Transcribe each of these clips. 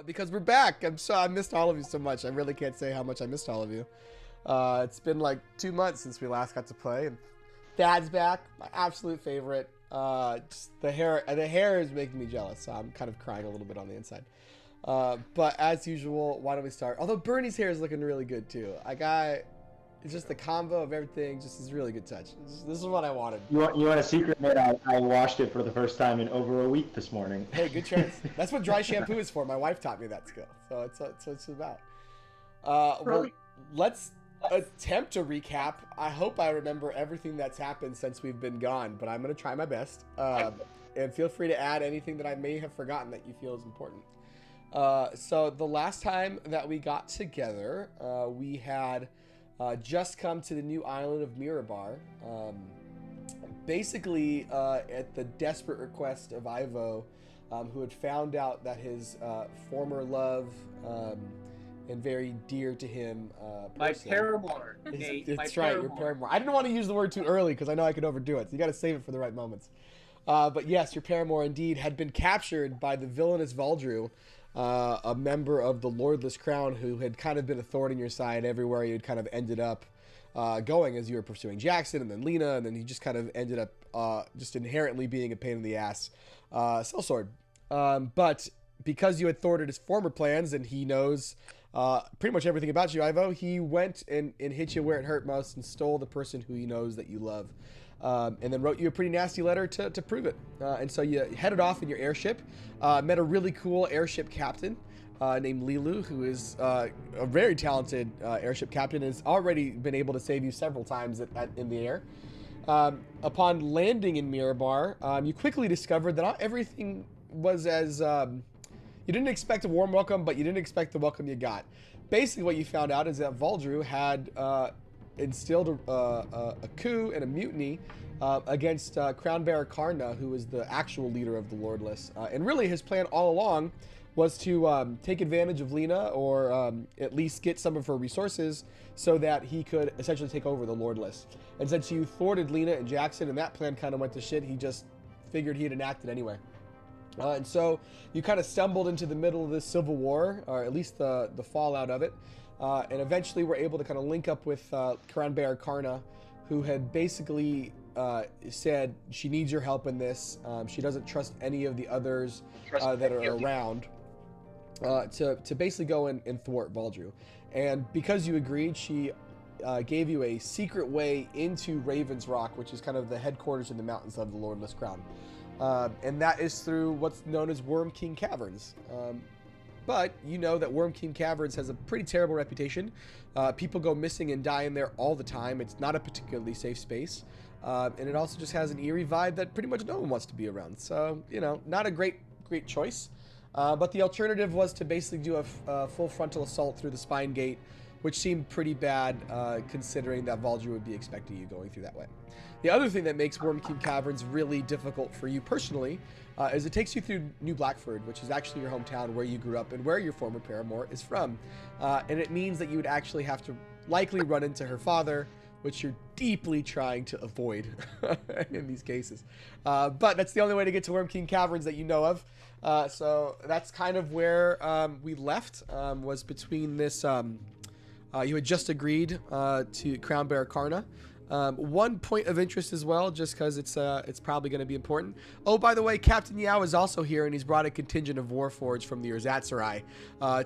Because we're back. I missed all of you so much. I really can't say how much I missed all of you. It's been like 2 months since we last got to play, and Thad's back, my absolute favorite. Just the hair is making me jealous, so I'm kind of crying a little bit on the inside. But as usual, why don't we start? Although Bernie's hair is looking really good too. It's just the combo of everything, just is really good touch. This is what I wanted. You want a secret, man? I washed it for the first time in over a week this morning. Hey, good choice. That's what dry shampoo is for. My wife taught me that skill, so it's what it's about. Well, let's attempt to recap. I hope I remember everything that's happened since we've been gone, but I'm going to try my best. And feel free to add anything that I may have forgotten that you feel is important. So the last time that we got together, we had just come to the new island of Mirar. Basically, at the desperate request of Ivo, who had found out that his former love and very dear to him my paramour. That's right, your paramour. I didn't want to use the word too early because I know I could overdo it, so you got to save it for the right moments. But yes, your paramour indeed had been captured by the villainous Valdrew, a member of the Lordless Crown who had kind of been a thorn in your side everywhere you had kind of ended up going as you were pursuing Jackson and then Lena, and then he just kind of ended up just inherently being a pain in the ass sellsword. But because you had thwarted his former plans and he knows pretty much everything about you, Ivo, he went and hit you where it hurt most and stole the person who he knows that you love. And then wrote you a pretty nasty letter to prove it. And so you headed off in your airship, met a really cool airship captain named Lilu, who is a very talented airship captain, has already been able to save you several times in the air. Upon landing in Mirar, you quickly discovered that not everything was as... you didn't expect a warm welcome, but you didn't expect the welcome you got. Basically, what you found out is that Valdrew had... instilled a coup and a mutiny against Crown Bearer Karna, who is the actual leader of the Lordless. And really his plan all along was to take advantage of Lena, or at least get some of her resources so that he could essentially take over the Lordless. And since you thwarted Lena and Jackson and that plan kind of went to shit, he just figured he'd enact it anyway. And so you kind of stumbled into the middle of this civil war, or at least the fallout of it. And eventually we're able to kind of link up with Crown Bearer Karna, who had basically said she needs your help in this. She doesn't trust any of the others that are around to basically go and thwart Valdrew. And because you agreed, she gave you a secret way into Raven's Rock, which is kind of the headquarters in the mountains of the Lordless Crown. And that is through what's known as Worm King Caverns. But you know that Worm King Caverns has a pretty terrible reputation. People go missing and die in there all the time. It's not a particularly safe space. And it also just has an eerie vibe that pretty much no one wants to be around. So, you know, not a great choice. But the alternative was to basically do a full frontal assault through the spine gate, which seemed pretty bad considering that Valdrew would be expecting you going through that way. The other thing that makes Worm King Caverns really difficult for you personally is it takes you through New Blackford, which is actually your hometown where you grew up and where your former paramour is from. And it means that you would actually have to likely run into her father, which you're deeply trying to avoid in these cases. But that's the only way to get to Worm King Caverns that you know of. So that's kind of where we left, was between this... you had just agreed to Crown Bearer Karna. One point of interest as well, just because it's probably going to be important. Oh, by the way, Captain Yao is also here, and he's brought a contingent of Warforged from the Erzatzerai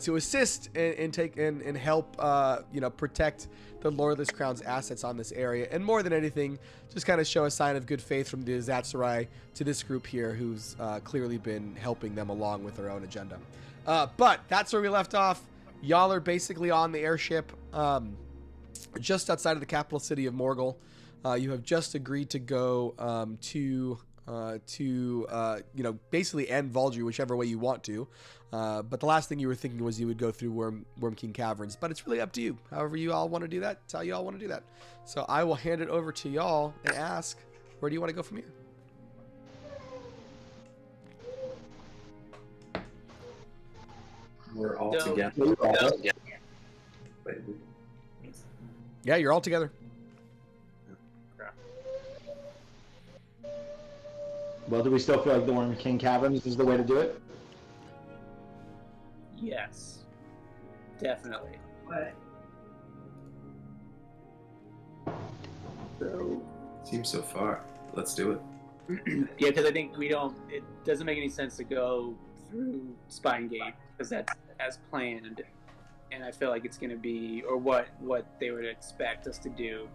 to assist and help protect the Lordless Crown's assets on this area, and more than anything, just kind of show a sign of good faith from the Erzatzerai to this group here, who's clearly been helping them along with their own agenda. But that's where we left off. Y'all are basically on the airship. Just outside of the capital city of Morgul. You have just agreed to go to basically end Valdrew whichever way you want to. But the last thing you were thinking was you would go through Worm King Caverns. But it's really up to you. However you all want to do that, it's how you all want to do that. So I will hand it over to y'all and ask, where do you want to go from here? We're all together. Yeah, you're all together. Well, do we still feel like the Worm King Caverns is the way to do it? Yes, definitely. What? So, Seems so far. Let's do it. yeah, because I think it doesn't make any sense to go through Spine Gate, because that's as planned, and I feel like it's going to be, or what they would expect us to do.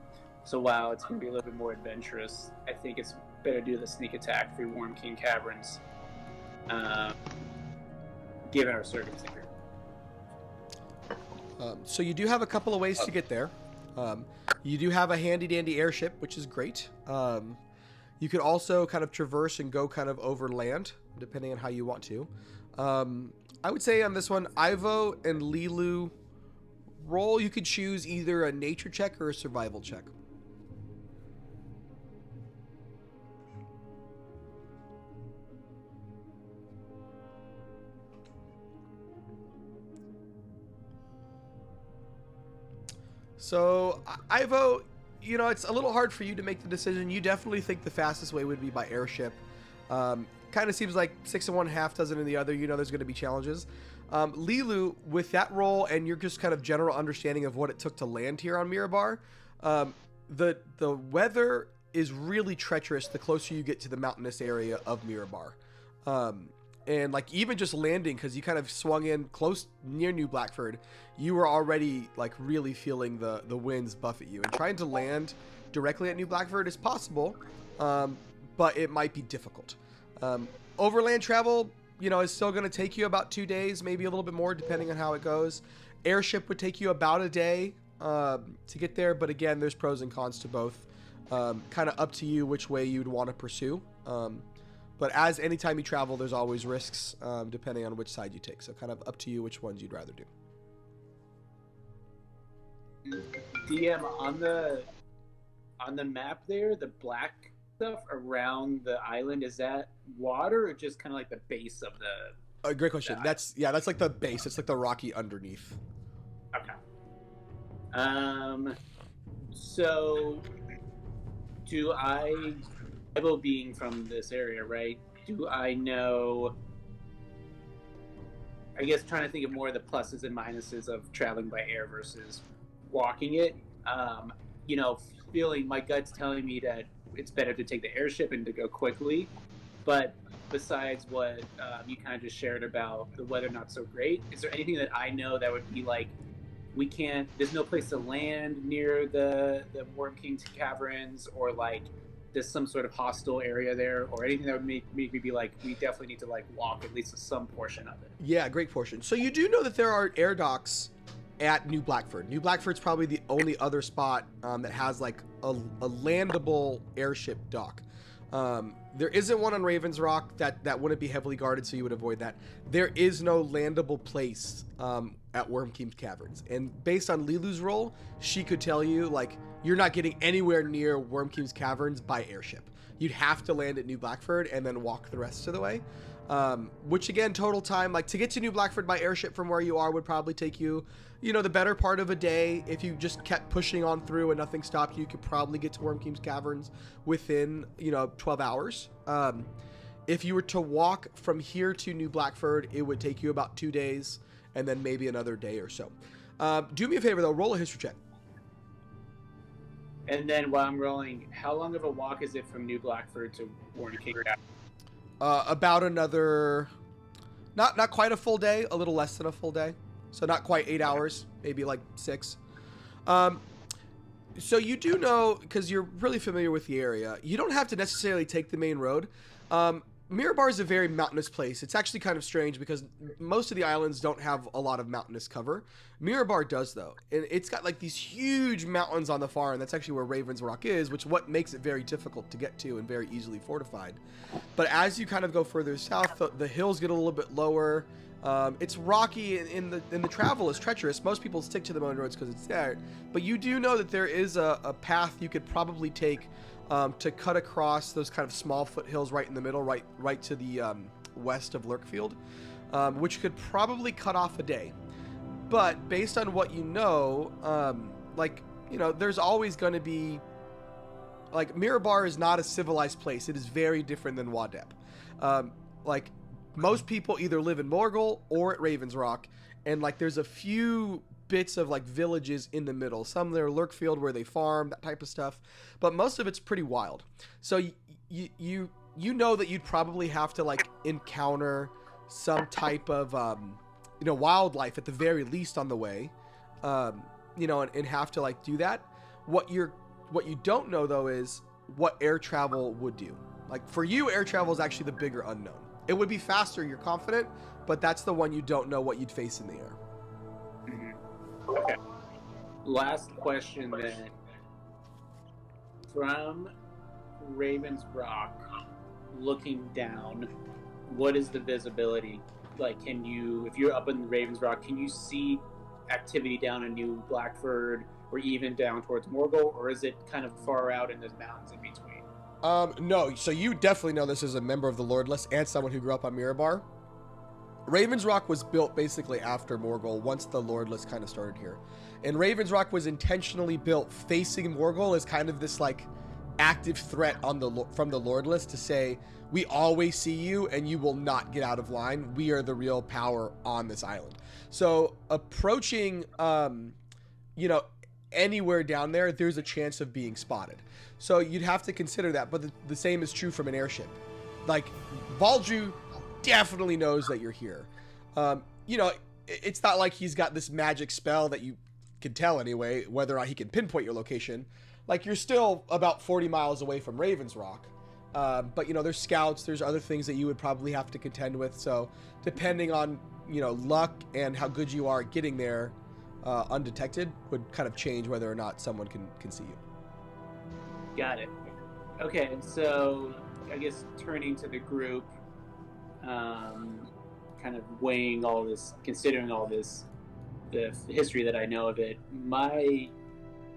So while it's going to be a little bit more adventurous, I think it's better to do the sneak attack through Worm King Caverns, given our circumstances. So you do have a couple of ways to get there. You do have a handy-dandy airship, which is great. You could also kind of traverse and go kind of over land, depending on how you want to. I would say on this one, Ivo and Lilu roll. You could choose either a nature check or a survival check. So, Ivo, you know, it's a little hard for you to make the decision. You definitely think the fastest way would be by airship. Kind of seems like 6 in one, half dozen in the other. You know there's going to be challenges. Lilu, with that roll and your just kind of general understanding of what it took to land here on Mirar, the weather is really treacherous the closer you get to the mountainous area of Mirar. And like even just landing, because you kind of swung in close near New Blackford, you were already like really feeling the winds buffet you. And trying to land directly at New Blackford is possible, but it might be difficult. Overland travel, you know, is still going to take you about 2 days, maybe a little bit more depending on how it goes. Airship would take you about a day to get there, but again, there's pros and cons to both. Kind of up to you which way you'd want to pursue. But as anytime you travel, there's always risks depending on which side you take. So kind of up to you which ones you'd rather do. DM, on the map there, the black stuff around the island, is that water or just kind of like the base of the... Great question. That's like the base. It's like the rocky underneath. Okay. So do I... Ivo being from this area, right? Do I know... I guess trying to think of more of the pluses and minuses of traveling by air versus walking it. You know, feeling my gut's telling me that it's better to take the airship and to go quickly. But besides what you kind of just shared about the weather not so great, is there anything that I know that would be like, we can't, there's no place to land near the Worm King's Caverns, or like there's some sort of hostile area there, or anything that would make me be like, we definitely need to like walk at least some portion of it? Yeah, great portion. So you do know that there are air docks at New Blackford. New Blackford's probably the only other spot that has like a landable airship dock. There isn't one on Raven's Rock that wouldn't be heavily guarded, so you would avoid that. There is no landable place at Worm King's Caverns. And based on Lilu's roll, she could tell you, like, you're not getting anywhere near Worm King's Caverns by airship. You'd have to land at New Blackford and then walk the rest of the way. Which again, total time, like to get to New Blackford by airship from where you are would probably take you, you know, the better part of a day. If you just kept pushing on through and nothing stopped you, could probably get to Worm King's Caverns within, 12 hours. If you were to walk from here to New Blackford, it would take you about 2 days and then maybe another day or so. Do me a favor though, roll a history check. And then while I'm rolling, how long of a walk is it from New Blackford to Worm King? About another, not quite a full day, a little less than a full day. So not quite 8 hours, maybe like 6. So you do know, because you're really familiar with the area, you don't have to necessarily take the main road. Mirar is a very mountainous place. It's actually kind of strange because most of the islands don't have a lot of mountainous cover. Mirar does though, and it's got like these huge mountains on the far end. That's actually where Raven's Rock is, which what makes it very difficult to get to and very easily fortified. But as you kind of go further south, the hills get a little bit lower. It's rocky and the travel is treacherous. Most people stick to the main roads because it's there, but you do know that there is a path you could probably take to cut across those kind of small foothills right in the middle, right to the west of Lurkfield, which could probably cut off a day. But based on what you know, there's always going to be, like, Mirar is not a civilized place. It is very different than Wadep. most people either live in Morgul or at Ravens Rock, and like there's a few bits of like villages in the middle. Some that are Lurkfield where they farm, that type of stuff, but most of it's pretty wild. So you know that you'd probably have to like encounter some type of wildlife at the very least on the way, and have to like do that. What you don't know though is what air travel would do. Like for you, air travel is actually the bigger unknown. It would be faster, you're confident, but that's the one you don't know what you'd face in the air. Mm-hmm. Okay. Last question then. From Ravens Rock, looking down, what is the visibility? Like, if you're up in Ravens Rock, can you see activity down in New Blackford or even down towards Morgul, or is it kind of far out in the mountains in between? No, so you definitely know this as a member of the Lordless and someone who grew up on Mirar. Ravens Rock was built basically after Morgul, once the Lordless kind of started here. And Ravens Rock was intentionally built facing Morgul as kind of this like active threat from the Lordless to say, we always see you and you will not get out of line. We are the real power on this island. So approaching, anywhere down there's a chance of being spotted. So you'd have to consider that, but the same is true from an airship. Like, Valdrew definitely knows that you're here. It's not like he's got this magic spell that you can tell anyway, whether or not he can pinpoint your location. Like, you're still about 40 miles away from Ravens Rock. But, there's scouts, there's other things that you would probably have to contend with. So depending on, luck and how good you are at getting there, undetected would kind of change whether or not someone can see you. Got it. Okay, and so I guess turning to the group, kind of weighing all this, considering all this, the history that I know of it, my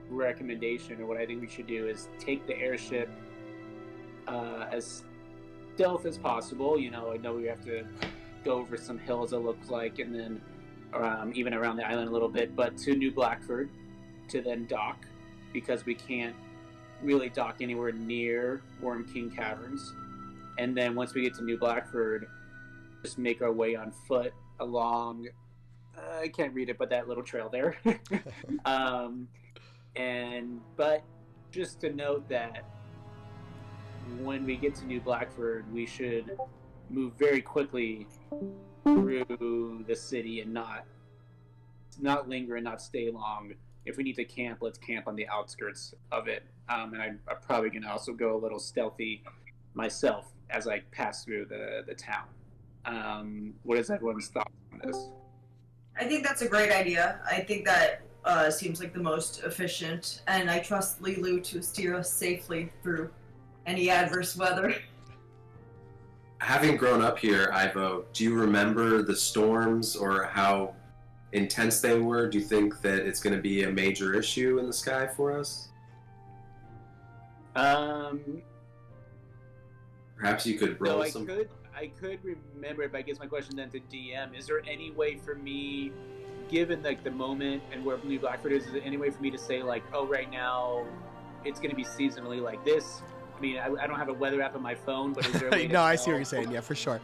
recommendation, or what I think we should do, is take the airship as stealth as possible. I know we have to go over some hills, it looks like, and then even around the island a little bit, but to New Blackford to then dock, because we can't really dock anywhere near Worm King Caverns. And then once we get to New Blackford, just make our way on foot along, I can't read it, but that little trail there. But just to note that when we get to New Blackford, we should move very quickly through the city and not linger and not stay long. If we need to camp, let's camp on the outskirts of it. And I'm probably going to also go a little stealthy myself as I pass through the town. What is everyone's thoughts on this? I think that's a great idea. I think that seems like the most efficient, and I trust Lilu to steer us safely through any adverse weather. Having grown up here, Ivo, do you remember the storms or how intense they were? Do you think that it's going to be a major issue in the sky for us? Perhaps you could roll some. I could remember it, but I guess my question then to DM: is there any way for me, given like the moment and where New Blackford is there any way for me to say like, oh, right now it's going to be seasonally like this? I mean, I don't have a weather app on my phone, but is there a way No, I see what you're saying. Yeah, for sure.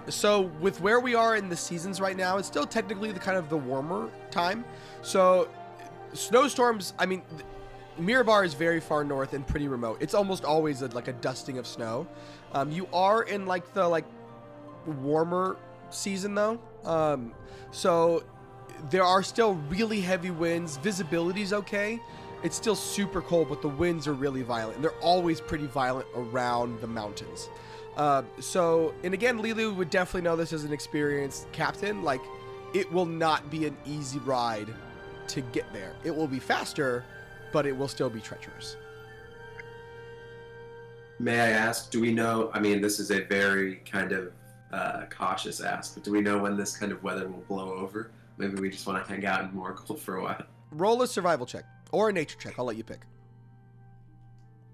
So with where we are in the seasons right now, it's still technically the kind of the warmer time. So snowstorms, I mean, Mirar is very far north and pretty remote. It's almost always like a dusting of snow. You are in like the warmer season though. So there are still really heavy winds. Visibility's okay. It's still super cold, but the winds are really violent. And they're always pretty violent around the mountains. And again, Lilu would definitely know this as an experienced captain. Like, it will not be an easy ride to get there. It will be faster, but it will still be treacherous. May I ask, do we know, I mean, this is a very kind of cautious ask, but do we know when this kind of weather will blow over? Maybe we just want to hang out in Morgul for a while. Roll a survival check. Or a nature check. I'll let you pick.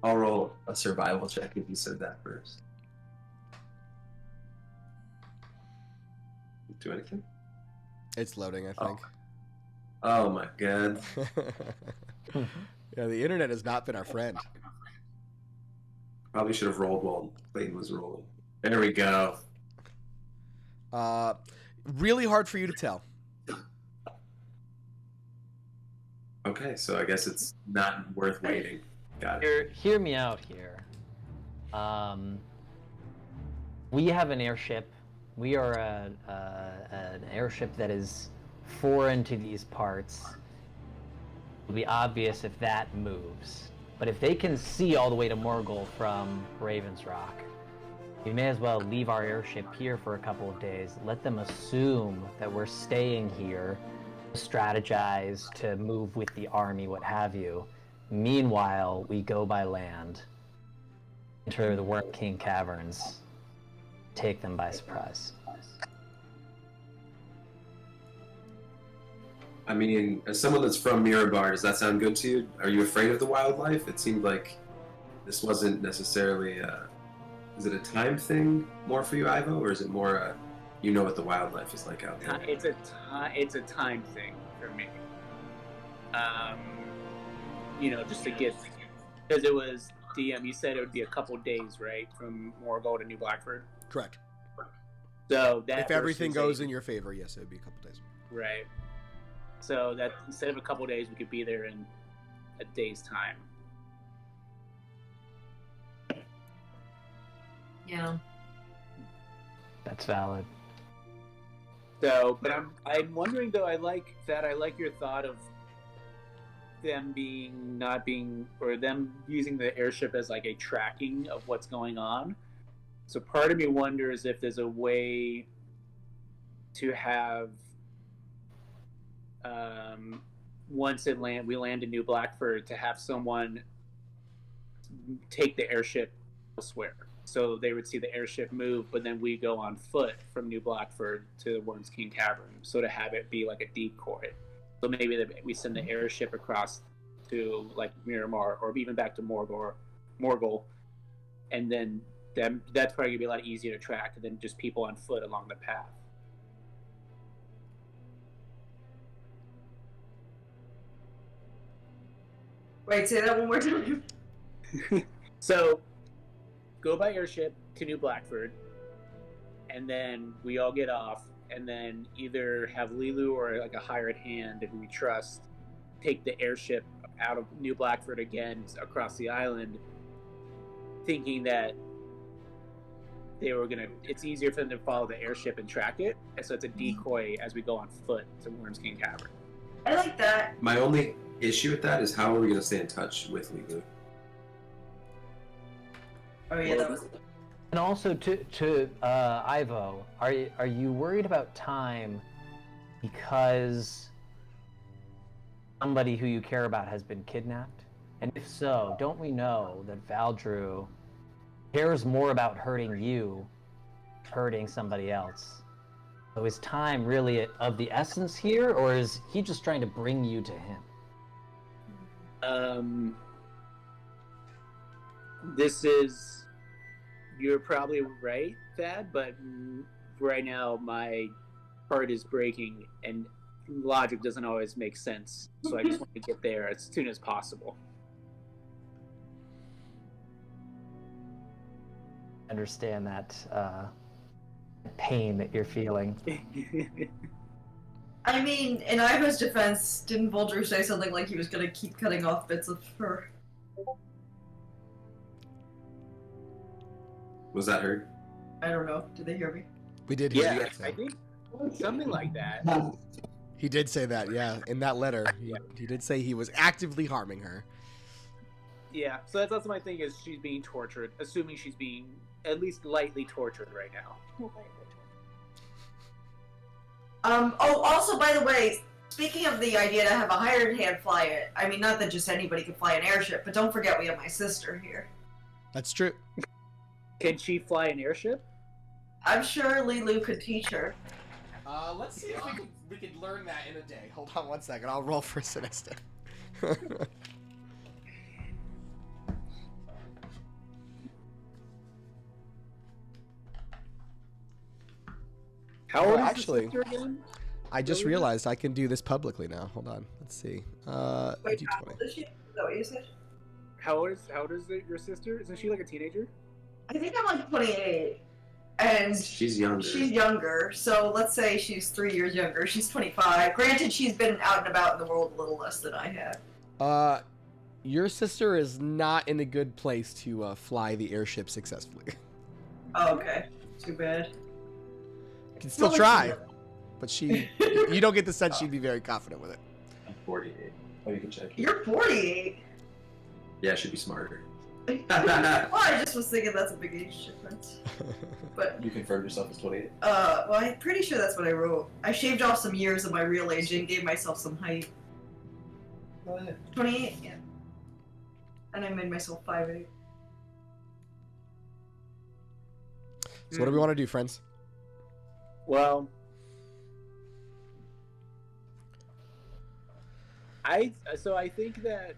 I'll roll a survival check if you said that first. Do anything? It's loading, I think. Oh my god. Yeah, the internet has not been our friend. Probably should have rolled while Clayton was rolling. There we go. Really hard for you to tell. Okay, so I guess it's not worth waiting. Got it. Hear me out here. We have an airship. We are an airship that is foreign to these parts. It'll be obvious if that moves. But if they can see all the way to Morgul from Raven's Rock, we may as well leave our airship here for a couple of days. Let them assume that we're staying here, strategize to move with the army, what have you. Meanwhile, we go by land, enter the Worm King Caverns, take them by surprise. I mean, as someone that's from Mirar, does that sound good to you? Are you afraid of the wildlife? It seemed like this wasn't necessarily is it a time thing more for you, Ivo, or is it more you know what the wildlife is like out there? It's a time thing for me. You know, just to get, because it was DM. You said it would be a couple days, right, from Morgul to New Blackford. Correct. So that if everything goes in your favor, yes, it would be a couple days. Right. So that instead of a couple days, we could be there in a day's time. Yeah. That's valid. So, but I'm wondering though. I like your thought of them them using the airship as like a tracking of what's going on. So part of me wonders if there's a way to have once we land in New Blackford, to have someone take the airship elsewhere. So they would see the airship move, but then we go on foot from New Blackford to the Worm's King Cavern. So to have it be like a decoy. So maybe we send the airship across to like Miramar or even back to Morgul, and then that's probably gonna be a lot easier to track than just people on foot along the path. Wait, say that one more time. So, go by airship to New Blackford, and then we all get off, and then either have Lilu or like a hired hand who we trust take the airship out of New Blackford again across the island, thinking that it's easier for them to follow the airship and track it, and so it's a decoy as we go on foot to Worm's King Cavern. I like that. My only issue with that is how are we going to stay in touch with Lilu? Oh yeah, that was. And also to Ivo, are you worried about time because somebody who you care about has been kidnapped? And if so, don't we know that Valdrew cares more about hurting you, hurting somebody else? So is time really of the essence here, or is he just trying to bring you to him? You're probably right, Thad, but right now my heart is breaking and logic doesn't always make sense. So I just want to get there as soon as possible. Understand that pain that you're feeling. I mean, in Iva's defense, didn't Voldrew say something like he was gonna keep cutting off bits of her? Was that heard? I don't know. Did they hear me? We did hear Yeah, you. I think something like that. He did say that, yeah. In that letter, he did say he was actively harming her. Yeah, so that's also my thing is she's being tortured, assuming she's being at least lightly tortured right now. Oh, also, by the way, speaking of the idea to have a hired hand fly it, I mean, not that just anybody could fly an airship, but don't forget we have my sister here. That's true. Can she fly an airship? I'm sure Lilu could teach her. Let's see if we could learn that in a day. Hold on one second. I'll roll for Sinesta. How old is actually, the sister again? I just realized I can do this publicly now. Hold on. Let's see. Wait, D20. how old is she? Is that what you said? How old is your sister? Isn't she like a teenager? I think I'm like 28. And She's younger. she's younger, so let's say she's 3 years younger. She's 25. Granted, she's been out and about in the world a little less than I have. Your sister is not in a good place to fly the airship successfully. Oh, okay. Too bad. You can still try, but you don't get the sense she'd be very confident with it. I'm 48. Oh, you can check. You're 48. Yeah, she'd be smarter. Well, I just was thinking that's a big age difference. But You confirmed yourself as 28? well, I'm pretty sure that's what I wrote. I shaved off some years of my real age and gave myself some height. 28, yeah. And I made myself 5'8". So what do we want to do, friends? Well, I think that,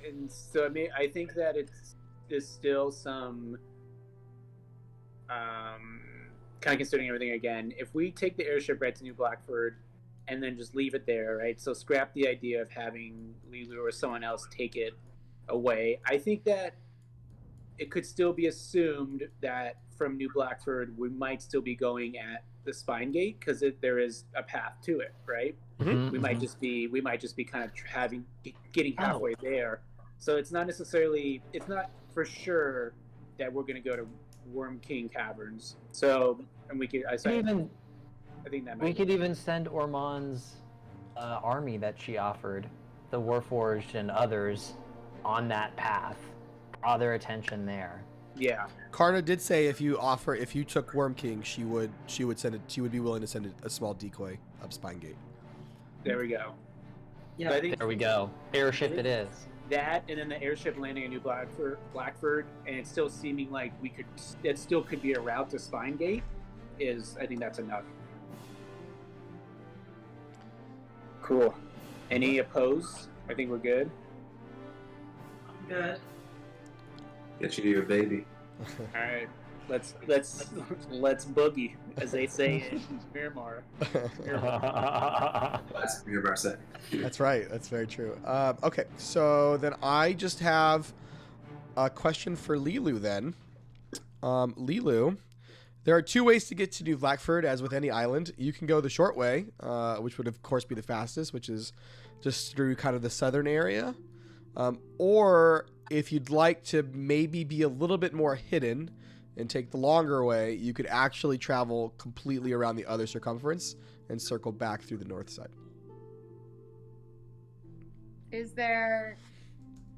I think that there's still some kind of considering everything again. If we take the airship right to New Blackford and then just leave it there, right? So scrap the idea of having Lilu or someone else take it away. I think that it could still be assumed that from New Blackford we might still be going at the Spine Gate because there is a path to it, right? Mm-hmm. We might just be kind of getting halfway there. So it's not for sure that we're going to go to Worm King Caverns. So, and we could, I think that we could even send Ormon's army that she offered, the Warforged and others, on that path. Draw their attention there. Yeah. Karna did say if you took Worm King, she would be willing to send a small decoy up Spine Gate. There we go. Yeah. So I think There we go. Airship it is. that, and then the airship landing in New Blackford, and it's still seeming like it still could be a route to Spine Gate. I think that's enough. Cool. Any opposed? I think we're good. Good. Get you to your baby. All right. Let's boogie, as they say in Miramar. That's Mirar said. That's right. That's very true. Okay, so then I just have a question for Lilu then. Lilu, there are two ways to get to New Blackford, as with any island. You can go the short way, which would of course be the fastest, which is just through kind of the southern area. Or if you'd like to maybe be a little bit more hidden and take the longer way, you could actually travel completely around the other circumference and circle back through the north side. Is there,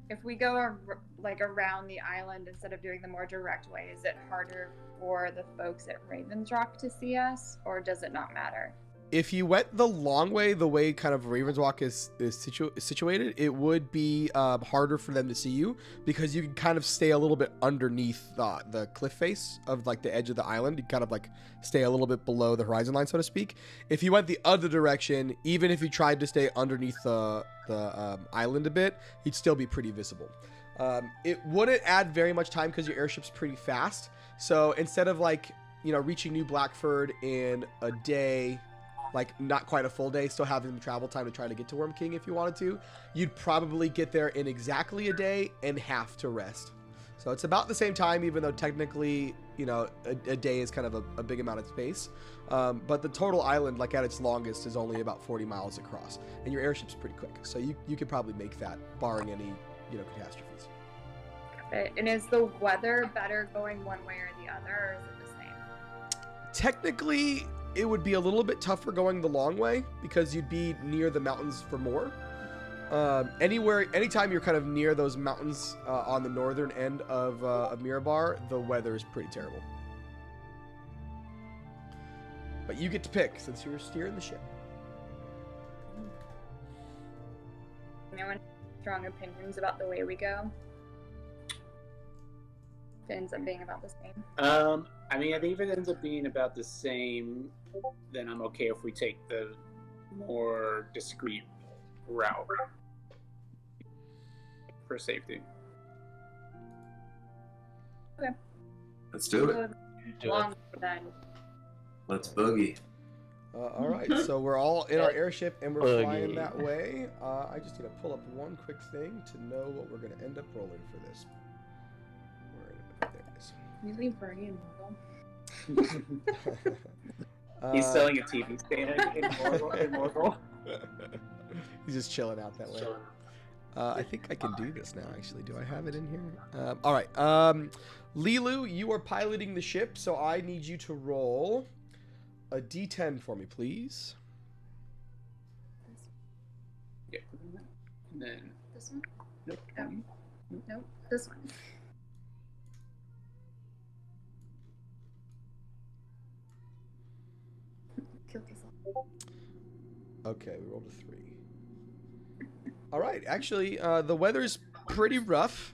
if we go around the island instead of doing the more direct way, is it harder for the folks at Raven's Rock to see us, or does it not matter? If you went the long way, the way kind of Raven's Walk is situated, it would be harder for them to see you because you can kind of stay a little bit underneath the cliff face of like the edge of the island. You kind of like stay a little bit below the horizon line, so to speak. If you went the other direction, even if you tried to stay underneath the island a bit, you'd still be pretty visible. It wouldn't add very much time because your airship's pretty fast. So instead of reaching New Blackford in a day, like not quite a full day, still having the travel time to try to get to Worm King if you wanted to, you'd probably get there in exactly a day and have to rest. So it's about the same time, even though technically, a day is kind of a big amount of space. But the total island, like at its longest, is only about 40 miles across, and your airship's pretty quick. So you could probably make that, barring any, catastrophes. And is the weather better going one way or the other, or is it the same? Technically, it would be a little bit tougher going the long way because you'd be near the mountains for more. Anytime you're kind of near those mountains on the northern end of Mirar, the weather is pretty terrible. But you get to pick since you're steering the ship. Anyone have strong opinions about the way we go? It ends up being about the same. I think if it ends up being about the same, then I'm okay if we take the more discreet route for safety. Okay. Let's do it. Long then. Let's boogie. All right, so we're all in our airship and we're Boogie. flying that way. I just need to pull up one quick thing to know what we're going to end up rolling for this. There it is. You leave Bernie and Mobile. He's selling a TV stand in Morgul. He's just chilling out that way. I think I can do this now, actually. Do I have it in here? All right. Lilu, you are piloting the ship, so I need you to roll a d10 for me, please. Yeah. And then This one? nope. Nope. This one. Kill yourself. Okay, we rolled a 3. All right. Actually, the weather's pretty rough.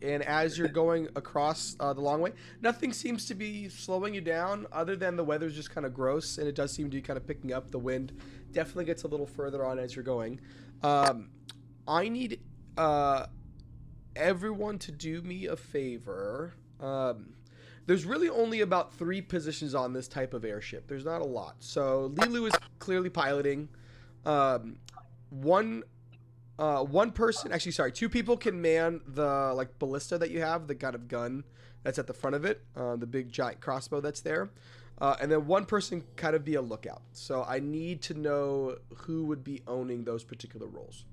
And as you're going across the long way, nothing seems to be slowing you down other than the weather's just kind of gross, and it does seem to be kind of picking up. The wind definitely gets a little further on as you're going. I need everyone to do me a favor. There's really only about 3 positions on this type of airship. There's not a lot. So Lilu is clearly piloting. One person, actually, sorry, 2 people can man the ballista that you have, the kind of gun that's at the front of it, the big giant crossbow that's there, and then 1 person kind of be a lookout. So I need to know who would be owning those particular roles.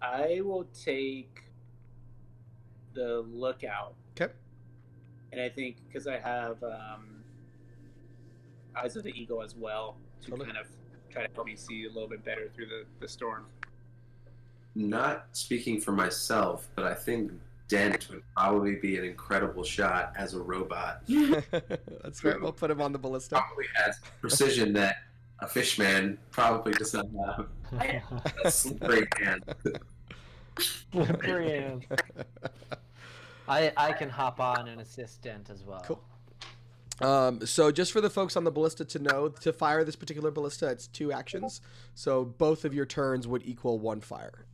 I will take the lookout. Okay. And I think because I have Eyes of the Eagle as well to kind of try to help me see a little bit better through the storm. Not speaking for myself, but I think Dent would probably be an incredible shot as a robot. That's right. We'll put him on the ballista. Probably has precision that a fishman probably does not have. A slippery hand. Slippery hand. I can hop on and assist Dent as well. Cool. So just for the folks on the ballista to know, to fire this particular ballista, it's 2 actions. So both of your turns would equal 1 fire.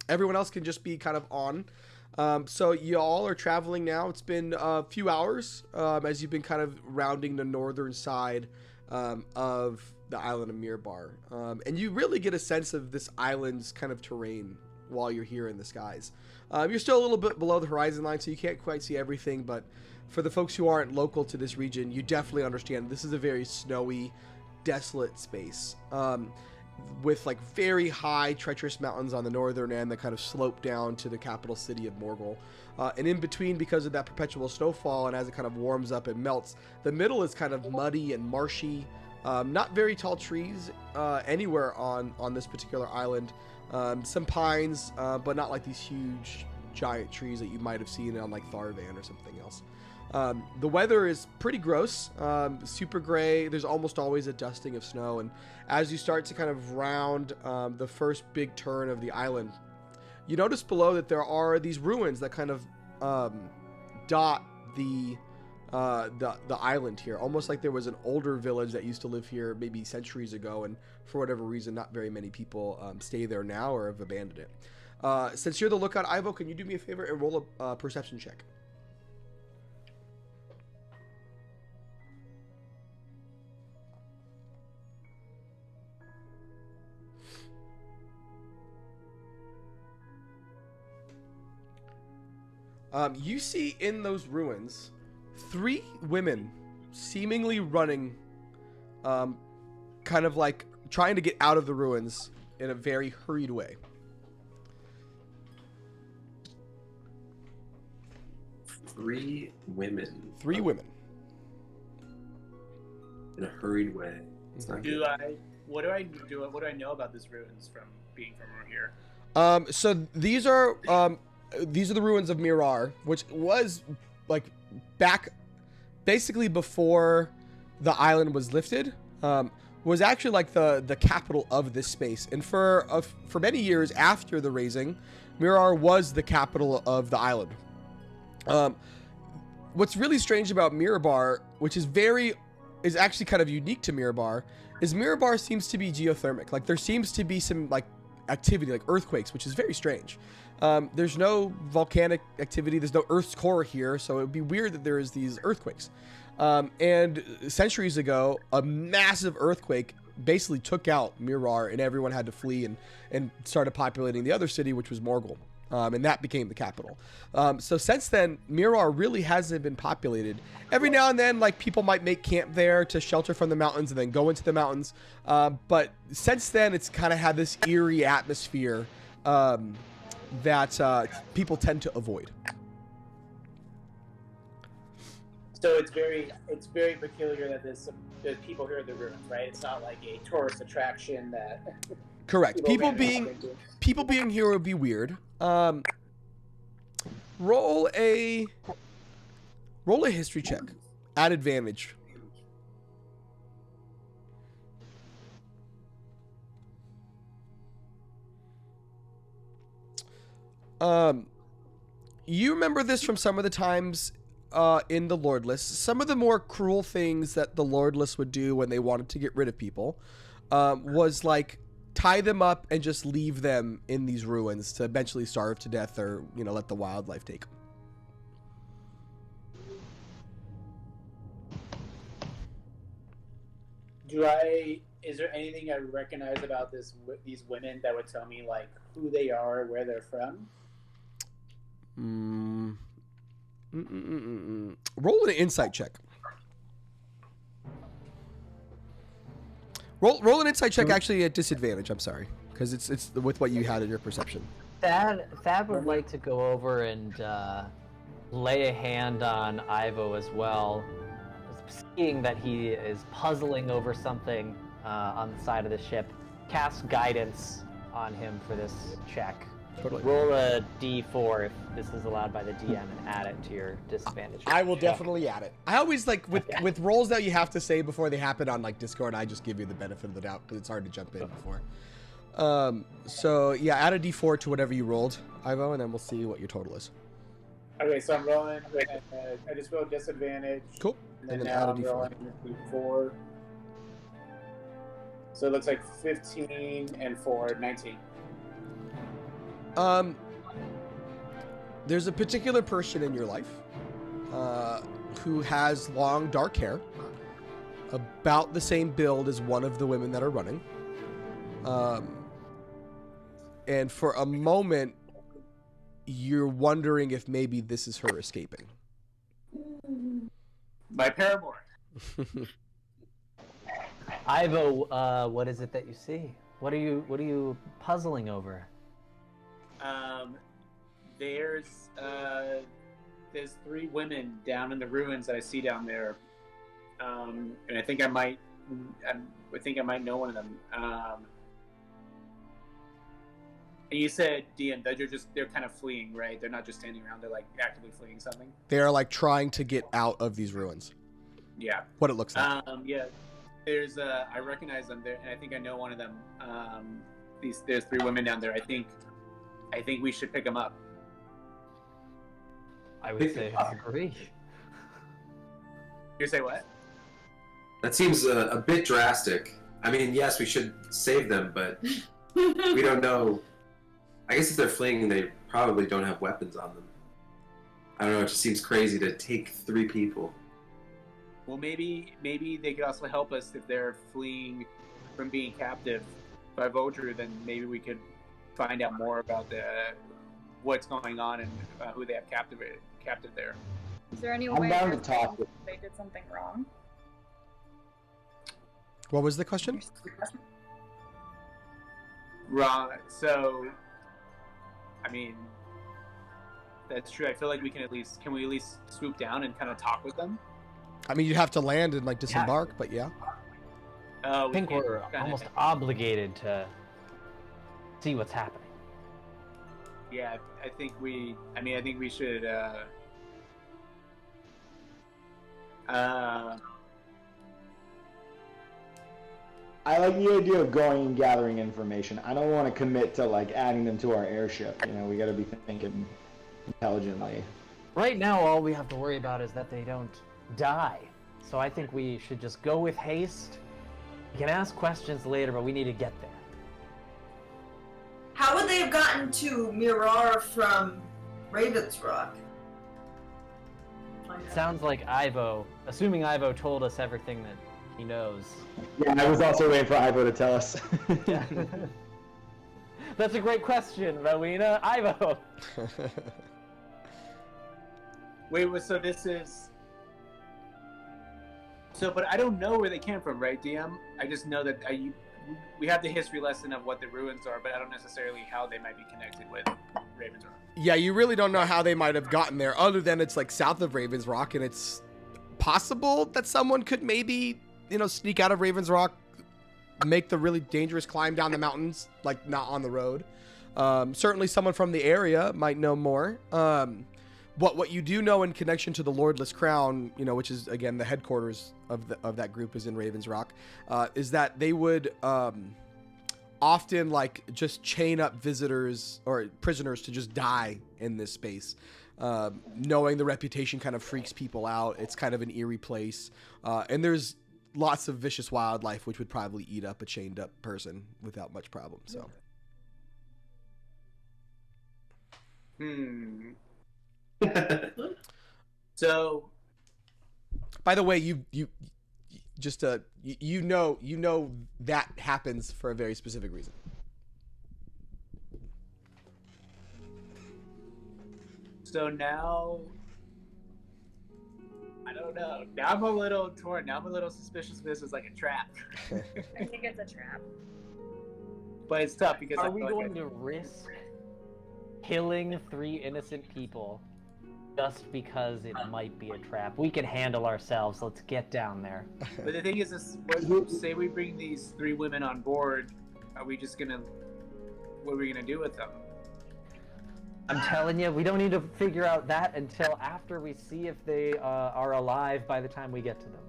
Everyone else can just be kind of on. So you all are traveling now. It's been a few hours as you've been kind of rounding the northern side of the island of Mirar. And you really get a sense of this island's kind of terrain while you're here in the skies. You're still a little bit below the horizon line, so you can't quite see everything, but for the folks who aren't local to this region, you definitely understand this is a very snowy, desolate space. With very high, treacherous mountains on the northern end that kind of slope down to the capital city of Morgul. And in between, because of that perpetual snowfall, and as it kind of warms up and melts, the middle is kind of muddy and marshy. Not very tall trees anywhere on this particular island. Some pines, but not like these huge, giant trees that you might have seen on Tharvan or something else. The weather is pretty gross, super gray. There's almost always a dusting of snow, and as you start to kind of round the first big turn of the island, you notice below that there are these ruins that kind of dot the island here, almost like there was an older village that used to live here maybe centuries ago, and for whatever reason, not very many people stay there now or have abandoned it. Since you're the lookout, Ivo, can you do me a favor and roll a perception check? You see in those ruins 3 women seemingly running, kind of trying to get out of the ruins in a very hurried way. 3 women. 3 women. In a hurried way. It's not good. What do I know about these ruins from being from over here? So these are the ruins of Mirar, which was back basically before the island was lifted, was actually the capital of this space. And for many years after the raising, Mirar was the capital of the island. What's really strange about Mirar, which is actually kind of unique to Mirar, is Mirar seems to be geothermic. There seems to be some activity, like earthquakes, which is very strange. There's no volcanic activity. There's no Earth's core here, so it would be weird that there is these earthquakes. And centuries ago, a massive earthquake basically took out Mirar, and everyone had to flee and started populating the other city, which was Morgul. and that became the capital. So since then, Mirar really hasn't been populated. Every now and then, like, people might make camp there to shelter from the mountains and then go into the mountains. But since then, it's kind of had this eerie atmosphere that people tend to avoid. So it's very peculiar that there's people here at the ruins, right? It's not like a tourist attraction that. Correct. People being here would be weird. Roll a history check at advantage. You remember this from some of the times in the Lordless. Some of the more cruel things that the Lordless would do when they wanted to get rid of people was like tie them up and just leave them in these ruins to eventually starve to death, or, you know, let the wildlife take them. Is there anything I recognize about these women that would tell me, like, who they are, where they're from? Roll an insight check. Roll an insight check actually at disadvantage, I'm sorry, because it's with what you had in your perception. Thad would like to go over and lay a hand on Ivo as well, seeing that he is puzzling over something on the side of the ship. Cast guidance on him for this check. Totally. Roll a d4 if this is allowed by the DM and add it to your disadvantage. I will definitely add it. I always like with rolls that you have to say before they happen on like Discord, I just give you the benefit of the doubt because it's hard to jump in before. So yeah, add a d4 to whatever you rolled, Ivo, and then we'll see what your total is. Okay, so I'm rolling. I just rolled disadvantage. Cool. And then And then now add a I'm d4. rolling d4. So it looks like 15 and 4, 19. There's a particular person in your life who has long dark hair, about the same build as one of the women that are running. And for a moment, you're wondering if maybe this is her escaping. My paramour. Ivo, what is it that you see? What are you puzzling over? There's 3 women down in the ruins that I see down there, and I think I might know one of them. And you said, DM, that they're kind of fleeing, right? They're not just standing around; they're like actively fleeing something. They are like trying to get out of these ruins. Yeah. What it looks like. Yeah. There's I recognize them there, and I think I know one of them. There's 3 women down there. I think we should pick them up. I would say I agree. You say what? That seems a bit drastic. I mean, yes, we should save them, but we don't know. I guess if they're fleeing, they probably don't have weapons on them. I don't know, it just seems crazy to take 3 people. Well, maybe they could also help us if they're fleeing from being captive by Vodru. Then maybe we could find out more about what's going on and who they have captive there. Is there any I'm way down to to talk think they did something wrong? What was the question? Wrong. So, I mean, that's true. I feel like can we at least swoop down and kind of talk with them? I mean, you'd have to land and like disembark, but yeah. I think we're almost obligated to see what's happening. Yeah, I think we should. I like the idea of going and gathering information. I don't want to commit to like adding them to our airship. You know, we got to be thinking intelligently. Right now, all we have to worry about is that they don't die. So I think we should just go with haste. We can ask questions later, but we need to get there. How would they have gotten to Mirar from Raven's Rock? It sounds like Ivo, assuming Ivo told us everything that he knows. Yeah, I was also waiting for Ivo to tell us. Yeah. That's a great question, Rowena. Ivo. Wait, so this is... So, but I don't know where they came from, right, DM? I just know that we have the history lesson of what the ruins are, but I don't necessarily how they might be connected with Ravens Rock. Yeah, you really don't know how they might have gotten there, other than it's like south of Ravens Rock, and it's possible that someone could maybe, sneak out of Ravens Rock, make the really dangerous climb down the mountains, like not on the road. Certainly someone from the area might know more. What you do know in connection to the Lordless Crown, which is again the headquarters of that group is in Ravens Rock, is that they would often like just chain up visitors or prisoners to just die in this space. Knowing the reputation kind of freaks people out. It's kind of an eerie place, and there's lots of vicious wildlife which would probably eat up a chained up person without much problem. So. So, by the way, you just you know that happens for a very specific reason. So now, I don't know. Now I'm a little torn. Now I'm a little suspicious if this is like a trap. I think it's a trap. But it's tough because Are we going to risk killing 3 innocent people just because it might be a trap? We can handle ourselves. Let's get down there. But the thing is, say we bring these 3 women on board, are we just gonna? What are we gonna do with them? I'm telling you, we don't need to figure out that until after we see if they are alive by the time we get to them.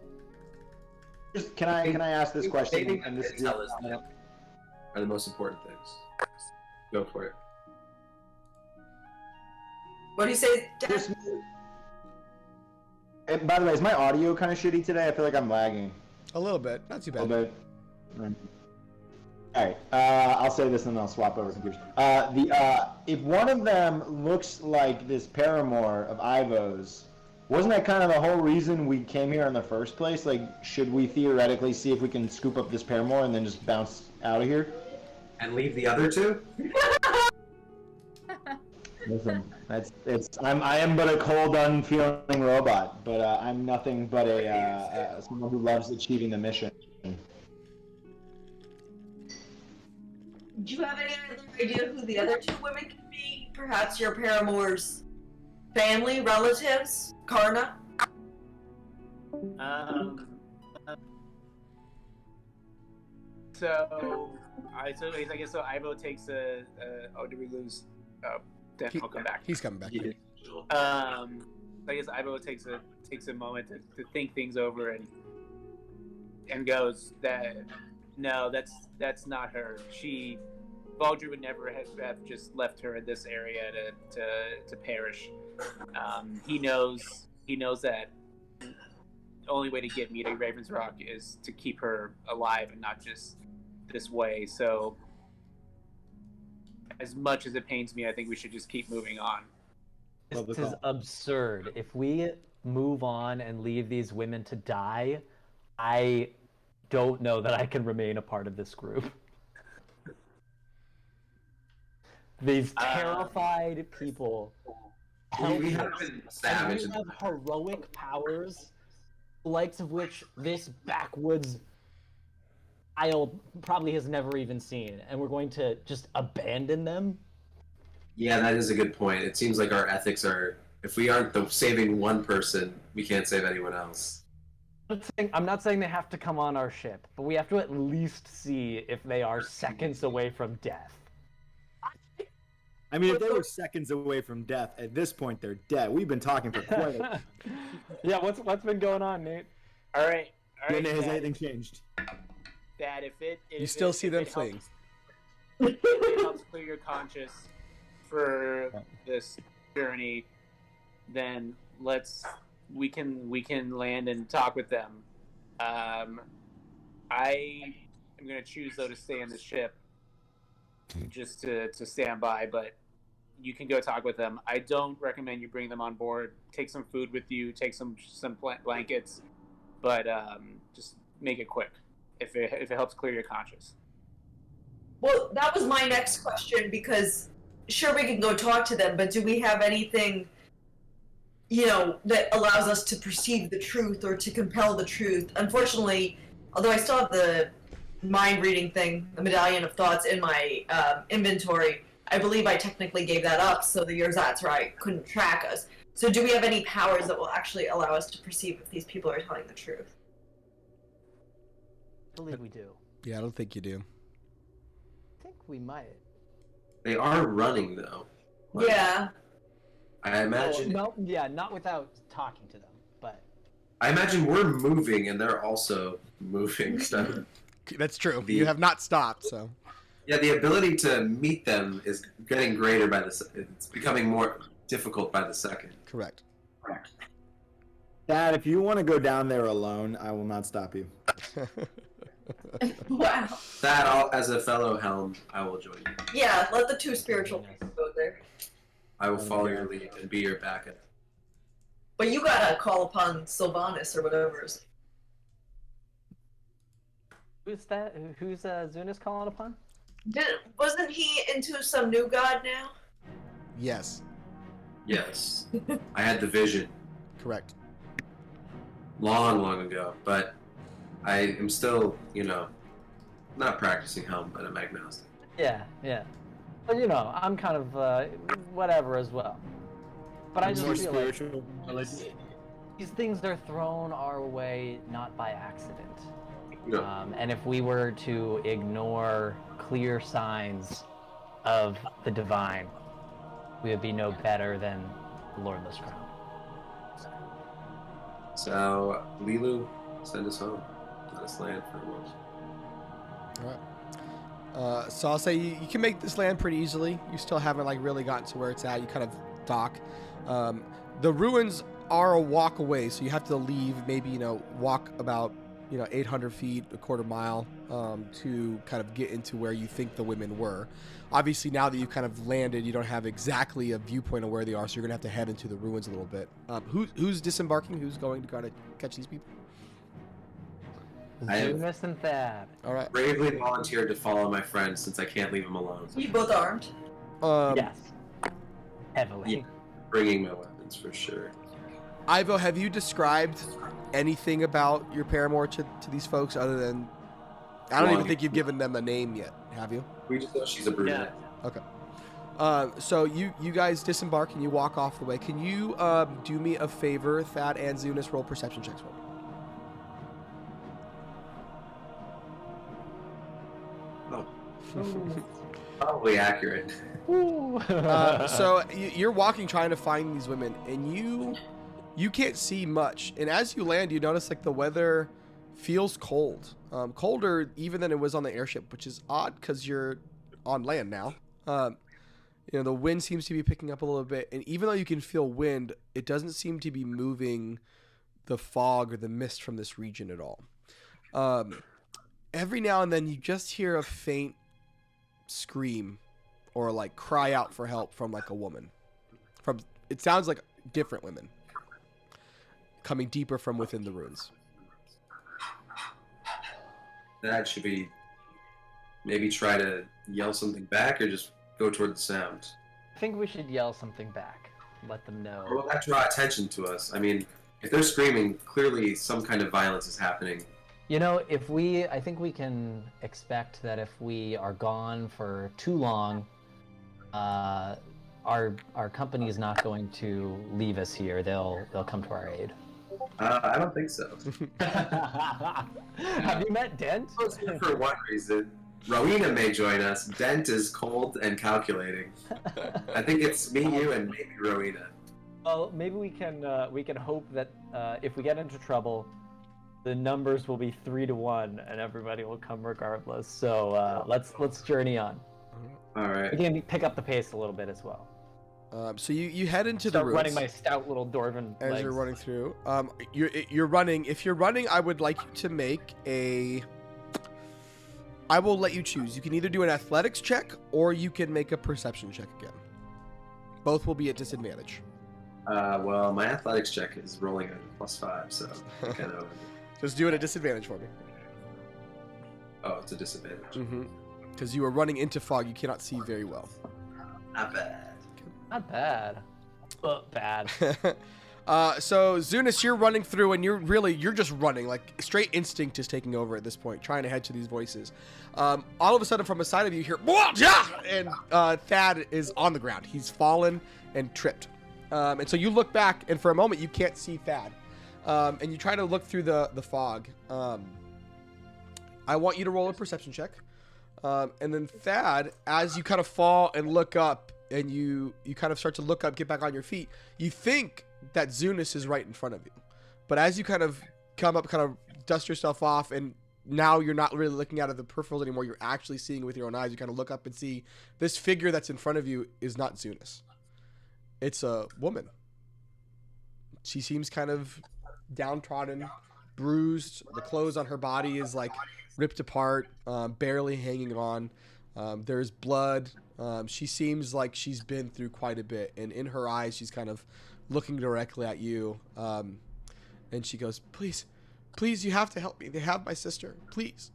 Can I ask this question? And this is tell us are the most important things. Go for it. What do you say, Dan? And by the way, is my audio kind of shitty today? I feel like I'm lagging. A little bit, not too A bad. little bit. All right, I'll say this and then I'll swap over computers. If one of them looks like this paramour of Ivo's, wasn't that kind of the whole reason we came here in the first place? Like, should we theoretically see if we can scoop up this paramour and then just bounce out of here? And leave the other 2? Listen, I am but a cold, unfeeling robot, but I'm nothing but someone who loves achieving the mission. Do you have any other idea who the other 2 women could be? Perhaps your paramour's family, relatives, Karna? So I guess so. Ivo takes oh, did we lose? Oh, then I'll come back. He's coming back. Yeah. I guess Ivo takes a moment to think things over and goes that no, that's not her. Baldry would never have just left her in this area to perish. He knows that the only way to get me to Ravens Rock is to keep her alive and not just this way. So as much as it pains me, I think we should just keep moving on. This is absurd. If we move on and leave these women to die, I don't know that I can remain a part of this group. These terrified people. We have been savage. And we have heroic powers, the likes of which this backwoods Isle probably has never even seen, and we're going to just abandon them? Yeah, that is a good point. It seems like our ethics are, if we aren't saving one person, we can't save anyone else. I'm not saying they have to come on our ship, but we have to at least see if they are seconds away from death. I mean, if they were seconds away from death, at this point they're dead. We've been talking for quite a Yeah, what's been going on, Nate? All right. Has anything changed? That You still see them fleeing. If it helps clear your conscience for this journey, then we can land and talk with them. I am going to choose though to stay in the ship just to stand by, but you can go talk with them. I don't recommend you bring them on board. Take some food with you, take some blankets, but just make it quick if it helps clear your conscience. Well, that was my next question, because sure, we can go talk to them, but do we have anything, that allows us to perceive the truth or to compel the truth? Unfortunately, although I still have the mind reading thing, the Medallion of Thoughts, in my inventory, I believe I technically gave that up, so the Yerzats right couldn't track us. So do we have any powers that will actually allow us to perceive if these people are telling the truth? I believe we do. Yeah, I don't think you do. I think we might. They are running though. Like, Yeah. I imagine. No, yeah, not without talking to them, but. I imagine we're moving and they're also moving. So That's true. You have not stopped, so. yeah, the ability to meet them is getting greater by it's becoming more difficult by the second. Correct. Dad, if you want to go down there alone, I will not stop you. Wow. That, as a fellow Helm, I will join you. Yeah, let the two spiritual people go there. I will follow your lead and be your backup. But you gotta call upon Sylvanas or whatever. Who's that? Who's Zunis calling upon? Wasn't he into some new god now? Yes, Yes, I had the vision correct. long ago, but I am still, not practicing Helm, but I'm agnostic. Yeah. But I'm kind of whatever as well. But I just More feel like spiritual. these things are thrown our way not by accident. No. And if we were to ignore clear signs of the divine, we would be no better than the Lordless Crown. So, Lilu, send us home. Let us land for once. All right. So I'll say you can make this land pretty easily. You still haven't really gotten to where it's at. You kind of dock. The ruins are a walk away, so you have to leave. Maybe walk about 800 feet, a quarter mile, to kind of get into where you think the women were. Obviously, now that you've kind of landed, you don't have exactly a viewpoint of where they are, so you're gonna have to head into the ruins a little bit. Who's disembarking? Who's going to kind of catch these people? I have- Zunis and Thad. All right. Bravely volunteered to follow my friend since I can't leave him alone. You both armed? Yes. Heavily. Yeah. Bringing my weapons for sure. Ivo, have you described anything about your paramour to these folks other than... I don't even think you've given them a name yet, have you? We just know she's a brunette. Okay. So you guys disembark and you walk off the way. Can you do me a favor, Thad and Zunis, roll perception checks for me? Probably accurate. So you're walking trying to find these women, and you can't see much. And as you land, you notice the weather feels cold, colder even than it was on the airship, which is odd because you're on land now. The wind seems to be picking up a little bit, and even though you can feel wind, it doesn't seem to be moving the fog or the mist from this region at all. Every now and then you just hear a faint scream or cry out for help from a woman. It sounds like different women coming deeper from within the ruins. That should be maybe try to yell something back or just go toward the sound. I think we should yell something back. Let them know. Well, that draw attention to us. I mean, if they're screaming, clearly some kind of violence is happening. I think we can expect that if we are gone for too long, our company is not going to leave us here. They'll come to our aid. I don't think so. Have you met Dent? For one reason. Rowena may join us. Dent is cold and calculating. I think it's me, you, and maybe Rowena. Well, maybe we can hope that if we get into trouble, the numbers will be 3-1, and everybody will come regardless. So let's journey on. All right. We can pick up the pace a little bit as well. So you head into Start the ruins. running my stout little dwarven as legs. you're running through. You're running. If you're running, I would like you to make a... I will let you choose. You can either do an athletics check or you can make a perception check again. Both will be at disadvantage. Well, my athletics check is rolling at +5, so kind of. Just do it at disadvantage for me. Oh, it's a disadvantage. Mm-hmm. because you are running into fog. You cannot see very well. Not bad. Not bad. But bad. So Zunis, you're running through, and you're just running. Like straight instinct is taking over at this point, trying to head to these voices. All of a sudden, from a side of you, you hear, and Thad is on the ground. He's fallen and tripped. And so you look back, and for a moment, you can't see Thad. And you try to look through the fog. I want you to roll a perception check. And then Thad, as you kind of fall and look up, and you kind of start to look up, get back on your feet, you think that Zunis is right in front of you. But as you kind of come up, kind of dust yourself off, and now you're not really looking out of the peripherals anymore, you're actually seeing with your own eyes. You kind of look up and see this figure that's in front of you is not Zunis. It's a woman. She seems kind of downtrodden, bruised. The clothes on her body is like ripped apart, barely hanging on. There's blood. She seems like she's been through quite a bit, and in her eyes, she's kind of looking directly at you. And she goes, please, you have to help me. They have my sister. Please.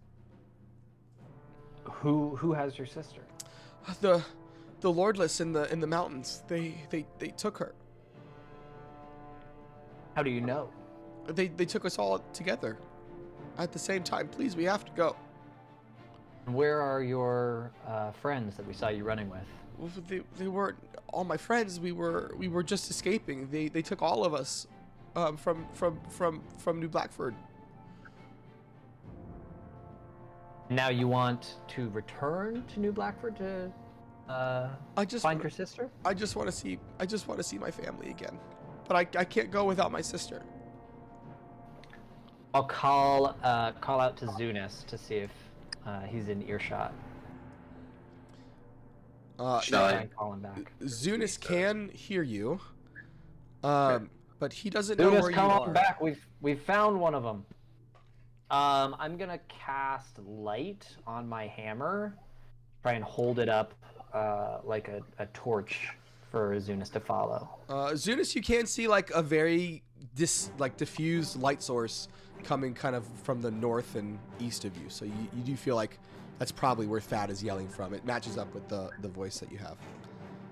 Who has your sister? The Lordless in the mountains. They took her. How do you know? They took us all together at the same time. Please, we have to go. Where are your friends that we saw you running with? Well, they weren't all my friends. We were just escaping. They took all of us from New Blackford. Now you want to return to New Blackford to find your sister? I just want to see my family again. But I can't go without my sister. I'll call out to Zunis to see if he's in earshot. Shall I call him back? Zunis can hear you, but he doesn't know Zunis, where you come are. on back. We've found one of them. I'm gonna cast light on my hammer, try and hold it up like a torch for Zunis to follow. Zunis, you can see like a very diffused light source coming kind of from the north and east of you. So you do feel like that's probably where Thad is yelling from. It matches up with the voice that you have.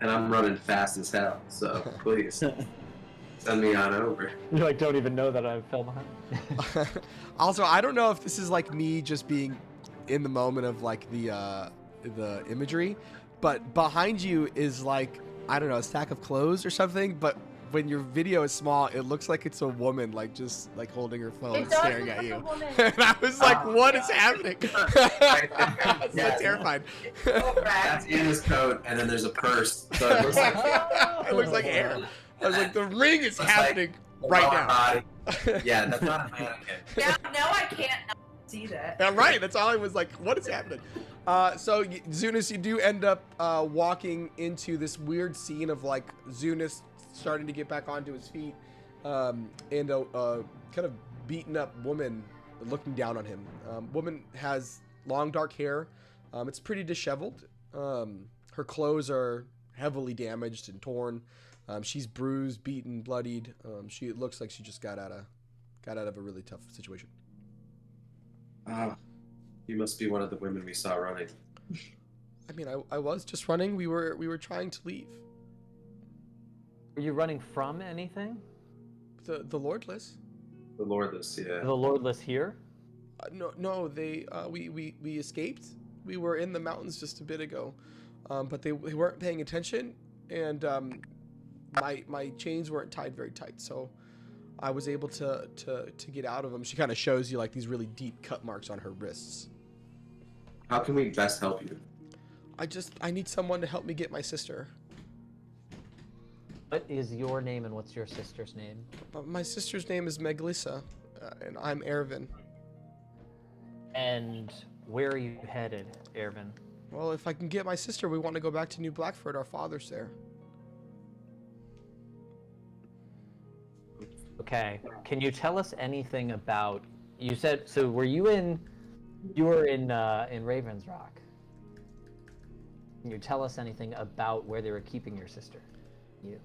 And I'm running fast as hell, so please send me on over. You don't even know that I fell behind. Also, I don't know if this is like me just being in the moment of like the imagery, but behind you is like, I don't know, a stack of clothes or something, but when your video is small, it looks like it's a woman, like just like holding her phone and staring at you. And I was like, "What is happening?" I was so terrified. That's in his coat, and then there's a purse. So it looks like it looks like air. I was like, "The ring is happening right now." Yeah, that's not a mannequin. Now I can't not see that. Yeah, right. That's all I was like, "What is happening?" So Zunis, you do end up walking into this weird scene of like Zunis starting to get back onto his feet, and a kind of beaten up woman looking down on him. Woman has long dark hair. It's pretty disheveled. Her clothes are heavily damaged and torn. She's bruised, beaten, bloodied. She looks like she just got out of a really tough situation. You must be one of the women we saw running. I mean, I was just running. We were trying to leave. Are you running from anything? The Lordless. The Lordless, yeah. The Lordless here? No. They we escaped. We were in the mountains just a bit ago, but they weren't paying attention, and my chains weren't tied very tight, so I was able to get out of them. She kind of shows you like these really deep cut marks on her wrists. How can we best help you? I need someone to help me get my sister. What is your name and what's your sister's name? My sister's name is Meglissa, and I'm Ervin. And where are you headed, Ervin? Well, if I can get my sister, we want to go back to New Blackford. Our father's there. Okay. Can you tell us anything about? You said so. You were in Ravens Rock. Can you tell us anything about where they were keeping your sister? You.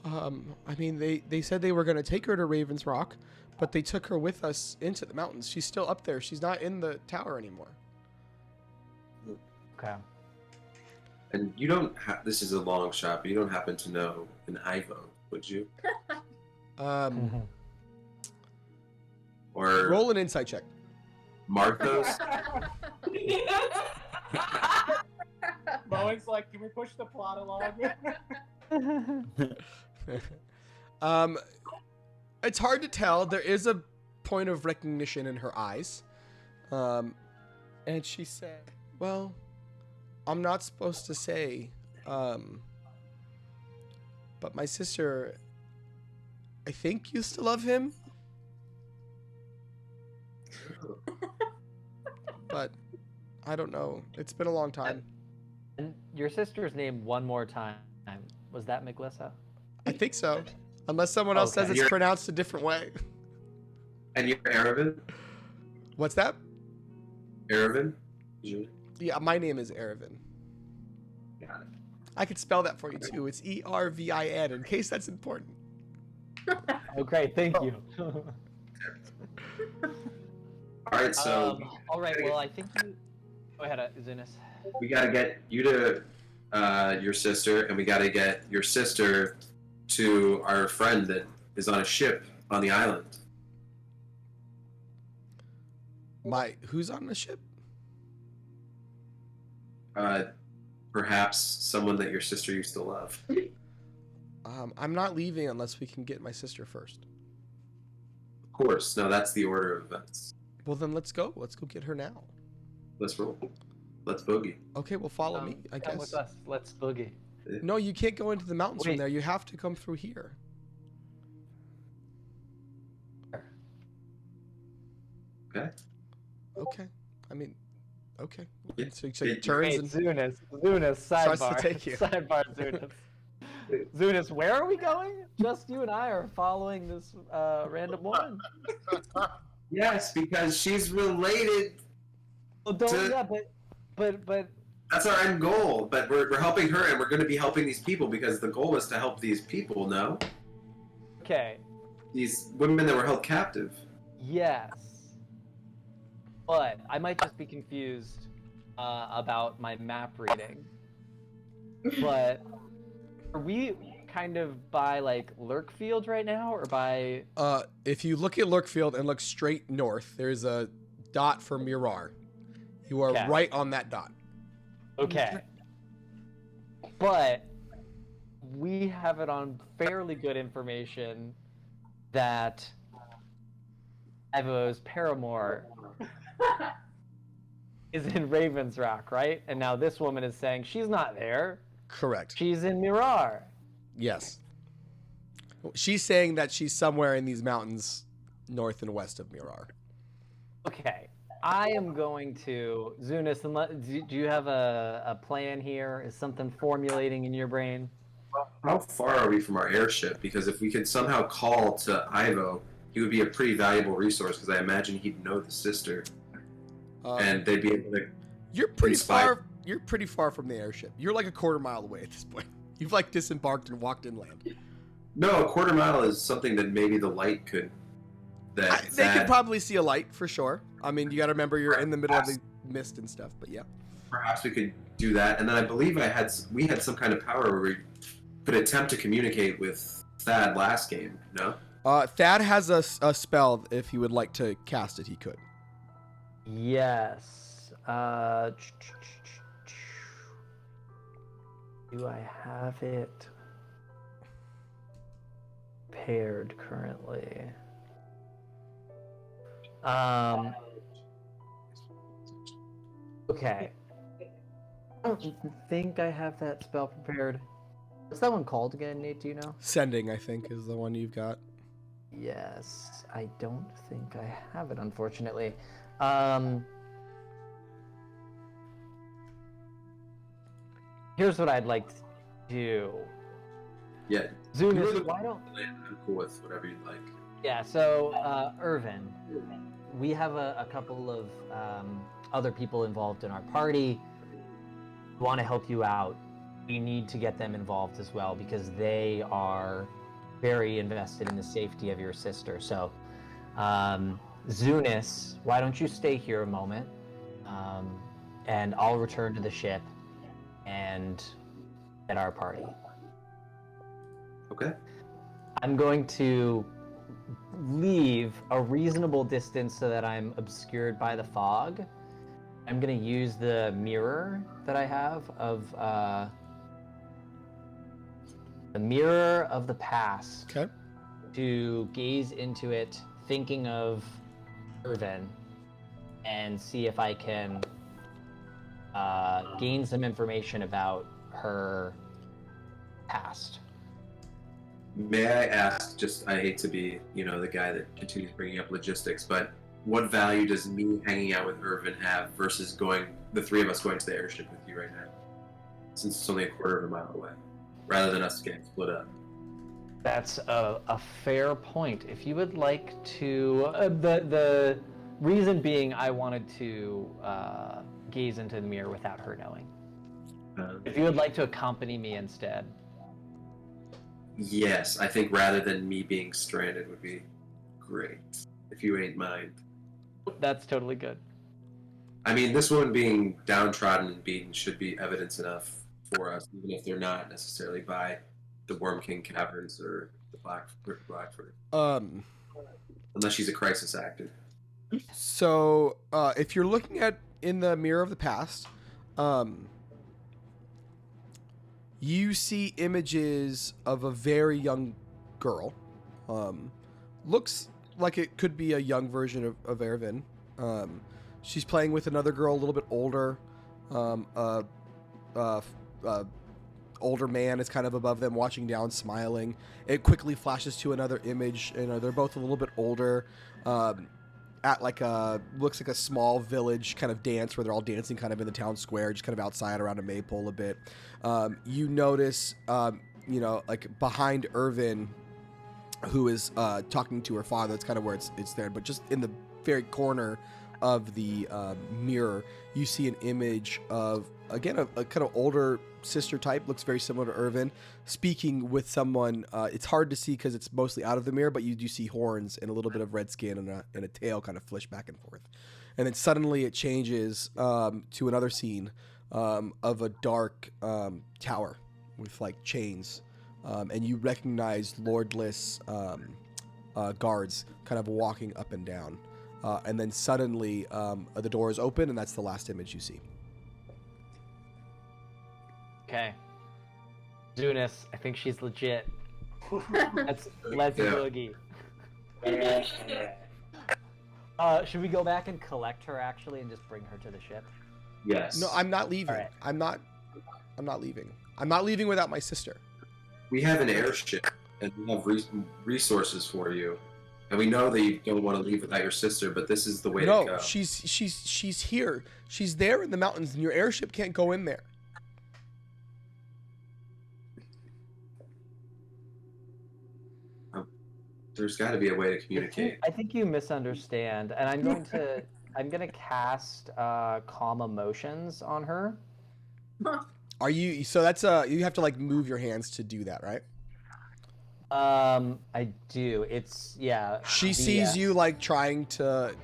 I mean, they said they were going to take her to Ravens Rock, but they took her with us into the mountains. She's still up there. She's not in the tower anymore. Okay. And you don't this is a long shot, but you don't happen to know an Ivo, would you? Or Roll an insight check. Marthos? Bowen's like, can we push the plot along? It's hard to tell. There is a point of recognition in her eyes. And she said, well, I'm not supposed to say, but my sister, I think, used to love him. But I don't know. It's been a long time. And your sister's name one more time. Was that Melissa? I think so. Unless someone else Okay. says it's pronounced a different way. And you're Aravan? What's that? Aravan? Yeah, my name is Erevin. Got it. I could spell that for you too. It's Ervin, in case that's important. Oh, great. Thank you. All right, so all right. Well, I think you. Go ahead, Zunis. we gotta get you to your sister, and we gotta get your sister to our friend that is on a ship on the island. Who's on the ship? Perhaps someone that your sister used to love. I'm not leaving unless we can get my sister first. Of course. No, that's the order of events. Well, then let's go. Let's go get her now. Let's roll. Let's boogie. Okay, well, follow me, I Come guess. with us. Let's boogie. No, you can't go into the mountains from Wait. there. You have to come through here. Okay. Okay. I mean, okay. Yeah. So he It- turns Wait, and Zunis, sidebar. starts to take you. Sidebar, Zunis. Zunis, where are we going? Just you and I are following this random woman. Yes, because she's related. Well, don't, To- yeah, but That's our end goal. But we're helping her, and we're going to be helping these people because the goal is to help these people. No, okay, these women that were held captive. yes, but I might just be confused about my map reading. But are we kind of by like Lurkfield right now, or by? if you look at Lurkfield and look straight north, there's a dot for Mirar. You are Okay. right on that dot. Okay. But we have it on fairly good information that Ivo's paramour is in Raven's Rock, right? And now this woman is saying she's not there. Correct. She's in Mirar. Yes. She's saying that she's somewhere in these mountains north and west of Mirar. Okay. I am going to Zunis. Do you have a plan here? Is something formulating in your brain? How far are we from our airship? Because if we could somehow call to Ivo, he would be a pretty valuable resource. Because I imagine he'd know the sister, and they'd be able to. You're pretty inspire- far. You're pretty far from the airship. You're like a quarter mile away at this point. You've like disembarked and walked inland. No, a quarter mile is something that maybe the light could. They could probably see a light for sure. I mean, you got to remember you're in the middle of the mist and stuff. But yeah. Perhaps we could do that, and then I believe we had some kind of power where we could attempt to communicate with Thad last game. No. Thad has a spell. If he would like to cast it, he could. Yes. Do I have it paired currently? Okay. I don't think I have that spell prepared. What's that one called again, Nate? Do you know? Sending, I think, is the one you've got. Yes. I don't think I have it, unfortunately. Here's what I'd like to do. Yeah. Zunis, why don't... I'm cool with whatever you'd like. Yeah, so, Irvin, we have a couple of other people involved in our party who want to help you out. We need to get them involved as well because they are very invested in the safety of your sister. So, Zunis, why don't you stay here a moment? and I'll return to the ship and get our party. Okay. I'm going to leave a reasonable distance so that I'm obscured by the fog. I'm going to use the mirror that I have of the mirror of the past Okay. to gaze into it, thinking of Irvin, and see if I can gain some information about her past. May I ask, just, I hate to be, the guy that continues bringing up logistics, but what value does me hanging out with Irvin have versus the three of us going to the airship with you right now? Since it's only a quarter of a mile away, rather than us getting split up. That's a fair point. If you would like to, the reason being I wanted to gaze into the mirror without her knowing. If you would like to accompany me instead. Yes, I think rather than me being stranded would be great, if you ain't mind. That's totally good. I mean, this woman being downtrodden and beaten should be evidence enough for us, even if they're not necessarily by the Worm King Caverns or the Blackford. Unless she's a crisis actor. So, if you're looking at in the mirror of the past, you see images of a very young girl. Looks like it could be a young version of Ervin. She's playing with another girl a little bit older. Older man is kind of above them, watching down, smiling. It quickly flashes to another image. They're both a little bit older. At looks like a small village kind of dance where they're all dancing kind of in the town square, just kind of outside around a maypole a bit. You notice, behind Irvin, who is talking to her father. That's kind of where it's there, but just in the very corner of the mirror, you see an image of, again, a kind of older sister type, looks very similar to Irvin, speaking with someone. It's hard to see because it's mostly out of the mirror, but you do see horns and a little bit of red skin and a tail kind of flish back and forth. And then suddenly it changes to another scene of a dark tower with like chains, and you recognize lordless guards kind of walking up and down. And then suddenly the doors open, and that's the last image you see. Okay. Zunis, I think she's legit. Let's boogie. Should we go back and collect her actually and just bring her to the ship? Yes. No, I'm not leaving. All right. I'm not leaving. I'm not leaving without my sister. We have an airship, and we have resources for you. And we know that you don't want to leave without your sister, but this is the way to go. No, she's here. She's there in the mountains, and your airship can't go in there. There's got to be a way to communicate. I think you misunderstand, and I'm going to cast calm emotions on her. Are you? So that's you have to like move your hands to do that, right? I do. It's She sees you like trying to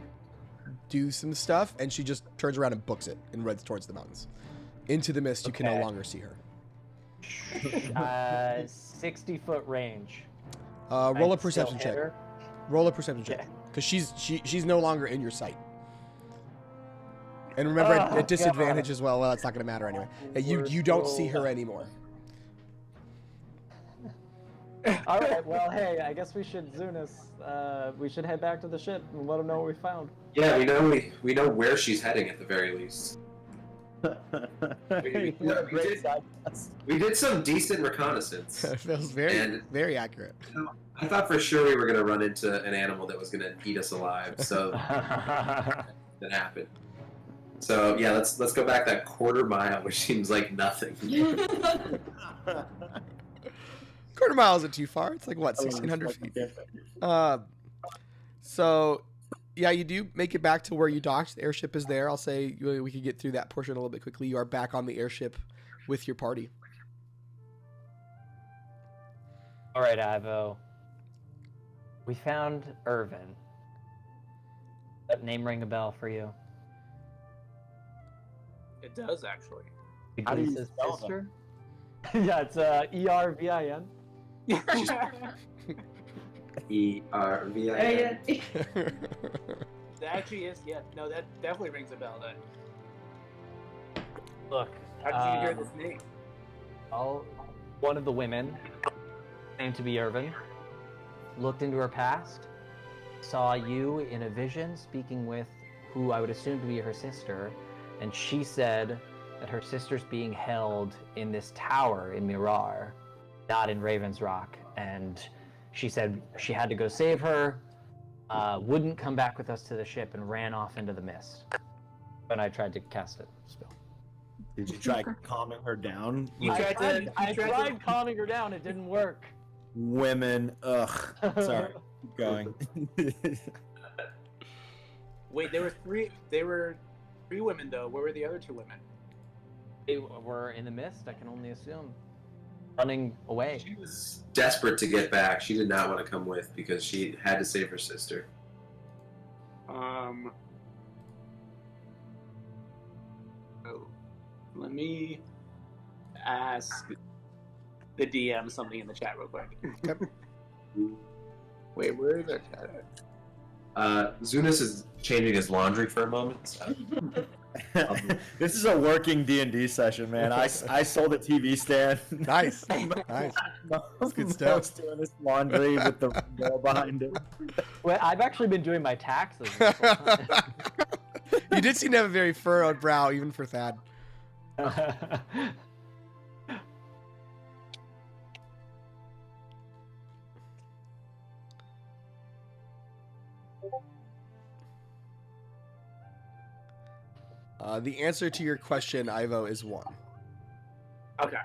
do some stuff, and she just turns around and books it and runs towards the mountains. Into the mist, you can no longer see her. 60-foot range. Roll a perception check. Her. Roll a perception check, because she's no longer in your sight. And remember, at disadvantage as well. Well, it's not going to matter anyway. You don't see her anymore. All right. Well, hey, I guess we should Zunis. We should head back to the ship and let them know what we found. Yeah, we know where she's heading at the very least. We did some decent reconnaissance. It feels very accurate. I thought for sure we were going to run into an animal that was going to eat us alive. So that happened. So yeah, let's go back that quarter mile, which seems like nothing. Quarter mile isn't too far. It's like what, 1,600 feet. So yeah, you do make it back to where you docked. The airship is there. I'll say we could get through that portion a little bit quickly. You are back on the airship with your party. All right, Ivo. We found Irvin. That name ring a bell for you? It does actually. How do you Iglisa's spell them? sister? Yeah, it's Ervin. ERVIN. That actually is, yeah. No, that definitely rings a bell. Then. Look, How did you hear this name? one of the women, named to be Irvin, looked into her past, saw you in a vision speaking with who I would assume to be her sister, and she said that her sister's being held in this tower in Mirar, not in Raven's Rock, and she said she had to go save her, wouldn't come back with us to the ship, and ran off into the mist. And I tried to cast it. Still. Did you try calming her down? I tried calming her down. It didn't work. Women, ugh. Sorry, keep going. Wait, there were three. There were 3 women though. Where were the other 2 women? They were in the mist. I can only assume, running away. She was desperate to get back. She did not want to come with because she had to save her sister. Oh, let me ask the DM something in the chat real quick. Yep. Wait, where is our chat at? Zunis is changing his laundry for a moment. So. This is a working D&D session, man. I sold a TV stand. Nice. Nice. That's good stuff. was doing this laundry with the girl behind it. Well, I've actually been doing my taxes. This whole time. You did seem to have a very furrowed brow, even for Thad. The answer to your question, Ivo, is 1. Okay.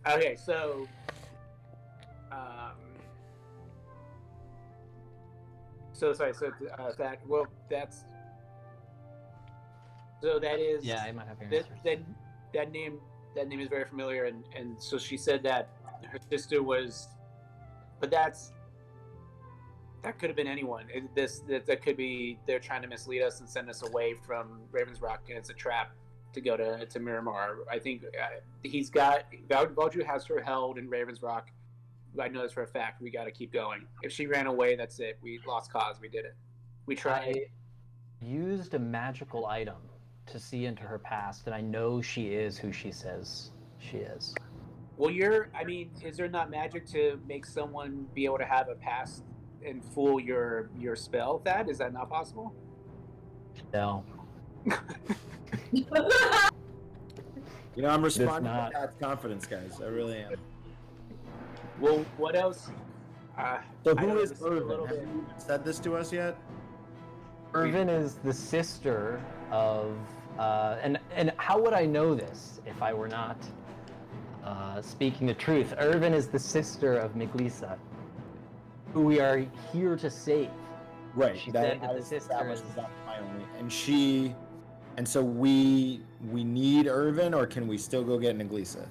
Okay, so that is Yeah, I might have your answers. that name is very familiar, and so she said that her sister was, but that could have been anyone. That could be they're trying to mislead us and send us away from Raven's Rock, and it's a trap to go to Miramar. I think he's got Valdrew has her held in Raven's Rock. I know this for a fact. We got to keep going. If she ran away, that's it. We lost cause. We did it. We tried. I used a magical item to see into her past, and I know she is who she says she is. Well, is there not magic to make someone be able to have a past and fool your spell? Is that not possible? No. You know, I'm responding not. to that confidence, guys. I really am. Well, what else? So I know who is this is a little Irvin? Have bit- you said this to us yet? Irvin is the sister of, and how would I know this if I were not speaking the truth? Irvin is the sister of Miglisa, who we are here to save. Right. She said that the was sister established is- as that finally, and so we need Irvin, or can we still go get Niglisa?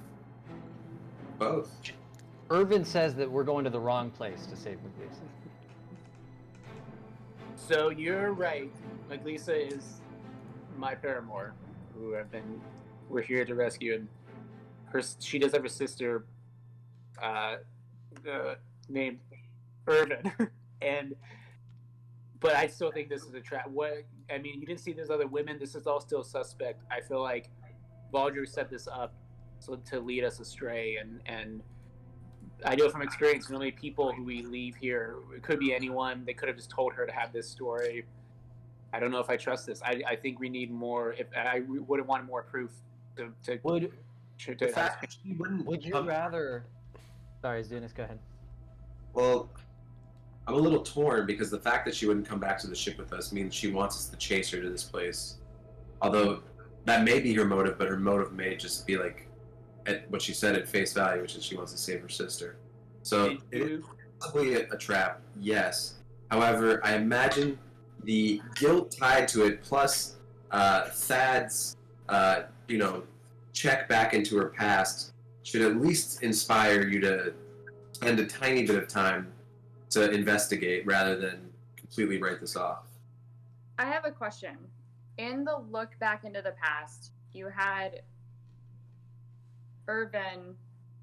Both. Irvin says that we're going to the wrong place to save Miglisa. So you're right. Maglisa is my paramour, who we're here to rescue, and she does have a sister named Irvin, but I still think this is a trap. You didn't see those other women. This is all still suspect. I feel like Valdrew set this up to lead us astray, and I know from experience, normally people who we leave here, it could be anyone. They could have just told her to have this story. I don't know if I trust this. I think we need more. If I would have wanted more proof to Would The fact that she wouldn't Would you come- rather? Sorry, Zunis, go ahead. Well, I'm a little torn because the fact that she wouldn't come back to the ship with us means she wants us to chase her to this place. Although that may be her motive, but her motive may just be like at what she said at face value, which is she wants to save her sister. So it is possibly a trap, yes. However, I imagine the guilt tied to it, plus Thad's, check back into her past, should at least inspire you to spend a tiny bit of time to investigate rather than completely write this off. I have a question. in the look back into the past, you had Irvin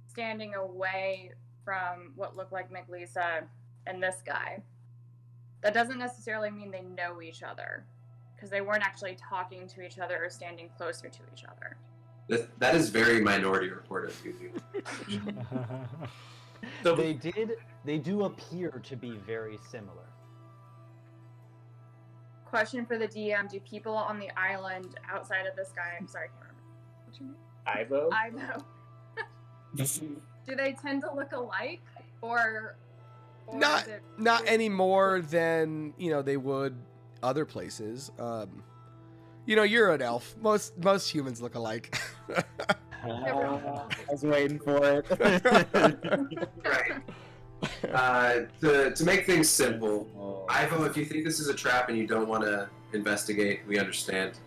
standing away from what looked like Miglisa and this guy. That doesn't necessarily mean they know each other, because they weren't actually talking to each other or standing closer to each other. That is very Minority Report of you. So They do appear to be very similar. Question for the DM: do people on the island outside of this guy? I'm sorry, I can't remember. What's your name? Ivo. I know. Do they tend to look alike, or Not is it not any more than they would other places. You're an elf. Most humans look alike. I was waiting for it. Right. To make things simple, Ivo, if you think this is a trap and you don't want to investigate, we understand.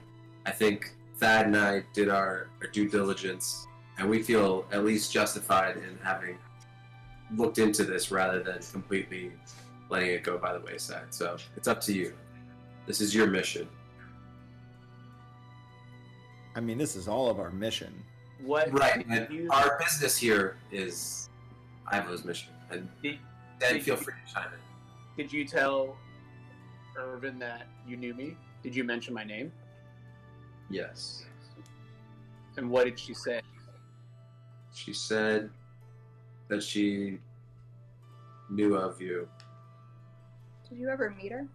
I think Thad and I did our due diligence, and we feel at least justified in having looked into this rather than completely letting it go by the wayside. So it's up to you. This is your mission. I mean, this is all of our mission. What? Right, and our business here is Ivo's mission, and then feel free to chime in. Did you tell Irvin that you knew me? Did you mention my name? Yes. And what did she say? She said that she knew of you. Did you ever meet her?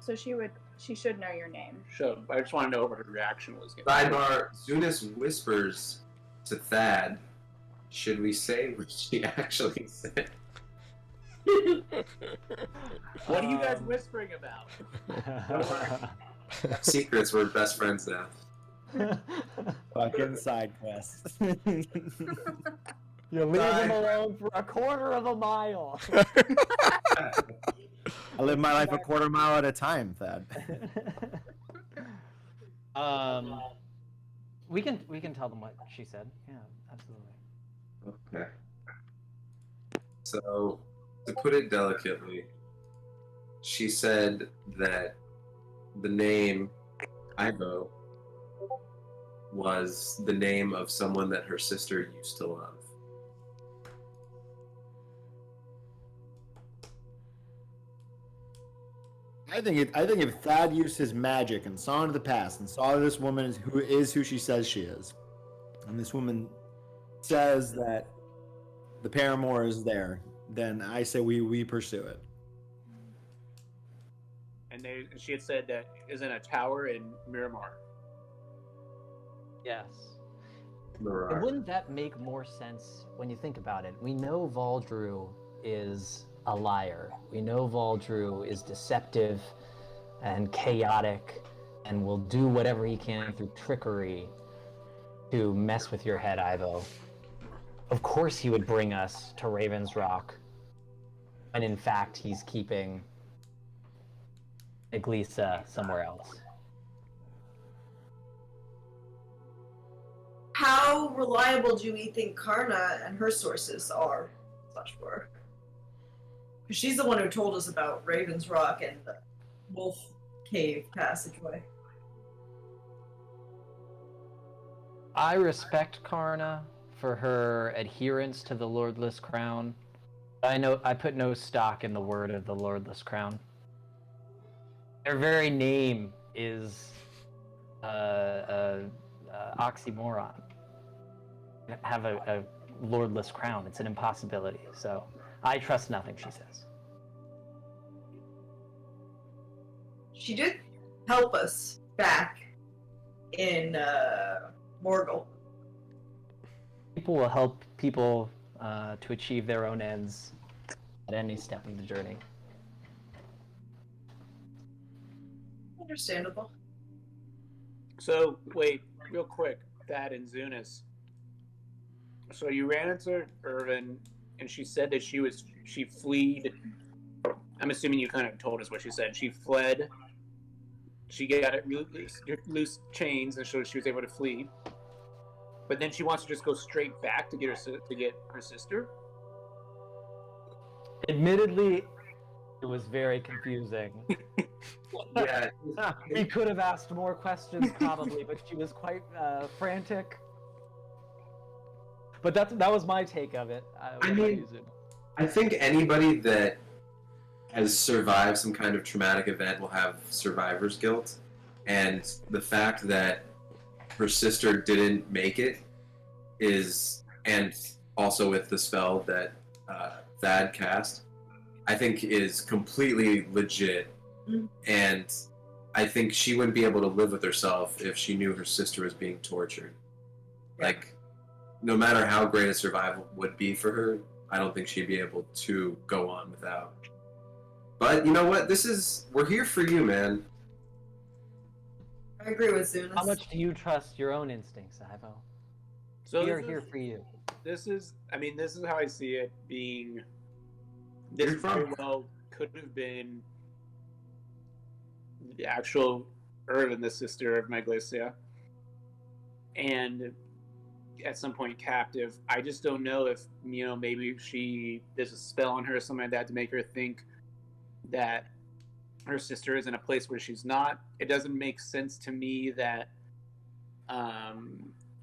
So she should know your name. So I just want to know what her reaction was. Sidebar, Zunis whispers to Thad, should we say what she actually said? What are you guys whispering about? Secrets, we're best friends now. Fucking side quest. You leave him alone for a quarter of a mile. I live my life a quarter mile at a time, Thad. We can tell them what she said. Yeah, absolutely. Okay. So, to put it delicately, she said that the name Ivo was the name of someone that her sister used to love. I think if Thad used his magic and saw into the past and saw this woman who she says she is, and this woman says that the paramour is there, then I say we pursue it. And she had said that is in a tower in Miramar. Yes. Mirar. Wouldn't that make more sense when you think about it? We know Valdrew is a liar. We know Valdrew is deceptive and chaotic and will do whatever he can through trickery to mess with your head, Ivo. Of course he would bring us to Raven's Rock when in fact he's keeping Iglisa somewhere else. How reliable do we think Karna and her sources are? Were? Because she's the one who told us about Raven's Rock and the Wolf Cave passageway. I respect Karna for her adherence to the Lordless Crown. I put no stock in the word of the Lordless Crown. Their very name is oxymoron. Have a lordless crown. It's an impossibility. So I trust nothing she says. She did help us back in Morgul. People will help people to achieve their own ends at any step of the journey. Understandable. So, wait, real quick, Thad and Zunis. So you ran into Irvin, and she said that she fled. I'm assuming you kind of told us what she said. She fled. She got it loose chains, and so she was able to flee. But then she wants to just go straight back to get her sister. Admittedly, It was very confusing. Yeah. We could have asked more questions probably, but she was quite frantic. But that was my take of it. I mean, I think anybody that has survived some kind of traumatic event will have survivor's guilt, and the fact that her sister didn't make it is, and also with the spell that Thad cast, I think is completely legit. And I think she wouldn't be able to live with herself if she knew her sister was being tortured. Like, no matter how great a survival would be for her, I don't think she'd be able to go on without. But you know what? We're here for you, man. I agree with Zunis. How much do you trust your own instincts, Ivo? So We are here for you. This is how I see it being. This very well could have been the actual Irvin, the sister of Maglesia, and at some point captive. I just don't know if, maybe there's a spell on her or something like that to make her think that her sister is in a place where she's not. It doesn't make sense to me that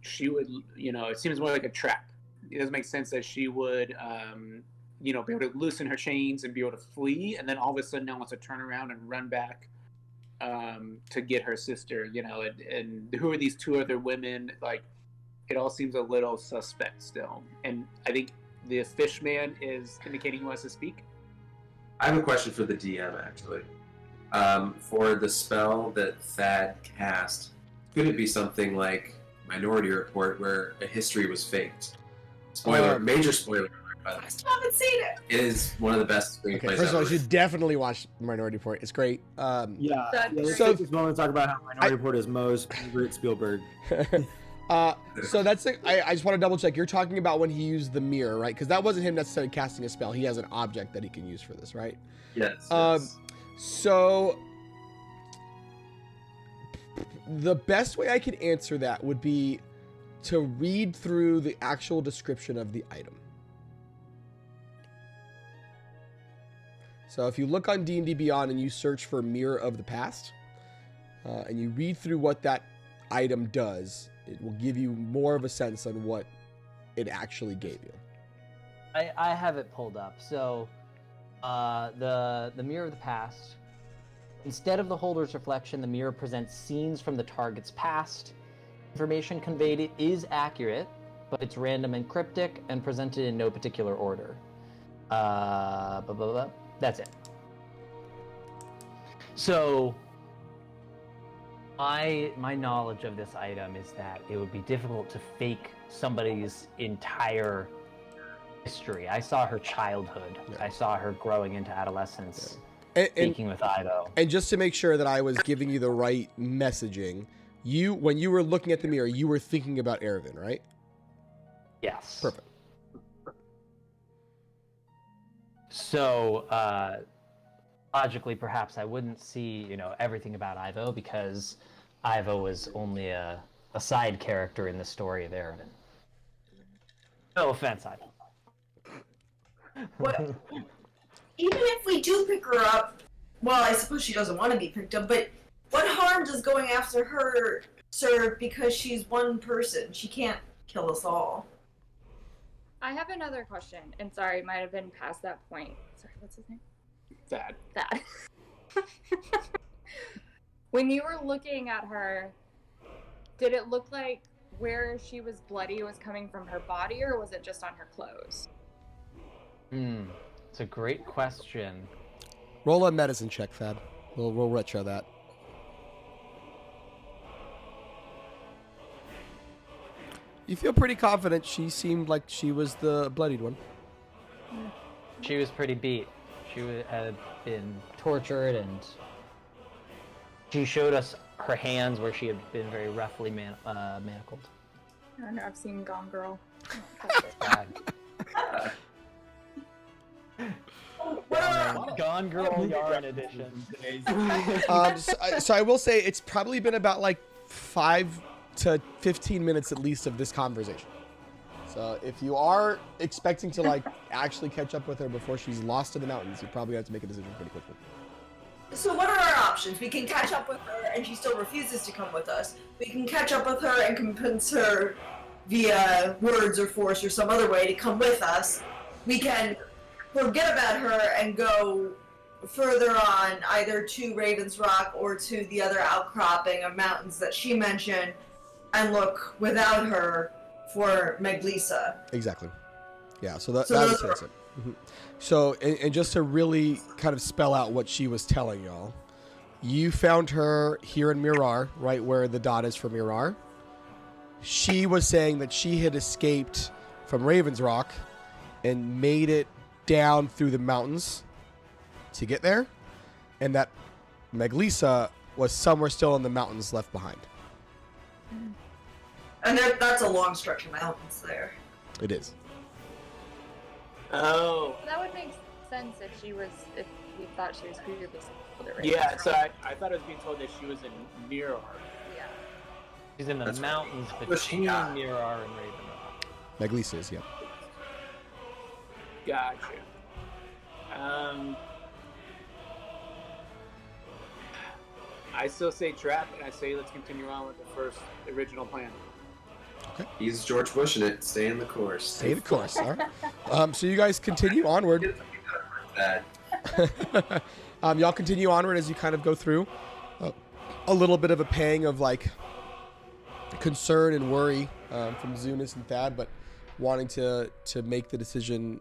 she would, it seems more like a trap. It doesn't make sense that she would, be able to loosen her chains and be able to flee, and then all of a sudden now wants to turn around and run back to get her sister, and who are these two other women? Like, it all seems a little suspect still. And I think the Fishman is indicating he wants to speak. I have a question for the DM, actually. For the spell that Thad cast, could it be something like Minority Report, where a history was faked? Spoiler, major spoiler. I still haven't seen it. It is one of the best screenplays Okay, first of all, you ever. should definitely watch Minority Report. It's great. Let's So- take this moment to talk about how Minority Report is Mo's favorite Spielberg. So that's it. I just want to double check. You're talking about when he used the mirror, right? Because that wasn't him necessarily casting a spell. He has an object that he can use for this, right? Yes. So the best way I could answer that would be to read through the actual description of the item. So if you look on D&D Beyond and you search for Mirror of the Past, and you read through what that item does, it will give you more of a sense on what it actually gave you. I have it pulled up. So, the Mirror of the Past. Instead of the holder's reflection, the mirror presents scenes from the target's past. Information conveyed is accurate, but it's random and cryptic and presented in no particular order. That's it. So, my knowledge of this item is that it would be difficult to fake somebody's entire history. I saw her childhood. Yeah. I saw her growing into adolescence, And speaking with Ivo. and just to make sure that I was giving you the right messaging, when you were looking at the mirror, you were thinking about Erevin, right? Yes. Perfect. So, logically, perhaps I wouldn't see, everything about Ivo because Ivo was only a side character in the story of Erevin. No offense, Ivo. What? Even if we do pick her up, well, I suppose she doesn't want to be picked up, but what harm does going after her serve because she's one person? She can't kill us all. I have another question, and sorry, it might have been past that point. Sorry, what's his name? Thad. When you were looking at her, did it look like where she was bloody was coming from her body, or was it just on her clothes? It's a great question. Roll a medicine check, Thad. We'll retro that. You feel pretty confident. She seemed like she was the bloodied one. She was pretty beat. She had been tortured, and she showed us her hands where she had been very roughly manacled. I don't know, I've seen Gone Girl. God. Gone Girl Yarn Edition. So I will say it's probably been about like 5 to 15 minutes at least of this conversation. So if you are expecting to like actually catch up with her before she's lost to the mountains, you probably have to make a decision pretty quickly. So what are our options? We can catch up with her and she still refuses to come with us. We can catch up with her and convince her via words or force or some other way to come with us. We can forget about her and go further on, either to Raven's Rock or to the other outcropping of mountains that she mentioned, and look without her for Meglisa. Exactly. Yeah, so that those makes sense. So, and just to really kind of spell out what she was telling y'all, you found her here in Mirar, right where the dot is for Mirar. She was saying that she had escaped from Raven's Rock and made it down through the mountains to get there, and that Meglisa was somewhere still in the mountains left behind. And that's a long stretch of mountains there. It is. Oh. That would make sense if we thought she was previously killed at Yeah, Raven's so Rock. I thought I was being told that she was in Mirar. Yeah. She's in the That's mountains what she between got. Mirar and Raven Rock. Meglisa is, yeah. Gotcha. I still say trap, and I say let's continue on with the first original plan. He's George Bush in it. Stay in the course. Stay the course. All right. So you guys continue onward. Bad. Y'all continue onward as you kind of go through a little bit of a pang of like concern and worry from Zunis and Thad, but wanting to make the decision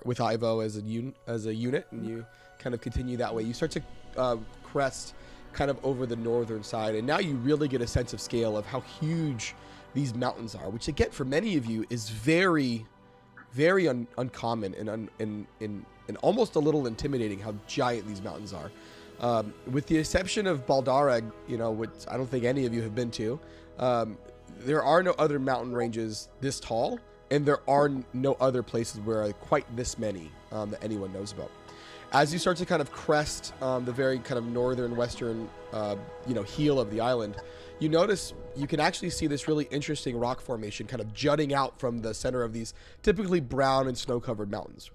with Ivo as a unit, and you kind of continue that way. You start to crest kind of over the northern side, and now you really get a sense of scale of how huge these mountains are, which again for many of you is very, very uncommon and almost a little intimidating how giant these mountains are. With the exception of Baldareg, which I don't think any of you have been to, there are no other mountain ranges this tall, and there are no other places where quite this many that anyone knows about. As you start to kind of crest the very kind of northern western heel of the island, you notice you can actually see this really interesting rock formation kind of jutting out from the center of these typically brown and snow-covered mountains.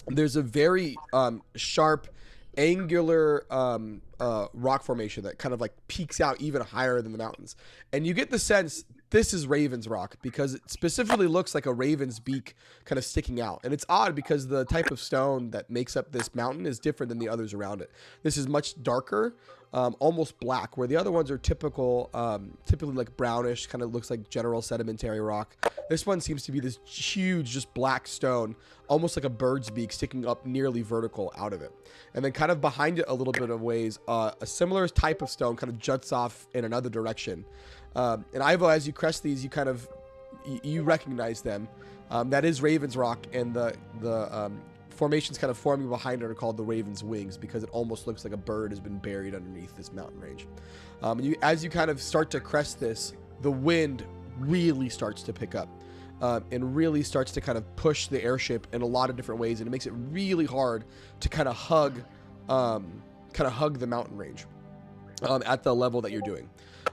There's a very sharp, angular rock formation that kind of like peaks out even higher than the mountains. And you get the sense this is Raven's Rock because it specifically looks like a raven's beak kind of sticking out. And it's odd because the type of stone that makes up this mountain is different than the others around it. This is much darker, almost black, where the other ones are typically like brownish, kind of looks like general sedimentary rock. This one seems to be this huge, just black stone, almost like a bird's beak sticking up nearly vertical out of it. And then kind of behind it a little bit of ways, a similar type of stone kind of juts off in another direction. And Ivo, as you crest these, you recognize them. That is Raven's Rock, and the formations kind of forming behind it are called the Raven's Wings because it almost looks like a bird has been buried underneath this mountain range. As you kind of start to crest this, the wind really starts to pick up and really starts to kind of push the airship in a lot of different ways, and it makes it really hard to kind of hug the mountain range at the level that you're doing.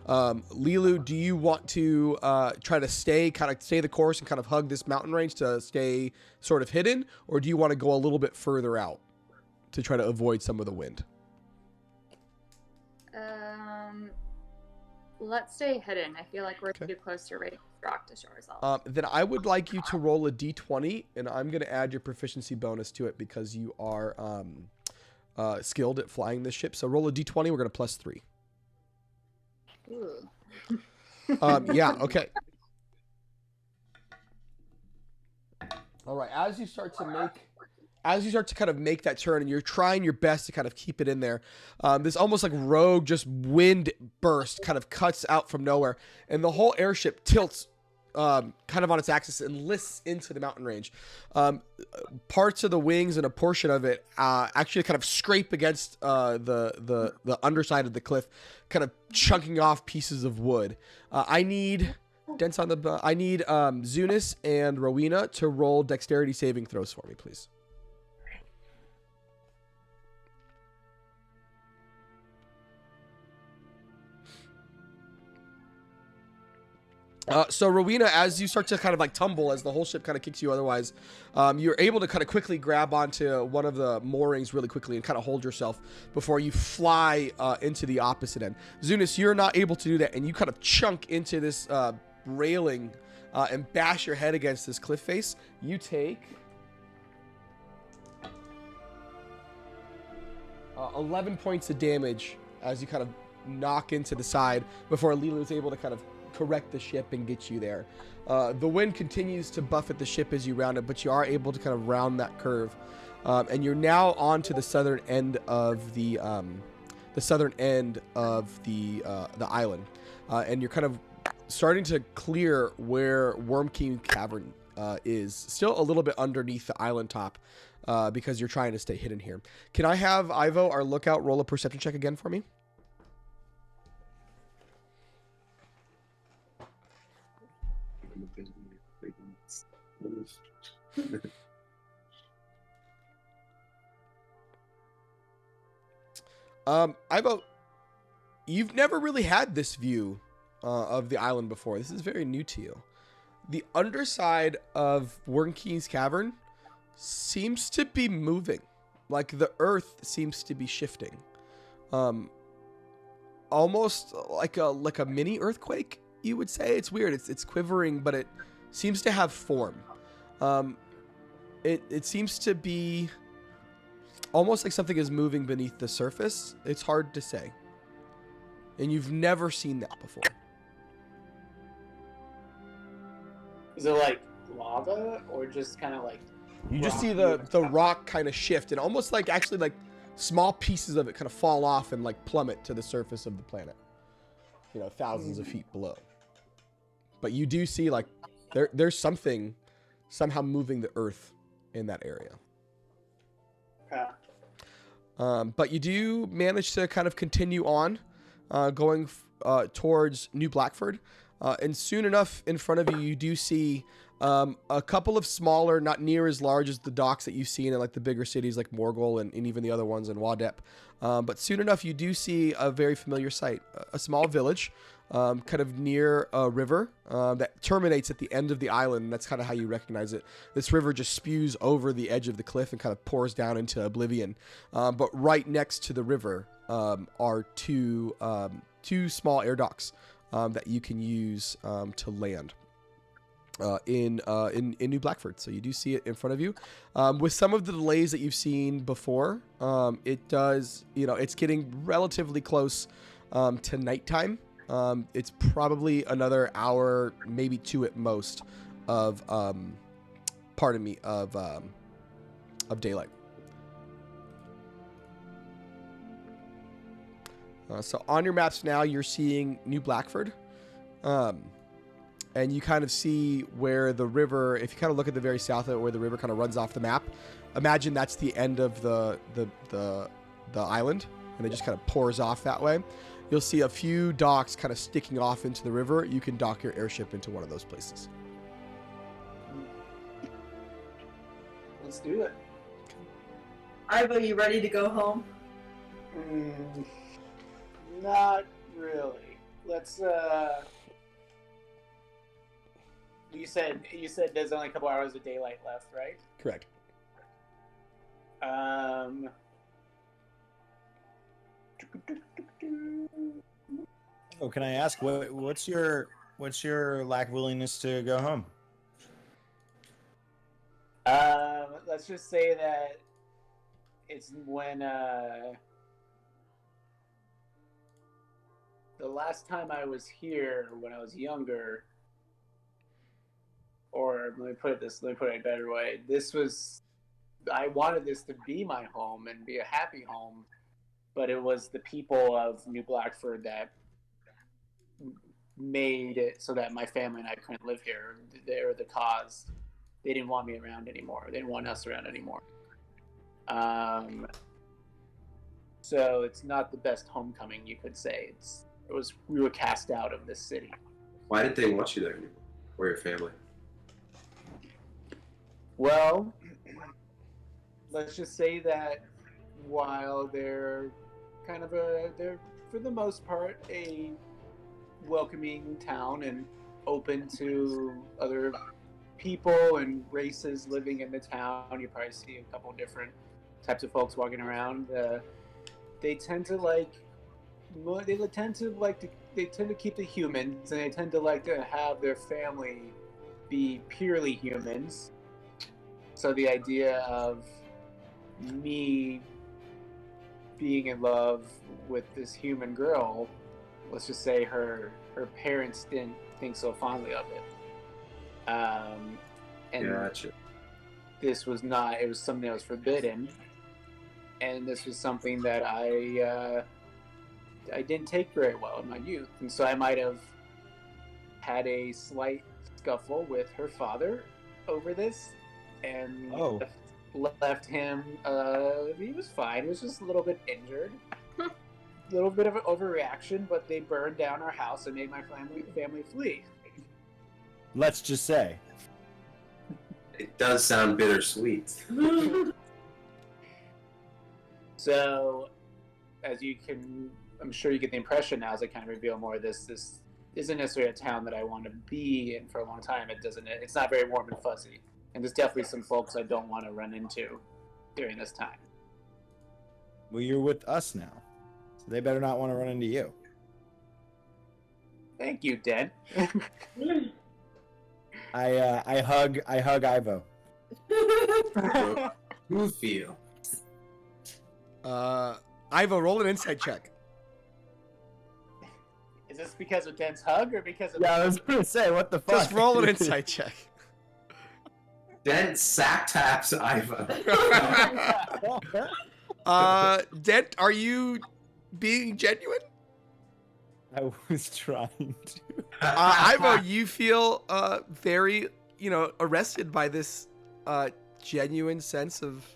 Lilu, do you want to try to stay the course and kind of hug this mountain range to stay sort of hidden, or do you want to go a little bit further out to try to avoid some of the wind? Let's stay hidden. I feel like we're too close to Raven's Rock to show ourselves. Then I would like you to roll a d20, and I'm going to add your proficiency bonus to it because you are skilled at flying this ship. So roll a d20. We're going to plus 3. Ooh. Yeah, okay. All right, as you start to kind of make that turn, and you're trying your best to kind of keep it in there, this almost like rogue just wind burst kind of cuts out from nowhere, and the whole airship tilts kind of on its axis and lists into the mountain range. Parts of the wings and a portion of it actually kind of scrape against the underside of the cliff, kind of chunking off pieces of wood. I need Zunis and Rowena to roll dexterity saving throws for me, please. So Rowena, as you start to kind of like tumble, as the whole ship kind of kicks you otherwise, you're able to kind of quickly grab onto one of the moorings really quickly and kind of hold yourself before you fly into the opposite end. Zunis, you're not able to do that, and you kind of chunk into this railing and bash your head against this cliff face. You take 11 points of damage as you kind of knock into the side before Lila is able to kind of correct the ship and get you there. The wind continues to buffet the ship as you round it, but you are able to kind of round that curve, and you're now on to the southern end of the island, and you're kind of starting to clear where Worm King Cavern is. Still a little bit underneath the island top, because you're trying to stay hidden here. Can I have Ivo, our lookout, roll a perception check again for me? Ivo, you've never really had this view of the island before. This is very new to you. The underside of Worm King's Cavern seems to be moving. Like the earth seems to be shifting. Almost like a mini earthquake, you would say. It's weird. It's quivering, but it seems to have form. It seems to be almost like something is moving beneath the surface. It's hard to say. And you've never seen that before. Is it like lava or just kind of like... You just see the rock kind of shift and almost like actually like small pieces of it kind of fall off and like plummet to the surface of the planet. You know, thousands of feet below. But you do see like there's something somehow moving the earth in that area. But you do manage to kind of continue on, going towards New Blackford. And soon enough in front of you, you do see a couple of smaller, not near as large as the docks that you've seen in like the bigger cities like Morgul and even the other ones in Wadep. But soon enough, you do see a very familiar sight, a small village, kind of near a river that terminates at the end of the island. And that's kind of how you recognize it. This river just spews over the edge of the cliff and kind of pours down into oblivion. But right next to the river are two small air docks that you can use to land in New Blackford. So you do see it in front of you. With some of the delays that you've seen before, it does, it's getting relatively close to nighttime. It's probably another hour, maybe two at most of daylight. So on your maps now, you're seeing New Blackford. And you kind of see where the river, if you kind of look at the very south of it, where the river kind of runs off the map, imagine that's the end of the island, and it just kind of pours off that way. You'll see a few docks kind of sticking off into the river. You can dock your airship into one of those places. Let's do it. Ivo, you ready to go home? Not really. Let's You said there's only a couple hours of daylight left, right? Correct. Oh, can I ask what's your lack of willingness to go home? Let's just say that it's when the last time I was here when I was younger, or let me put it a better way. I wanted this to be my home and be a happy home, but it was the people of New Blackford that made it so that my family and I couldn't live here. They're the cause. They didn't want me around anymore. They didn't want us around anymore. So it's not the best homecoming, you could say. We were cast out of this city. Why did they want you there anymore? Or your family? Well, let's just say that while they're they're for the most part a welcoming town and open to other people and races living in the town. You probably see a couple different types of folks walking around. They tend to keep the humans, and they tend to like to have their family be purely humans. So the idea of me being in love with this human girl, let's just say her parents didn't think so fondly of it. And Gotcha. this was not, it was something that was forbidden. And this was something that I didn't take very well in my youth. And so I might have had a slight scuffle with her father over this. And left him, he was fine. He was just a little bit injured. A little bit of an overreaction, but they burned down our house and made my family flee. Let's just say. It does sound bittersweet. So, as you can, I'm sure you get the impression now as I kind of reveal more of this isn't necessarily a town that I want to be in for a long time. It's not very warm and fuzzy. And there's definitely some folks I don't want to run into during this time. Well, you're with us now, so they better not want to run into you. Thank you, Den. I hug Ivo. Who feel? Ivo, roll an insight check. Is this because of Den's hug or because of... Yeah, I was gonna say, what the fuck? Just roll an insight check. Dent sack taps Iva. Dent, are you being genuine? I was trying to. Ivo, you feel very, arrested by this genuine sense of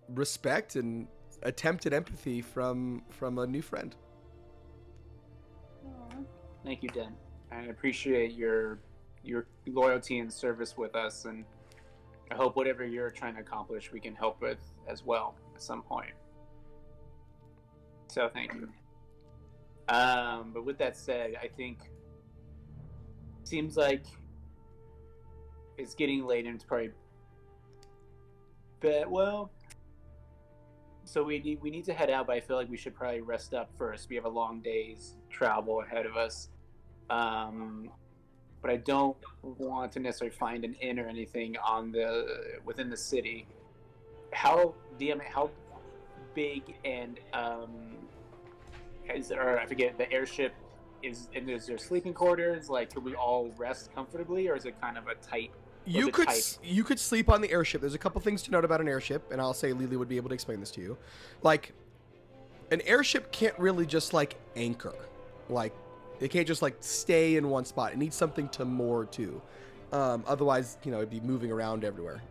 respect and attempted empathy from a new friend. Thank you, Den. I appreciate your loyalty and service with us, and I hope whatever you're trying to accomplish we can help with as well at some point. So thank you. But with that said, I think it seems like it's getting late and it's probably so we need to head out, but I feel like we should probably rest up first. We have a long day's travel ahead of us. But I don't want to necessarily find an inn or anything within the city. How big and the airship is there sleeping quarters? Like, could we all rest comfortably, or is it kind of a tight? You could sleep on the airship. There's a couple things to note about an airship, and I'll say Lily would be able to explain this to you. Like, an airship can't really just like anchor. Like, it can't just like stay in one spot. It needs something to moor to. Otherwise, it'd be moving around everywhere.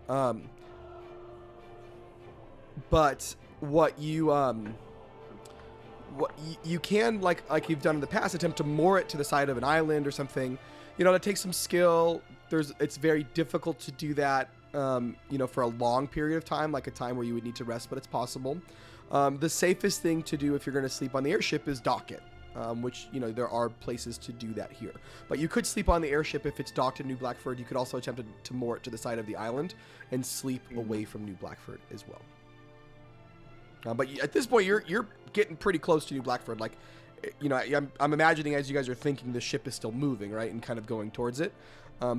But what you can, like you've done in the past, attempt to moor it to the side of an island or something. That takes some skill. It's very difficult to do that, for a long period of time, like a time where you would need to rest, but it's possible. The safest thing to do if you're going to sleep on the airship is dock it. Which, there are places to do that here. But you could sleep on the airship if it's docked in New Blackford. You could also attempt to moor it to the side of the island and sleep away from New Blackford as well. But at this point, you're getting pretty close to New Blackford. Like, I'm imagining as you guys are thinking, the ship is still moving, right, and kind of going towards it.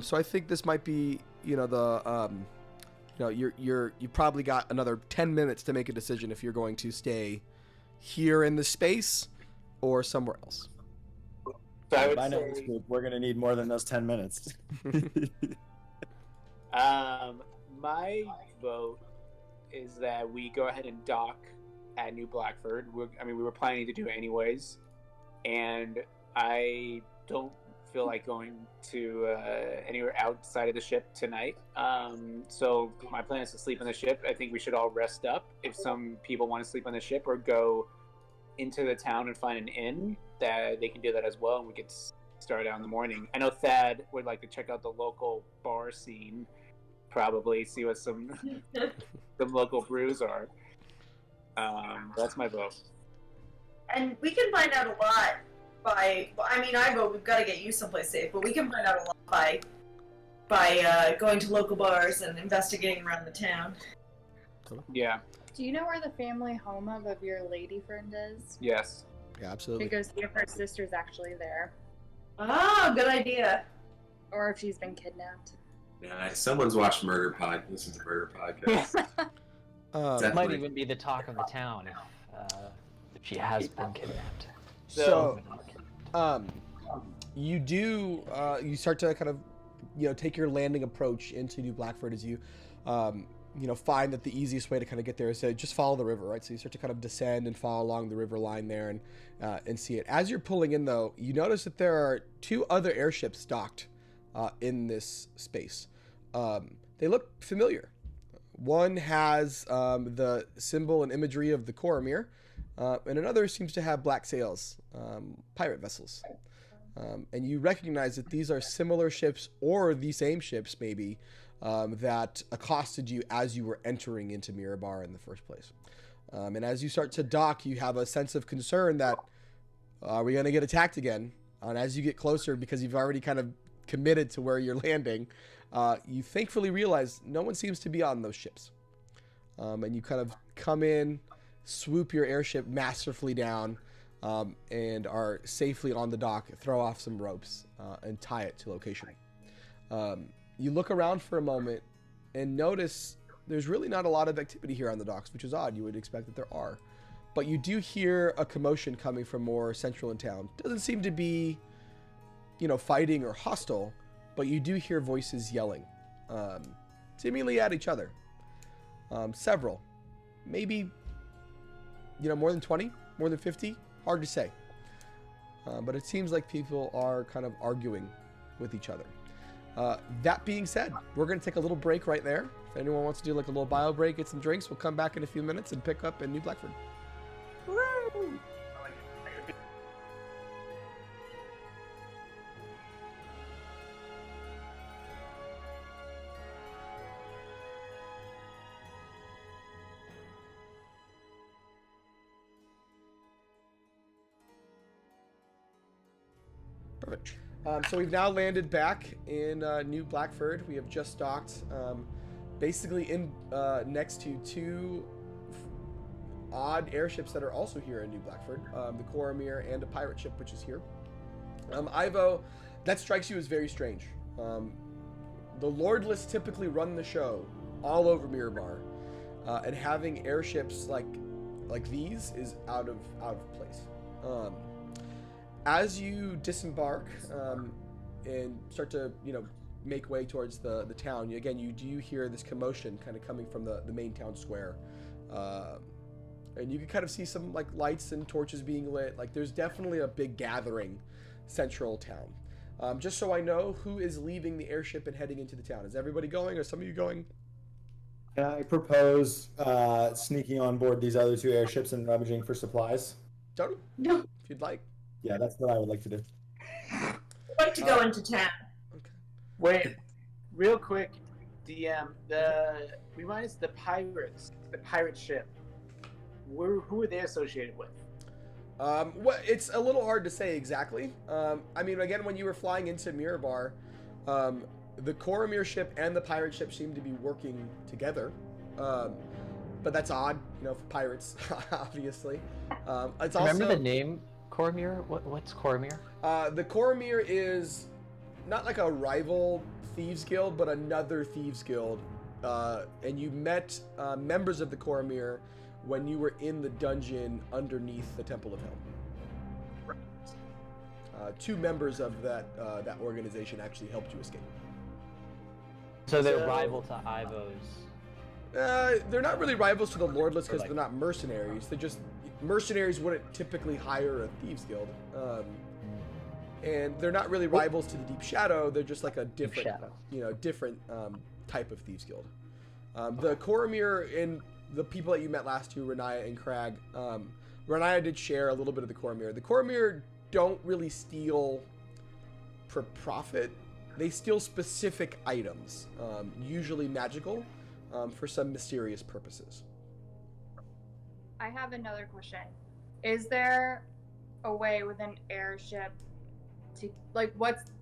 So I think this might be, you probably got another 10 minutes to make a decision if you're going to stay here in the space or somewhere else. So I would By say, next group, we're gonna need more than those 10 minutes. my vote is that we go ahead and dock at New Blackford. We were planning to do it anyways, and I don't feel like going to anywhere outside of the ship tonight. So my plan is to sleep on the ship. I think we should all rest up. If some people want to sleep on the ship or go into the town and find an inn, that they can do that as well, and we could start out in the morning. I know Thad would like to check out the local bar scene, probably see what some local brews are. That's my vote. And we can find out a lot Ivo, we've got to get you someplace safe, but we can find out a lot by going to local bars and investigating around the town. Yeah. Do you know where the family home of your lady friend is? Yes. Yeah, absolutely. To go see if her sister's actually there, Ah, good idea. or if she's been kidnapped. Yeah, someone's watched listen to Murder Podcast. It might even be the talk of the town if she has been kidnapped. So, you start to kind of, take your landing approach into New Blackford as you, find that the easiest way to kind of get there is to just follow the river, right? So you start to kind of descend and follow along the river line there and see it. As you're pulling in, though, you notice that there are 2 other airships docked in this space. They look familiar. One has the symbol and imagery of the Coromir, and another seems to have black sails, pirate vessels. And you recognize that these are similar ships, or the same ships maybe, that accosted you as you were entering into Mirar in the first place. And as you start to dock, you have a sense of concern that, are we going to get attacked again? And as you get closer, because you've already kind of committed to where you're landing, you thankfully realize no one seems to be on those ships. And you kind of come in, swoop your airship masterfully down, and are safely on the dock, throw off some ropes, and tie it to location. You look around for a moment and notice there's really not a lot of activity here on the docks, which is odd. You would expect that there are. But you do hear a commotion coming from more central in town. Doesn't seem to be, fighting or hostile, but you do hear voices yelling, seemingly at each other. Several. Maybe, more than 20, more than 50. Hard to say. But it seems like people are kind of arguing with each other. That being said, we're going to take a little break right there. If anyone wants to do like a little bio break, get some drinks, we'll come back in a few minutes and pick up in New Blackford. Woo! Perfect. So we've now landed back in New Blackford. We have just docked, basically in next to 2 odd airships that are also here in New Blackford, the Coromir and a pirate ship, which is here. Ivo, that strikes you as very strange. The Lordless typically run the show all over Mirar, and having airships like these is out of place. As you disembark and start to, make way towards the town, you do hear this commotion kind of coming from the main town square. And you can kind of see some lights and torches being lit. There's definitely a big gathering central town. Just so I know, who is leaving the airship and heading into the town? Is everybody going, or some of you going? Can I propose sneaking on board these other 2 airships and rummaging for supplies? Tony? No. If you'd like. Yeah, that's what I would like to do. I'd like to go into town. Okay. Wait, real quick, DM. Remind us the pirates, the pirate ship. Who are they associated with? Well, it's a little hard to say exactly. Again, when you were flying into Mirar, the Coromir ship and the pirate ship seem to be working together. But that's odd, for pirates, obviously. It's Remember the name Coromir? What's Coromir? The Coromir is not like a rival thieves guild, but another thieves guild. And you met members of the Coromir when you were in the dungeon underneath the Temple of Helm. 2 members of that organization actually helped you escape. So they're rival to Ivo's. They're not really rivals to the Lordless because they're not mercenaries. They're just mercenaries wouldn't typically hire a thieves guild, and they're not really rivals to the Deep Shadow. They're just like a different, different type of thieves guild. The Coromir and the people that you met last, Renaya and Crag. Renaya did share a little bit of the Coromir. The Coromir don't really steal for profit. They steal specific items, usually magical, for some mysterious purposes. I have another question. Is there away with an airship to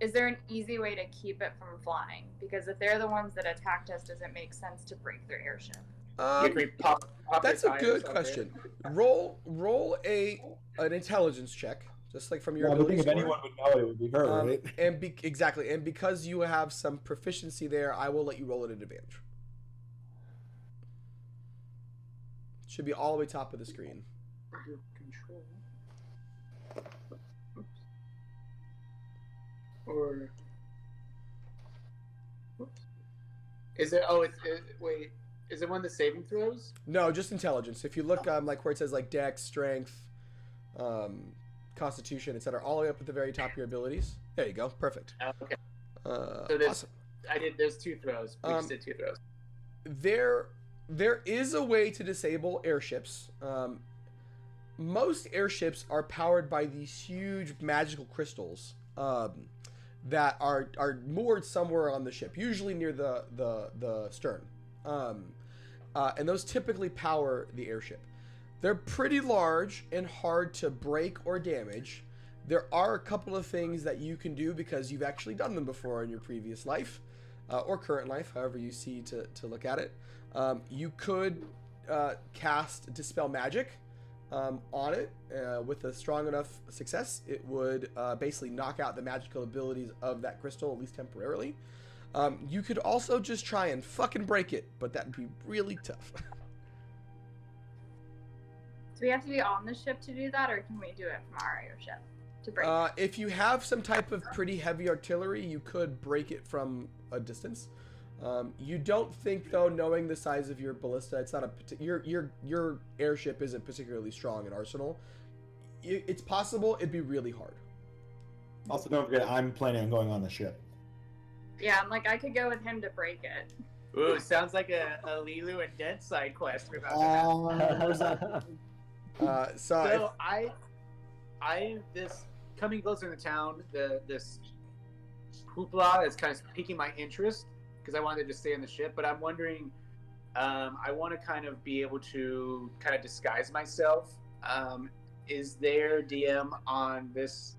is there an easy way to keep it from flying? Because if they're the ones that attacked us, does it make sense to break their airship? That's a good question. Roll an intelligence check, just like from your ability if score. anyone would know, it would be her, right? Exactly, and because you have some proficiency there, I will let you roll at an advantage. Should be all the way top of the screen. Control. Or is it? Oh, wait. Is it one of the saving throws? No, just intelligence. If you look, like where it says like Dex, Strength, Constitution, etc., all the way up at the very top of your abilities. There you go. Perfect. Okay. So awesome. There's 2 throws. We just did 2 throws. There is a way to disable airships. Most airships are powered by these huge magical crystals that are moored somewhere on the ship, usually near the stern. And those typically power the airship. They're pretty large and hard to break or damage. There are a couple of things that you can do because you've actually done them before in your previous life or current life, however you see to look at it. You could cast Dispel Magic on it with a strong enough success. It would basically knock out the magical abilities of that crystal, at least temporarily. You could also just try and fucking break it, but that would be really tough. Do we have to be on the ship to do that, or can we do it from our airship to break it? If you have some type of pretty heavy artillery, you could break it from a distance. You don't think, though, knowing the size of your ballista, it's not your airship isn't particularly strong in arsenal. It's possible. It'd be really hard. Also, don't forget, I'm planning on going on the ship. Yeah, I'm like, I could go with him to break it. Ooh, sounds like a Lilu and Dent side quest. We're about to have. So I this coming closer to town, this hoopla is kind of piquing my interest because I wanted to stay on the ship, but I'm wondering, I want to kind of be able to kind of disguise myself. Is there DM on this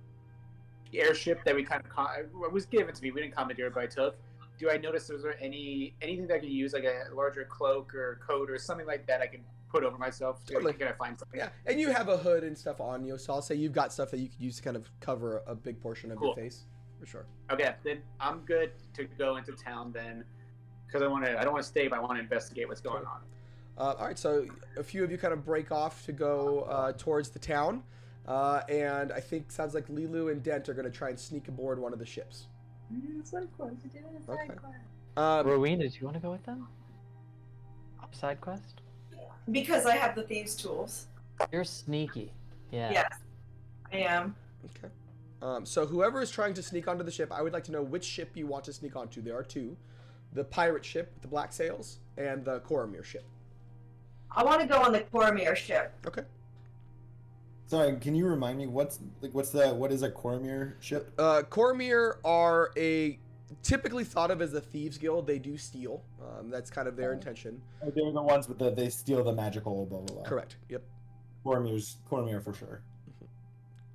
airship that we kind of was given to me? We didn't commandeer it, but I took. Do I notice was there anything that I can use, like a larger cloak or coat or something like that I can put over myself? Totally. Can I find something? Yeah, and you have a hood and stuff on you, so I'll say you've got stuff that you could use to kind of cover a big portion of your face, for sure. Okay, then I'm good to go into town then, because I don't want to stay, but I want to investigate what's going on. All right, so a few of you kind of break off to go towards the town, and I think sounds like Lilu and Dent are going to try and sneak aboard one of the ships. Okay. Rowena, did you want to go with them? Side quest? Because I have the thieves' tools. You're sneaky. Yeah. Yes, I am. Okay. So whoever is trying to sneak onto the ship, I would like to know which ship you want to sneak onto. There are two: the pirate ship with the black sails and the Coromir ship. I want to go on the Coromir ship. Okay. Sorry, can you remind me what is a Coromir ship? Coromir are typically thought of as a thieves guild. They do steal. That's kind of their intention. Oh, they're the ones with they steal the magical blah blah blah. Correct. Yep. Coromir for sure.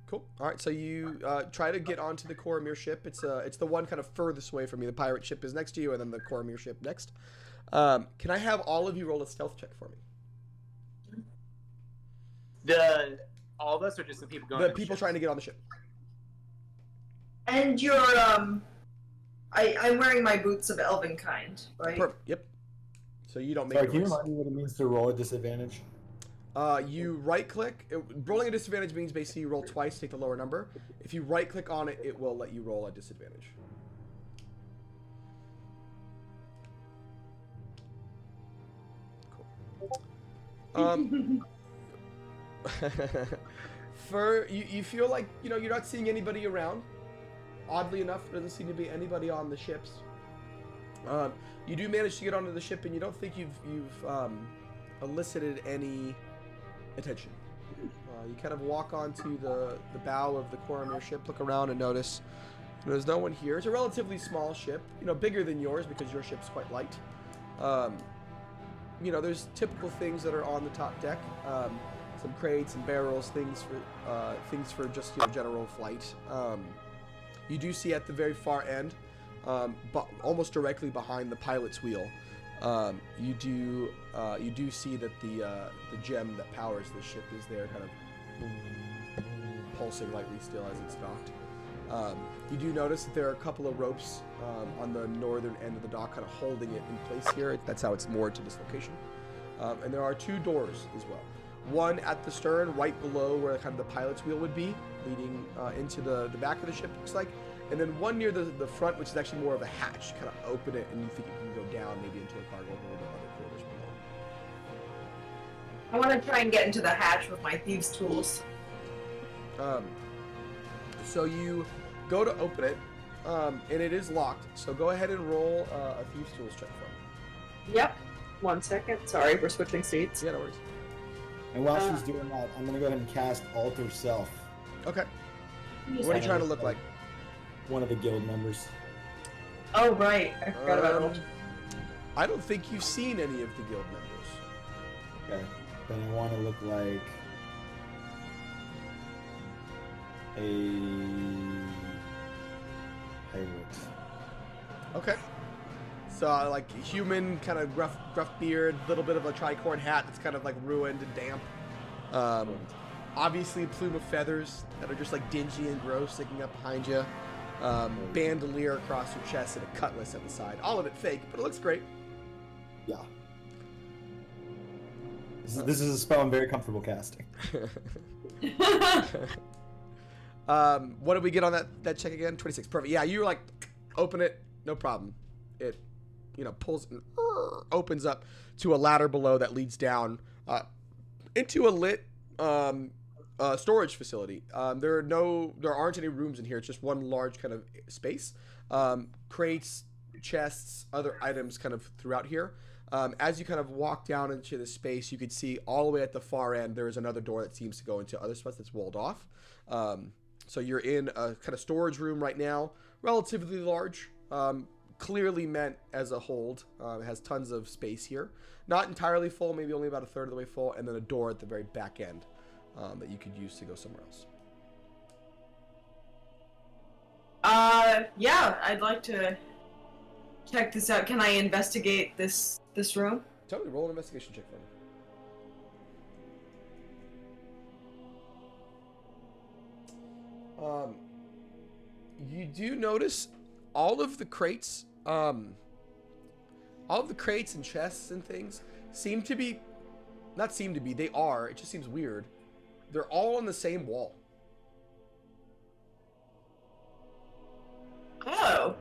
Cool. All right. So you try to get onto the Coromir ship. It's the one kind of furthest away from you. The pirate ship is next to you, and then the Coromir ship next. Can I have all of you roll a stealth check for me? All of us, or just the people going? The people trying to get on the ship. And you're I'm wearing my boots of elven kind, right? Perfect. Yep. So you don't make. Sorry, can you remind me what it means to roll a disadvantage? You right click. Rolling a disadvantage means basically you roll twice, take the lower number. If you right click on it, it will let you roll a disadvantage. Cool. You feel like you're not seeing anybody around. Oddly enough, there doesn't seem to be anybody on the ships. You do manage to get onto the ship, and you don't think you've elicited any attention. You kind of walk onto the bow of the Coromir ship, look around, and notice there's no one here. It's a relatively small ship, bigger than yours because your ship's quite light. There's typical things that are on the top deck. some crates and barrels, things for just general flight. You do see at the very far end, but almost directly behind the pilot's wheel, you do see that the gem that powers the ship is there, kind of pulsing lightly still as it's docked. You do notice that there are a couple of ropes on the northern end of the dock, kind of holding it in place here. That's how it's moored to this location. And there are 2 doors as well. One at the stern, right below where kind of the pilot's wheel would be, leading into the back of the ship, looks like. And then one near the front, which is actually more of a hatch. Kind of open it, and you think it can go down maybe into a cargo hold or other quarters below. I want to try and get into the hatch with my thieves' tools. So you go to open it, and it is locked. So go ahead and roll a thieves' tools check for me. Yep. 1 second. Sorry, we're switching seats. Yeah, no worries. And while she's doing that, I'm gonna go ahead and cast Alter Self. Okay. What are you trying to look like? One of the guild members. Oh, right. I forgot about them. I don't think you've seen any of the guild members. Okay. Then I want to look like a pirate. Okay. So, like, human, kind of gruff beard, little bit of a tricorn hat that's kind of, like, ruined and damp. Obviously, a plume of feathers that are just, like, dingy and gross sticking up behind you. Bandolier across your chest and a cutlass at the side. All of it fake, but it looks great. Yeah. This is a spell I'm very comfortable casting. What did we get on that check again? 26. Perfect. Yeah, you were like, open it, no problem. It, pulls and opens up to a ladder below that leads down into a lit storage facility. There aren't any rooms in here. It's just one large kind of space. Crates, chests, other items kind of throughout here. As you kind of walk down into the space, you could see all the way at the far end, there is another door that seems to go into other spots that's walled off. So you're in a kind of storage room right now, relatively large, clearly meant as a hold. It has tons of space here. Not entirely full, maybe only about a third of the way full, and then a door at the very back end that you could use to go somewhere else. Yeah, I'd like to check this out. Can I investigate this room? Totally, roll an investigation check for me. You do notice all of the crates, and chests and things they are, it just seems weird. They're all on the same wall. Oh.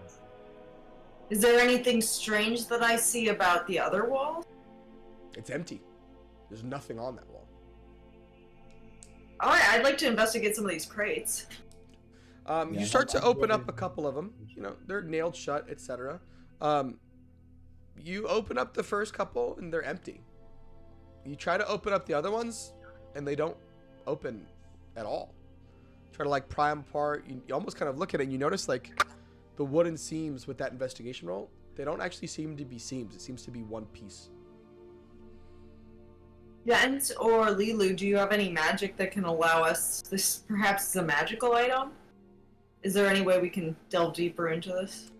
Is there anything strange that I see about the other wall? It's empty. There's nothing on that wall. Alright, I'd like to investigate some of these crates. You start to open up a couple of them. They're nailed shut, etc. You open up the first couple and they're empty. You try to open up the other ones and they don't open at all. Try to like pry them apart. You almost kind of look at it and you notice like the wooden seams with that investigation roll, they don't actually seem to be seams. It seems to be one piece. Jens or Lilu, do you have any magic that can allow us, this perhaps is a magical item? Is there any way we can delve deeper into this?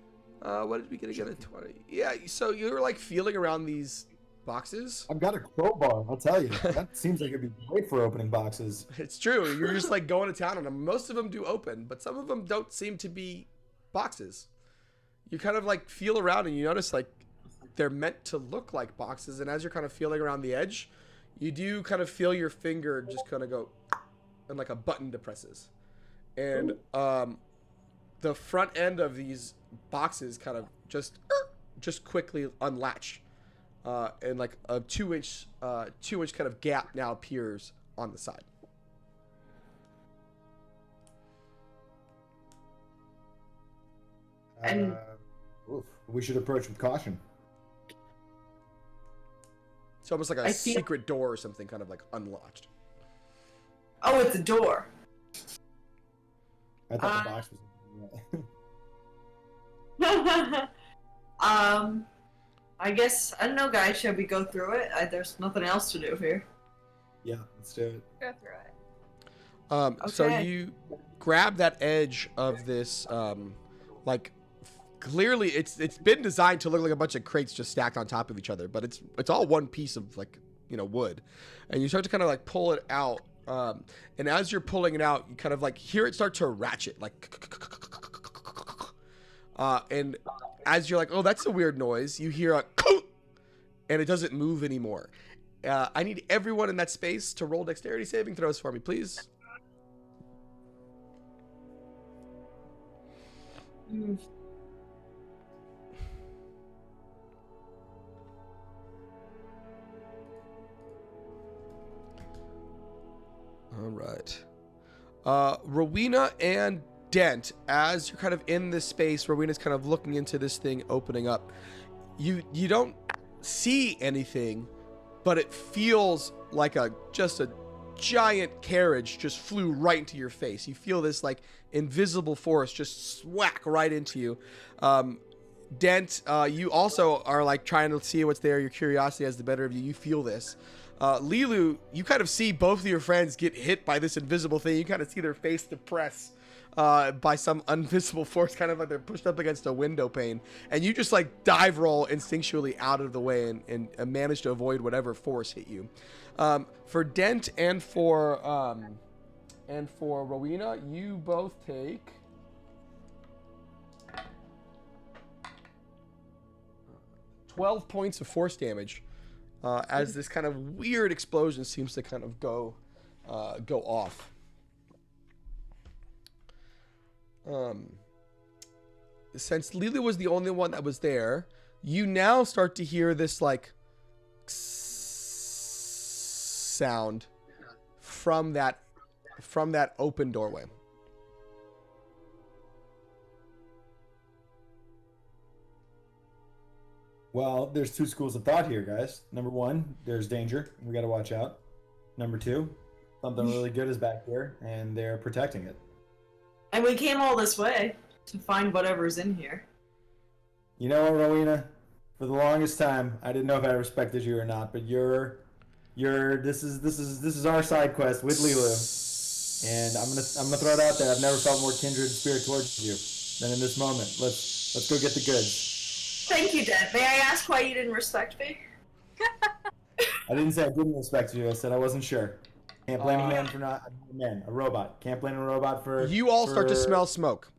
What did we get again at 20? Yeah, so you're like feeling around these boxes. I've got a crowbar, I'll tell you. That seems like it'd be great for opening boxes. It's true. You're just like going to town on them. Most of them do open, but some of them don't seem to be boxes. You kind of like feel around and you notice like they're meant to look like boxes. And as you're kind of feeling around the edge, you do kind of feel your finger just kind of go and like a button depresses. And the front end of these boxes kind of just quickly unlatch. And like a 2-inch kind of gap now appears on the side. And we should approach with caution. It's almost like a secret door or something kind of like unlatched. Oh, it's a door. I thought the box was... I guess, I don't know, guys, should we go through it? There's nothing else to do here. Yeah, let's do it. Go through it. So Okay. you grab that edge of this, like clearly it's been designed to look like a bunch of crates just stacked on top of each other, but it's all one piece of like wood, and you start to kind of like pull it out, and as you're pulling it out, you kind of like hear it start to ratchet like, and as you're like, oh, that's a weird noise, you hear a and it doesn't move anymore. I need everyone in that space to roll dexterity saving throws for me, please. All right. Rowena and Dent, as you're kind of in this space, Rowena's kind of looking into this thing opening up. You don't see anything, but it feels like just a giant carriage just flew right into your face. You feel this like invisible force just swack right into you. Dent, you also are like trying to see what's there. Your curiosity has the better of you. You feel this. Lilu, you kind of see both of your friends get hit by this invisible thing. You kind of see their face depress by some invisible force, kind of like they're pushed up against a window pane. And you just like dive roll instinctually out of the way and manage to avoid whatever force hit you. For Dent and for Rowena, you both take 12 points of force damage as this kind of weird explosion seems to kind of go off. Since Lila was the only one that was there, you now start to hear this like sound from that open doorway. Well, there's two schools of thought here, guys. Number one, there's danger. We got to watch out. Number two, something really good is back here, and they're protecting it. And we came all this way to find whatever's in here. You know what, Rowena? For the longest time, I didn't know if I respected you or not, but this is our side quest with Lilu, and I'm gonna throw it out there. I've never felt more kindred spirit towards you than in this moment. Let's go get the goods. Thank you, Dad. May I ask why you didn't respect me? I didn't say I didn't respect you. I said I wasn't sure. Can't blame a man for not a man. A robot. Can't blame a robot for. You all start to smell smoke.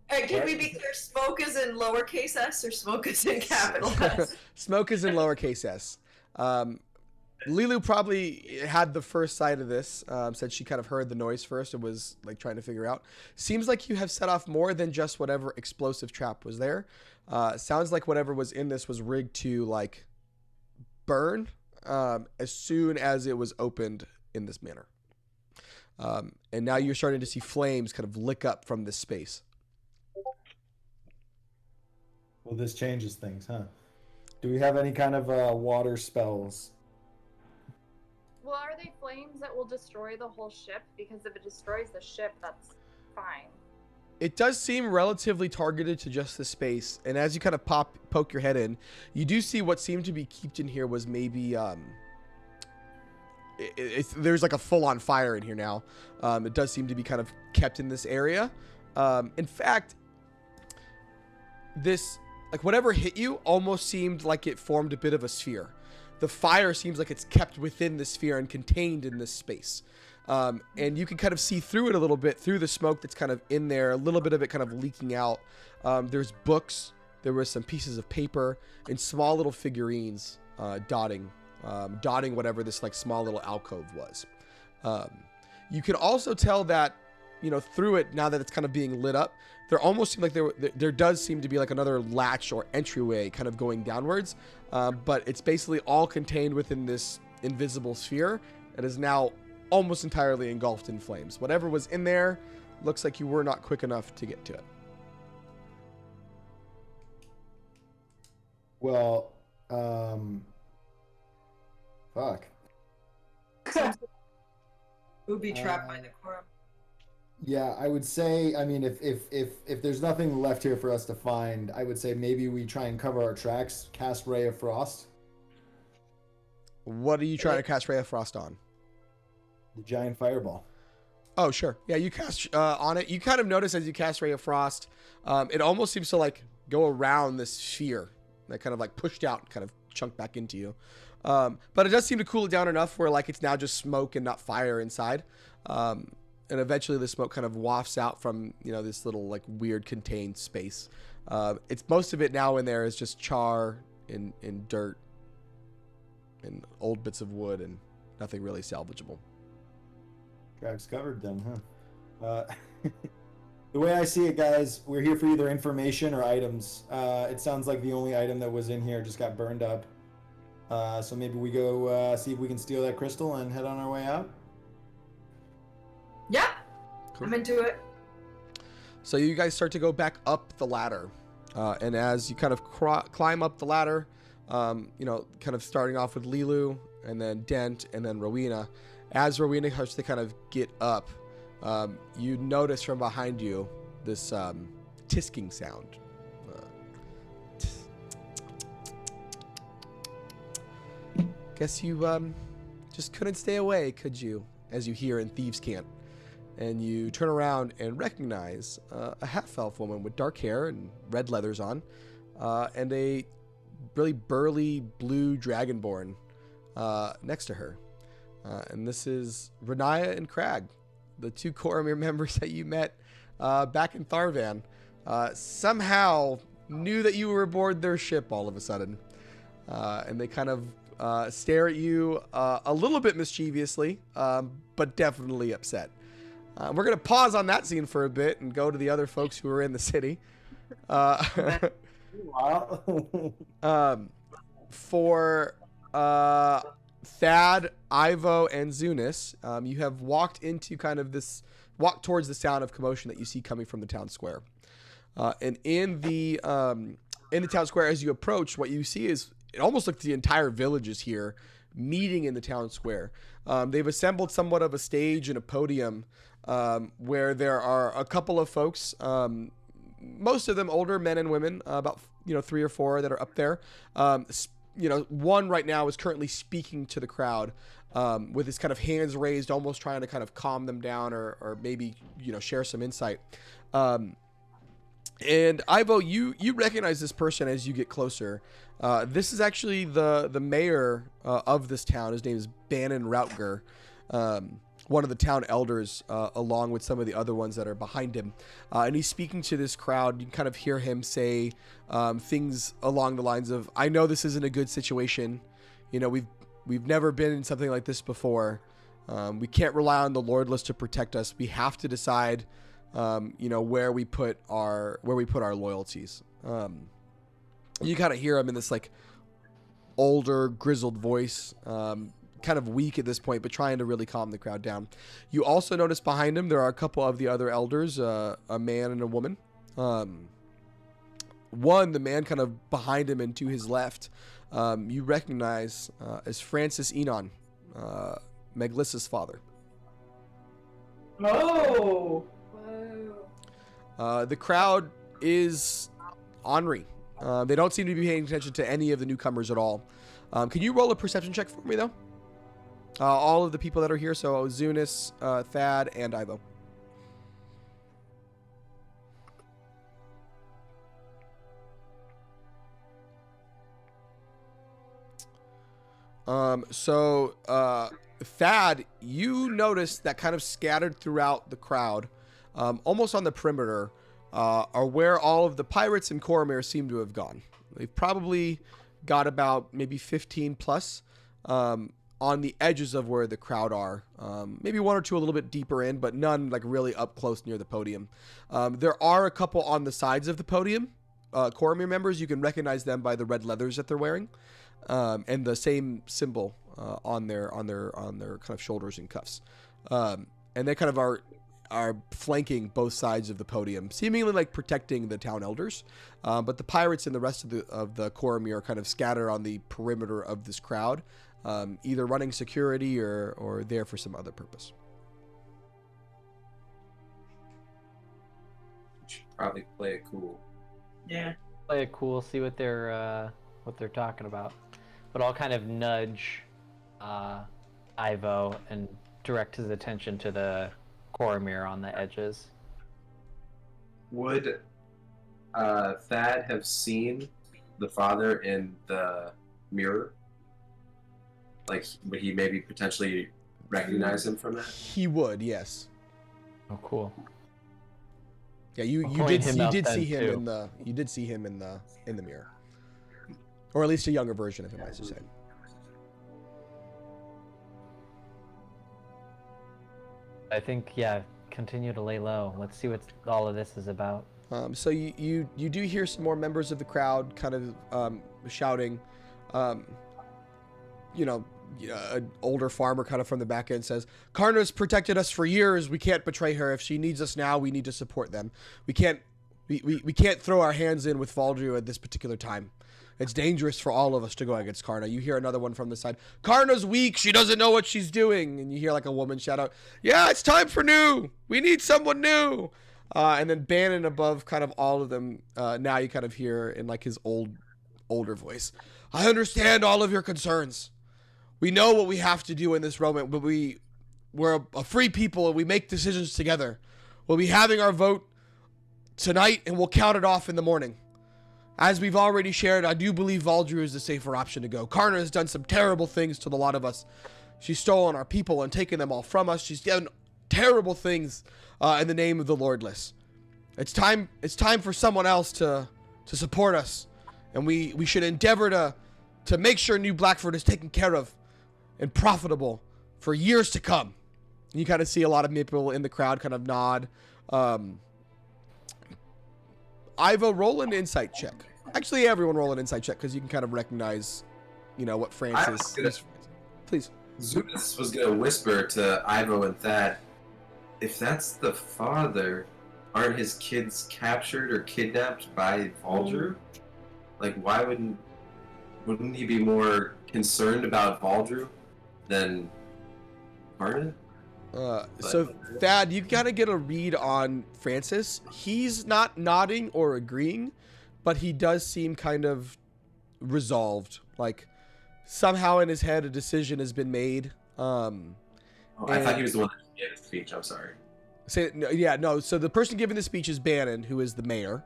Can we be clear? Smoke is in lowercase s or smoke is in capital S? Smoke is in lowercase s. Lilu probably had the first sight of this, said she kind of heard the noise first and was like trying to figure out. Seems like you have set off more than just whatever explosive trap was there. Sounds like whatever was in this was rigged to like burn as soon as it was opened in this manner. And now you're starting to see flames kind of lick up from this space. Well, this changes things, huh? Do we have any kind of water spells? Well, are they flames that will destroy the whole ship? Because if it destroys the ship, that's fine. It does seem relatively targeted to just the space, and as you kind of poke your head in, you do see what seemed to be kept in here was maybe there's like a full-on fire in here now. It does seem to be kind of kept in this area. In fact, this like whatever hit you almost seemed like it formed a bit of a sphere. The fire seems like it's kept within the sphere and contained in this space. And you can kind of see through it a little bit, through the smoke that's kind of in there, a little bit of it kind of leaking out. There's books, there were some pieces of paper, and small little figurines dotting whatever this like small little alcove was. You can also tell that, through it, now that it's kind of being lit up, there almost seemed like there does seem to be like another latch or entryway kind of going downwards. But it's basically all contained within this invisible sphere that is now almost entirely engulfed in flames. Whatever was in there looks like you were not quick enough to get to it. Well, fuck. Booby trapped by the quorum. Yeah, I would say, I mean, if there's nothing left here for us to find, I would say maybe we try and cover our tracks, cast Ray of Frost. What are you trying to cast Ray of Frost on? The giant fireball. Oh, sure. Yeah, you cast on it. You kind of notice as you cast Ray of Frost, it almost seems to like go around this sphere that kind of like pushed out, kind of chunked back into you. But it does seem to cool it down enough where like it's now just smoke and not fire inside. And eventually the smoke kind of wafts out from, you know, this little like weird contained space. It's most of it now in there is just char and dirt and old bits of wood and nothing really salvageable. Tracks covered then, huh? The way I see it, guys, we're here for either information or items. It sounds like the only item that was in here just got burned up. So maybe we go see if we can steal that crystal and head on our way out. Yeah, Cool. I'm into it. So you guys start to go back up the ladder. And as you kind of climb up the ladder, you know, kind of starting off with Lilu and then Dent and then Rowena. As Rowena starts to kind of get up, you notice from behind you this tisking sound. Guess you just couldn't stay away, could you? As you hear in Thieves' Cant. And you turn around and recognize a half-elf woman with dark hair and red leathers on, and a really burly blue dragonborn next to her. And this is Renaya and Crag, the two Coromir members that you met back in Tharvan. Somehow knew that you were aboard their ship all of a sudden. And they kind of stare at you a little bit mischievously, but definitely upset. We're going to pause on that scene for a bit and go to the other folks who are in the city. For Thad, Ivo, and Zunis, you have walked into kind of this, walk towards the sound of commotion that you see coming from the town square. And in the town square, as you approach, what you see is it almost like the entire village is here, meeting in the town square. They've assembled somewhat of a stage and a podium where there are a couple of folks, most of them older men and women, about 3 or 4 that are up there. One right now is currently speaking to the crowd with his kind of hands raised, almost trying to kind of calm them down or maybe share some insight. And Ivo, you recognize this person as you get closer. This is actually the mayor of this town. His name is Bannon Routger, one of the town elders, along with some of the other ones that are behind him. And he's speaking to this crowd. You can kind of hear him say things along the lines of, "I know this isn't a good situation. We've never been in something like this before. We can't rely on the Lordless to protect us. We have to decide, where we put our loyalties." You kind of hear him in this like older, grizzled voice, kind of weak at this point, but trying to really calm the crowd down. You also notice behind him there are a couple of the other elders, a man and a woman. The man kind of behind him and to his left, you recognize as Francis Enon, Meglissa's father. Oh. The crowd is ornery. They don't seem to be paying attention to any of the newcomers at all. Can you roll a perception check for me, though? All of the people that are here, so Zunis, Thad, and Ivo. Thad, you notice that kind of scattered throughout the crowd, almost on the perimeter, are where all of the pirates and Coromir seem to have gone. They've probably got about maybe 15 plus on the edges of where the crowd are. Maybe 1 or 2 a little bit deeper in, but none like really up close near the podium. There are a couple on the sides of the podium. Coromir members, you can recognize them by the red leathers that they're wearing, and the same symbol on their kind of shoulders and cuffs. And they kind of are flanking both sides of the podium, seemingly like protecting the town elders. But the pirates and the rest of the Coromir are kind of scattered on the perimeter of this crowd, either running security or there for some other purpose. Should probably play it cool. Yeah. Play it cool, see what they're talking about. But I'll kind of nudge Ivo and direct his attention to the Coromir on the edges. Would Thad have seen the father in the mirror? Like, would he maybe potentially recognize him from that? He would, yes. Oh, cool. Yeah, you did see him in the mirror, or at least a younger version of him, I should say. I think, yeah, continue to lay low. Let's see what all of this is about. So you do hear some more members of the crowd kind of shouting. An older farmer kind of from the back end says, Karna's protected us for years. We can't betray her. If she needs us now, we need to support them. We can't throw our hands in with Valdrew at this particular time. It's dangerous for all of us to go against Karna. You hear another one from the side. Karna's weak. She doesn't know what she's doing. And you hear like a woman shout out, yeah, it's time for new. We need someone new. And then Bannon above kind of all of them. Now you kind of hear in like his older voice, I understand all of your concerns. We know what we have to do in this moment, but we're a free people and we make decisions together. We'll be having our vote tonight and we'll count it off in the morning. As we've already shared, I do believe Valdrew is the safer option to go. Karna has done some terrible things to the lot of us. She's stolen our people and taken them all from us. She's done terrible things in the name of the Lordless. It's time for someone else to support us. And we should endeavor to make sure New Blackford is taken care of and profitable for years to come. You kind of see a lot of people in the crowd kind of nod. Ivo, roll an insight check. Actually, everyone roll an insight check because you can kind of recognize, what Francis is. Please. Zunis was going to whisper to Ivo and Thad, if that's the father, aren't his kids captured or kidnapped by Valdrew? Like, why wouldn't he be more concerned about Valdrew than Karna? So Thad, you gotta get a read on Francis. He's not nodding or agreeing, but he does seem kind of resolved. Like somehow in his head a decision has been made. I thought he was the one that gave the speech. I'm sorry. So the person giving the speech is Bannon, who is the mayor.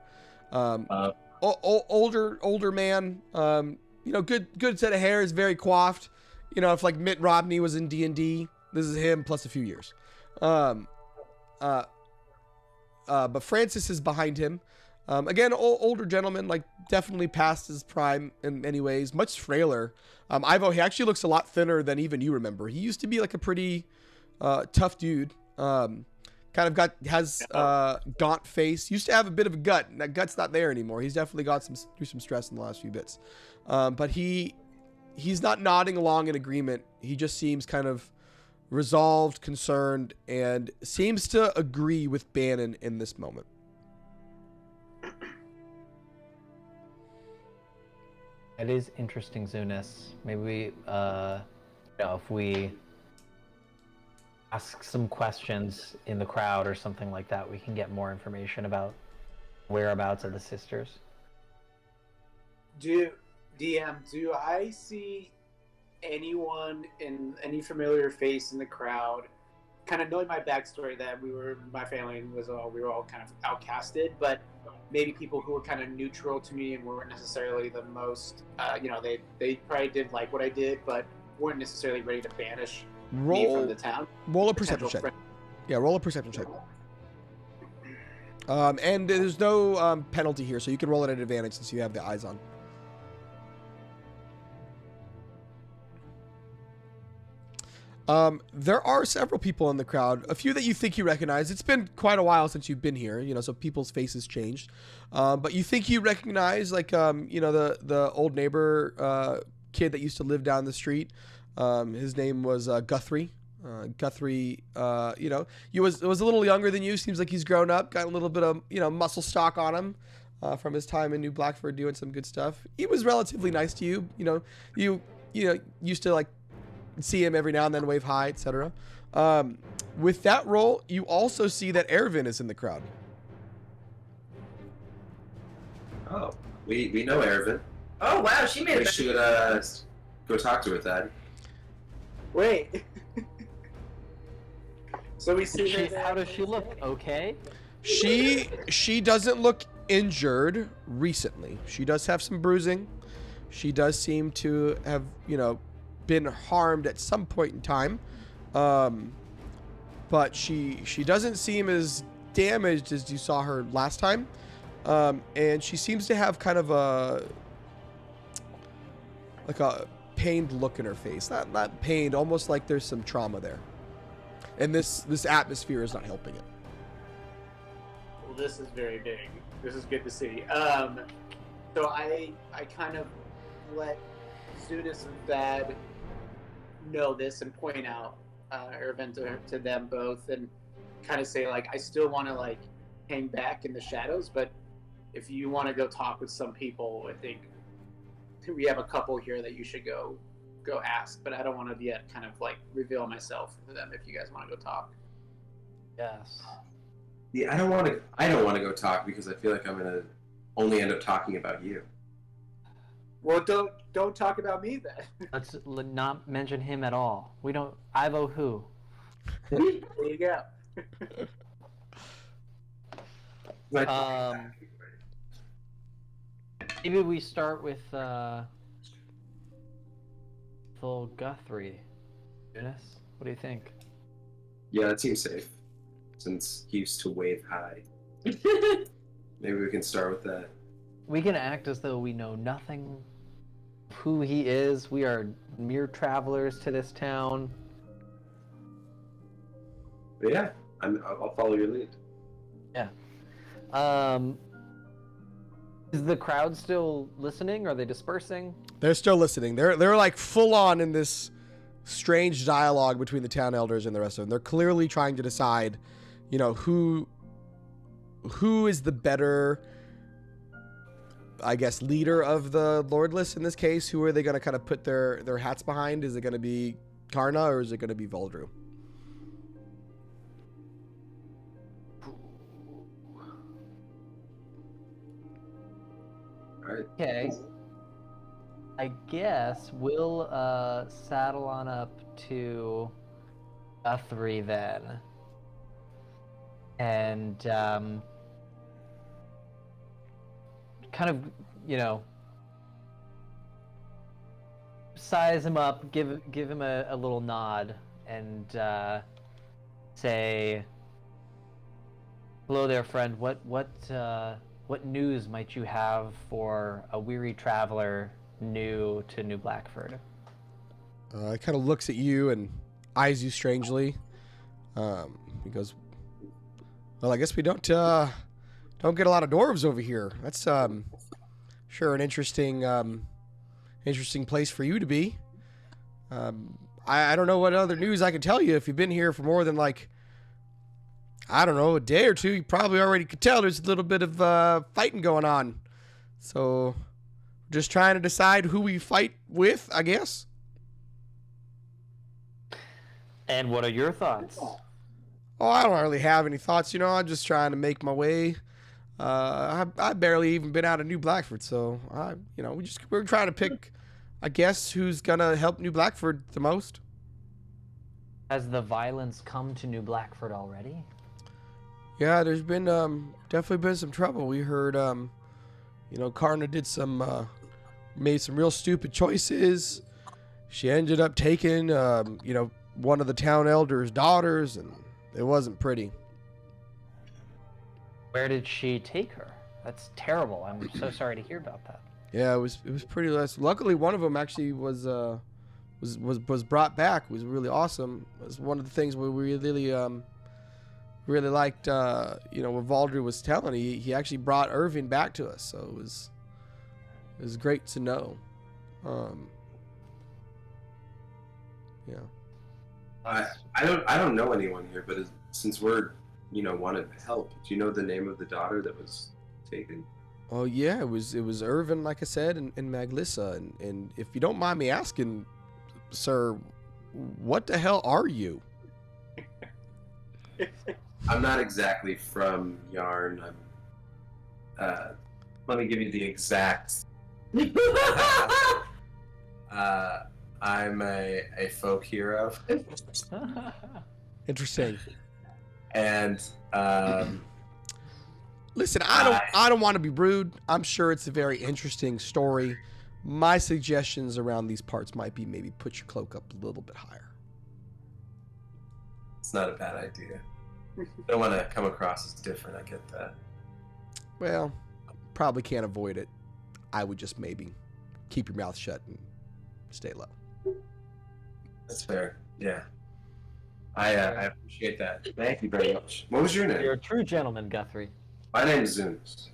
Older man. Good set of hair, is very coiffed. If like Mitt Romney was in D&D, this is him plus a few years. But Francis is behind him. Again, older gentleman, like definitely past his prime in many ways, much frailer. Ivo, he actually looks a lot thinner than even you remember. He used to be like a pretty tough dude. Has gaunt face. Used to have a bit of a gut, and that gut's not there anymore. He's definitely got through some stress in the last few bits. But he's not nodding along in agreement. He just seems kind of resolved, concerned, and seems to agree with Bannon in this moment. It is interesting, Zunis. Maybe we, if we ask some questions in the crowd or something like that, we can get more information about whereabouts of the sisters. Do I see anyone in any familiar face in the crowd? Kind of knowing my backstory that we were all kind of outcasted, but maybe people who were kind of neutral to me and weren't necessarily the most, they probably did like what I did, but weren't necessarily ready to banish me from the town. Roll a perception check. Yeah, roll a perception check. And there's no penalty here, so you can roll it at advantage since you have the eyes on. There are several people in the crowd, a few that you think you recognize. It's been quite a while since you've been here, so people's faces changed. But you think you recognize, like, the old neighbor kid that used to live down the street. His name was Guthrie. Guthrie, he was a little younger than you. Seems like he's grown up, got a little bit of, muscle stock on him from his time in New Blackford doing some good stuff. He was relatively nice to you. You used to, like, see him every now and then, wave hi, etc. With that roll, you also see that Ervin is in the crowd. Oh, we know Ervin. Oh wow, she made We it. should go talk to her, Thad. Wait. So we see her there. How does she look? Okay. She doesn't look injured recently. She does have some bruising. She does seem to have, been harmed at some point in time. But she doesn't seem as damaged as you saw her last time. And she seems to have kind of a pained look in her face. Not pained, almost like there's some trauma there. And this atmosphere is not helping it. Well, this is very big. This is good to see. So I kind of let Zudis and Thad know this and point out Irvin to them both and kind of say, like, I still want to, like, hang back in the shadows, but if you want to go talk with some people, I think we have a couple here that you should go ask, but I don't want to yet kind of, like, reveal myself to them if you guys want to go talk. Yes. Yeah, I don't want to go talk because I feel like I'm gonna only end up talking about you. Well, don't talk about me then. Let's not mention him at all. We don't. Ivo who? There you go. Maybe we start with full Guthrie. Eunice, what do you think? Yeah, that seems safe. Since he used to wave high. Maybe we can start with that. We can act as though we know nothing of who he is. We are mere travelers to this town. But yeah, I'll follow your lead. Yeah. Is the crowd still listening? Are they dispersing? They're still listening. They're like full on in this strange dialogue between the town elders and the rest of them. They're clearly trying to decide, who is the better, I guess, leader of the Lordless in this case. Who are they going to kind of put their hats behind? Is it going to be Karna or is it going to be Voldru? Alright. Okay. I guess we'll saddle on up to Guthrie then. And kind of, size him up, give him a little nod, and say, "Hello there, friend. What news might you have for a weary traveler new to New Blackford?" He kind of looks at you and eyes you strangely. He goes, "Well, I guess we don't get a lot of dwarves over here. That's sure an interesting place for you to be. I don't know what other news I can tell you. If you've been here for more than a day or two, you probably already could tell there's a little bit of fighting going on. So just trying to decide who we fight with, I guess." And what are your thoughts? Oh, I don't really have any thoughts. I'm just trying to make my way. I barely even been out of New Blackford, so we're trying to pick, I guess, who's gonna help New Blackford the most. Has the violence come to New Blackford already? Yeah, there's been definitely been some trouble. We heard Karna did made some real stupid choices. She ended up taking one of the town elders' daughters, and it wasn't pretty. Where did she take her? That's terrible. I'm so sorry to hear about that. Yeah, it was pretty less. Luckily, one of them actually was brought back. It was really awesome. It was one of the things where we really liked what Voldru was telling. He actually brought Irving back to us, so it was great to know. Yeah. I don't know anyone here, but since we're wanted help, do you know the name of the daughter that was taken? Oh yeah, it was Irvin, like I said, and Maglissa, and if you don't mind me asking, sir, what the hell are you? I'm not exactly from Yarn. Let me give you the exact. I'm a folk hero. Interesting. And Listen, I don't want to be rude. I'm sure it's a very interesting story. My suggestions around these parts might be maybe put your cloak up a little bit higher. it's not a bad idea. I don't want to come across as different. I get that. Well, probably can't avoid it. I would just maybe keep your mouth shut and stay low. That's fair. Yeah. I appreciate that. Thank you very much. What was your name? You're a true gentleman, Guthrie. My name is Zunes.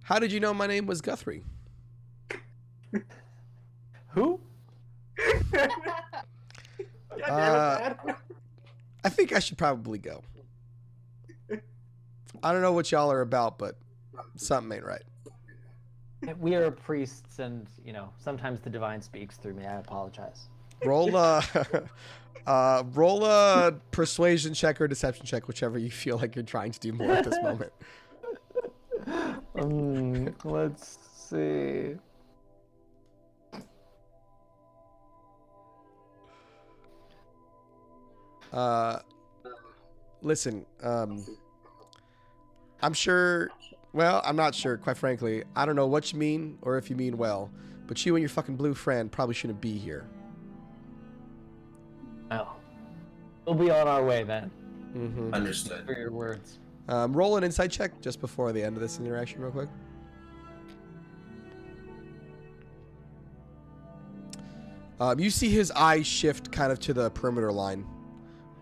How did you know my name was Guthrie? Who? I think I should probably go. I don't know what y'all are about, but something ain't right. We are priests, and sometimes the divine speaks through me. I apologize. Roll a persuasion check or deception check, whichever you feel like you're trying to do more at this moment. Let's see. Listen, I'm sure, well, I'm not sure, quite frankly. I don't know what you mean or if you mean well, but you and your fucking blue friend probably shouldn't be here. Oh. We'll be on our way then. Mm-hmm. Understood. For your words. Roll an insight check just before the end of this interaction real quick. You see his eyes shift kind of to the perimeter line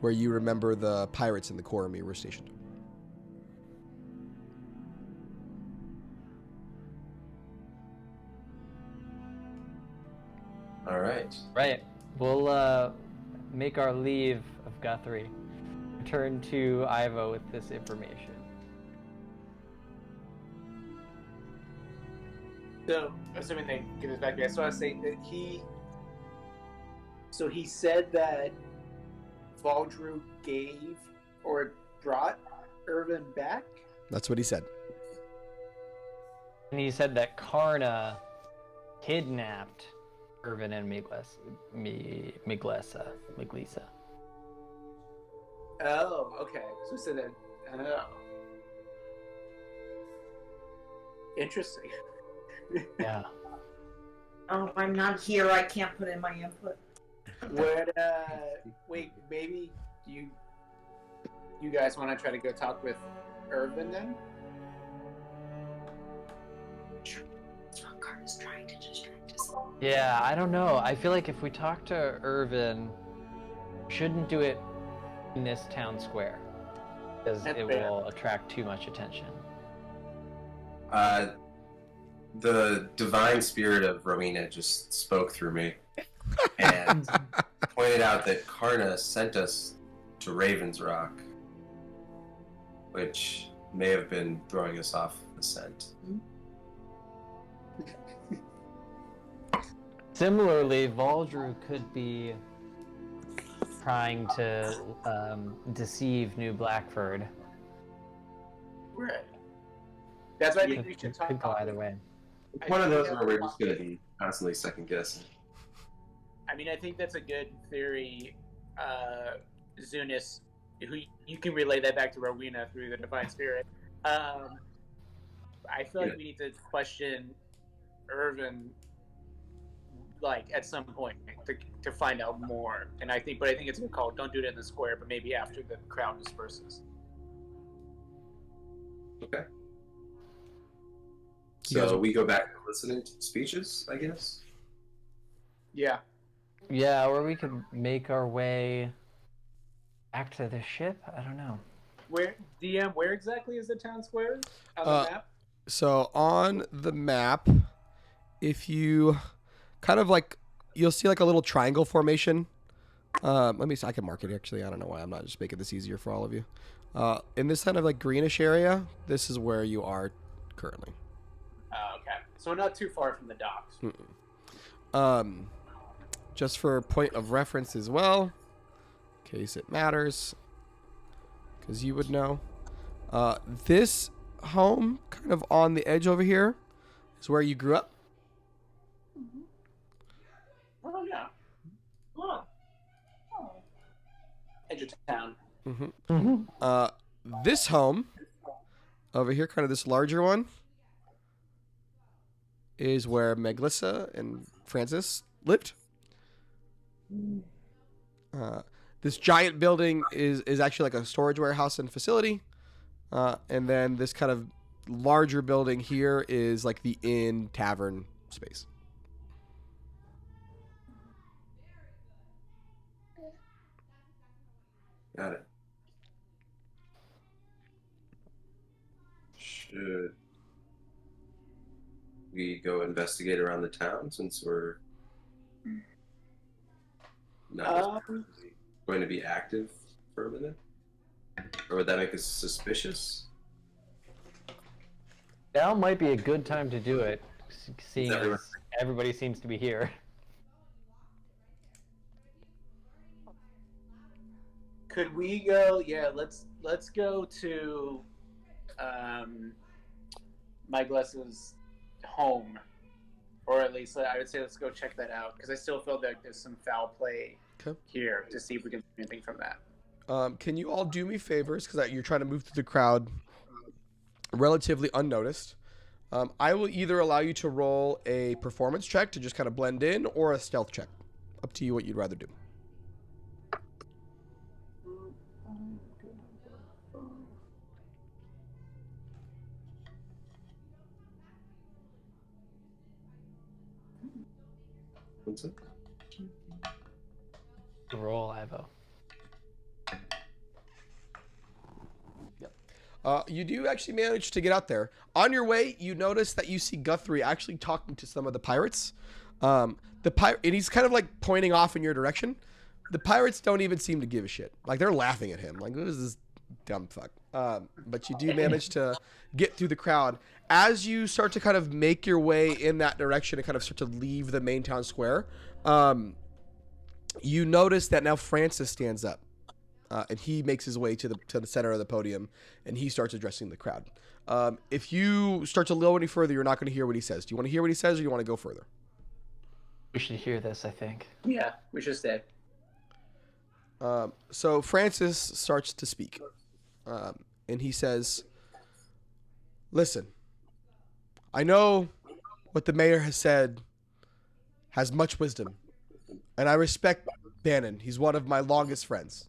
where you remember the pirates in the Coromie were stationed. All right. Right. We'll make our leave of Guthrie. Return to Ivo with this information. So, assuming they give us back, so I was saying that he said that Valdrew gave or brought Irvin back? That's what he said. And he said that Karna kidnapped Irvin and Miglesa. Oh, okay. So he said that. Oh. Interesting. Yeah. Oh, I'm not here. I can't put in my input. Would wait, maybe you guys want to try to go talk with Irvin then? That's what Carter's trying to distract us. Yeah, I don't know. I feel like if we talk to Irvin, shouldn't do it in this town square, because That's it fair. will attract too much attention. The divine spirit of Rowena just spoke through me and pointed out that Karna sent us to Raven's Rock, which may have been throwing us off the scent. Similarly, Valdrew could be trying to deceive New Blackford. Right. That's why I think we should talk. Could go either way. It's one of those where we're just going to be constantly second guessing. I mean, I think that's a good theory, Zunis. Who you can relay that back to Rowena through the divine spirit. I feel like we need to question Irvin, like at some point, to find out more. And I think it's a good call. Don't do it in the square, but maybe after the crowd disperses. Okay. You guys So are- we go back to listening to speeches, I guess? Yeah. Yeah, or we could make our way back to the ship? I don't know. Where exactly is the town square on the map? So on the map, if kind of like, you'll see like a little triangle formation. Let me see. I can mark it actually. I don't know why I'm not just making this easier for all of you. In this kind of like greenish area, this is where you are currently. Okay. So we're not too far from the docks. Just for a point of reference as well, in case it matters, because you would know. This home, kind of on the edge over here, is where you grew up. Oh yeah. edge of town. This home over here, kind of this larger one, is where Meglissa and Francis lived. This giant building is actually like a storage warehouse and facility. And then this kind of larger building here is like the inn tavern space. Got it. Should we go investigate around the town since we're not going to be active for a minute? Or would that make us suspicious? Now might be a good time to do it, seeing Everyone- as everybody seems to be here. Could we go? Yeah, let's go to Meglessa's home, or at least I would say let's go check that out because I still feel like there's some foul play here to see if we can do anything from that. Can you all do me favors because you're trying to move through the crowd relatively unnoticed? I will either allow you to roll a performance check to just kind of blend in or a stealth check. Up to you what you'd rather do. What's it? Roll, Ivo. You do actually manage to get out there. On your way, you notice that you see Guthrie actually talking to some of the pirates. And he's kind of like pointing off in your direction. The pirates don't even seem to give a shit. Like they're laughing at him. Like, who is this dumb fuck? But you do manage to get through the crowd. As you start to kind of make your way in that direction and kind of start to leave the main town square, you notice that now Francis stands up. And he makes his way to the center of the podium, and he starts addressing the crowd. If you start to go any further, you're not going to hear what he says. Do you want to hear what he says, or do you want to go further? We should hear this, I think. Yeah, we should stay. So Francis starts to speak, and he says, "Listen, I know what the mayor has said has much wisdom, and I respect Bannon. He's one of my longest friends.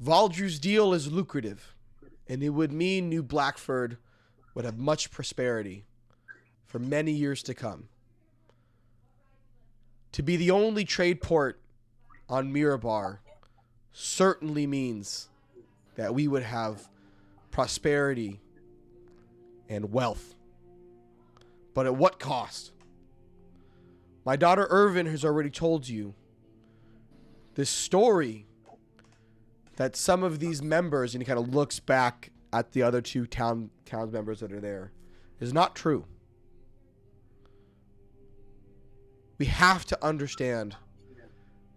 Valdrew's deal is lucrative, and it would mean New Blackford would have much prosperity for many years to come. To be the only trade port on Mirar certainly means that we would have prosperity and wealth. But at what cost? My daughter Irvin has already told you this story that some of these members, and he kind of looks back at the other two town members that are there, is not true. We have to understand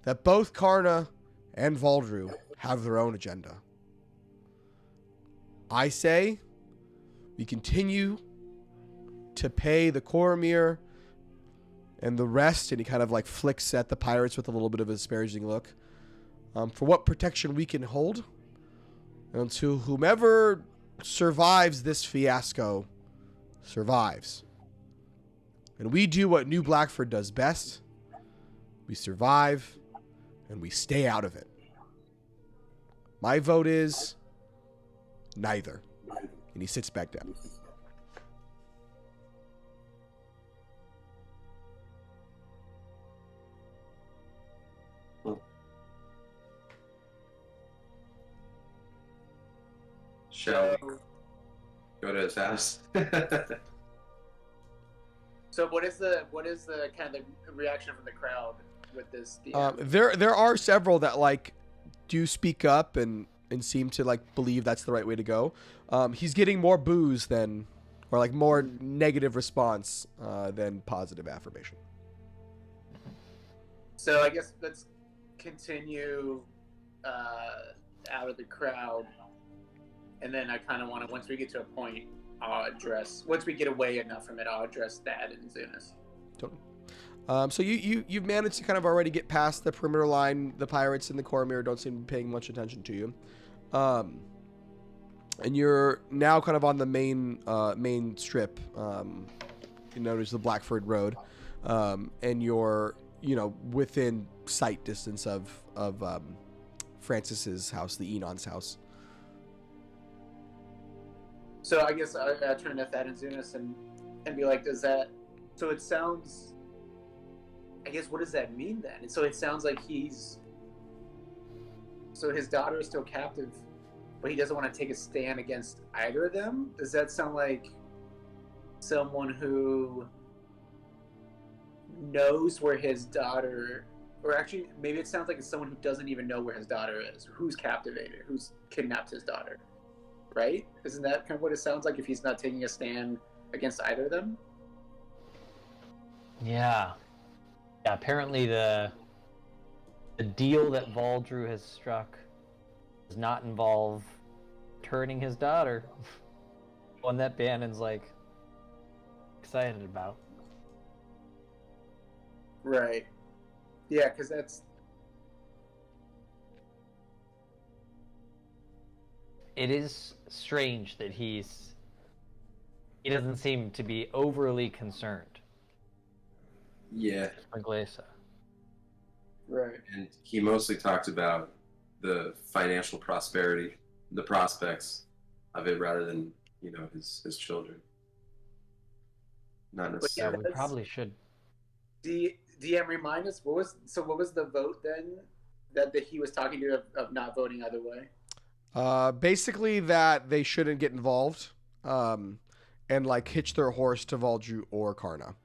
that both Karna and Valdrew have their own agenda. I say we continue to pay the Coromir and the rest, and he kind of like flicks at the pirates with a little bit of a disparaging look, for what protection we can hold until whomever survives this fiasco survives. And we do what New Blackford does best. We survive and we stay out of it. My vote is neither. And he sits back down. Shall we go to his house? So what is the kind of the reaction from the crowd with this deal? There are several that like do speak up and seem to like believe that's the right way to go. He's getting more boos than, or like more negative response than positive affirmation. So I guess let's continue out of the crowd, and then I kind of want to, once we get to a point, once we get away enough from it, I'll address Thad and Zunis. Totally. So you've managed to kind of already get past the perimeter line. The pirates in the Cormir don't seem to be paying much attention to you. And you're now kind of on the main strip. You notice the Blackford Road. And you're, within sight distance of Francis's house, the Enon's house. So I guess I turn to Thad and Zunis and be like, so it sounds, I guess, what does that mean then? And so it sounds like so his daughter is still captive, but he doesn't want to take a stand against either of them? Does that sound like someone who knows where his daughter, or actually maybe it sounds like it's someone who doesn't even know where his daughter is, who's captivated, who's kidnapped his daughter, right? Isn't that kind of what it sounds like if he's not taking a stand against either of them? Yeah, apparently the deal that Valdrew has struck does not involve turning his daughter. One that Bannon's excited about. Right. Yeah, because that's... It is strange that he doesn't seem to be overly concerned. Yeah. For Glesa. Right. And he mostly talked about the financial prosperity, the prospects of it, rather than, his children. Not necessarily. Yeah, we probably should. DM, remind us, what was the vote then that he was talking to of not voting either way? Basically that they shouldn't get involved, and hitch their horse to Valdrew or Karna.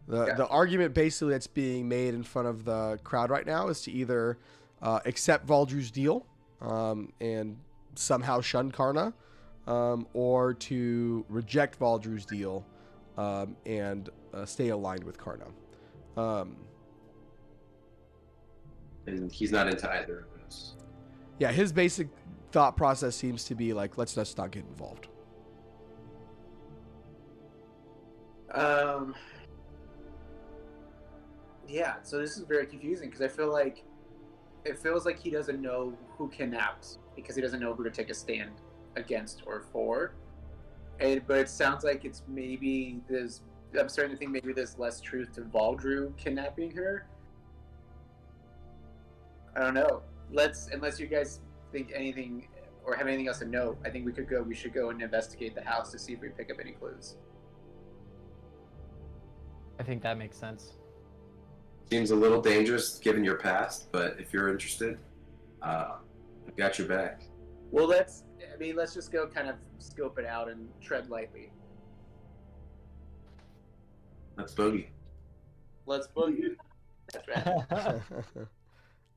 The argument basically that's being made in front of the crowd right now is to either accept Valdrew's deal and somehow shun Karna, or to reject Valdrew's deal and stay aligned with Karna. And he's not into either of those. Yeah, his basic thought process seems to be let's just not get involved. Yeah, so this is very confusing because I feel like it feels like he doesn't know who kidnapped because he doesn't know who to take a stand against or for. But it sounds like it's maybe I'm starting to think maybe there's less truth to Valdrew kidnapping her. I don't know. Unless you guys think anything or have anything else to note, I think we should go and investigate the house to see if we pick up any clues. I think that makes sense. Seems a little dangerous given your past, but if you're interested, I've got your back. Well, let's just go kind of scope it out and tread lightly. Let's boogie. Let's boogie. That's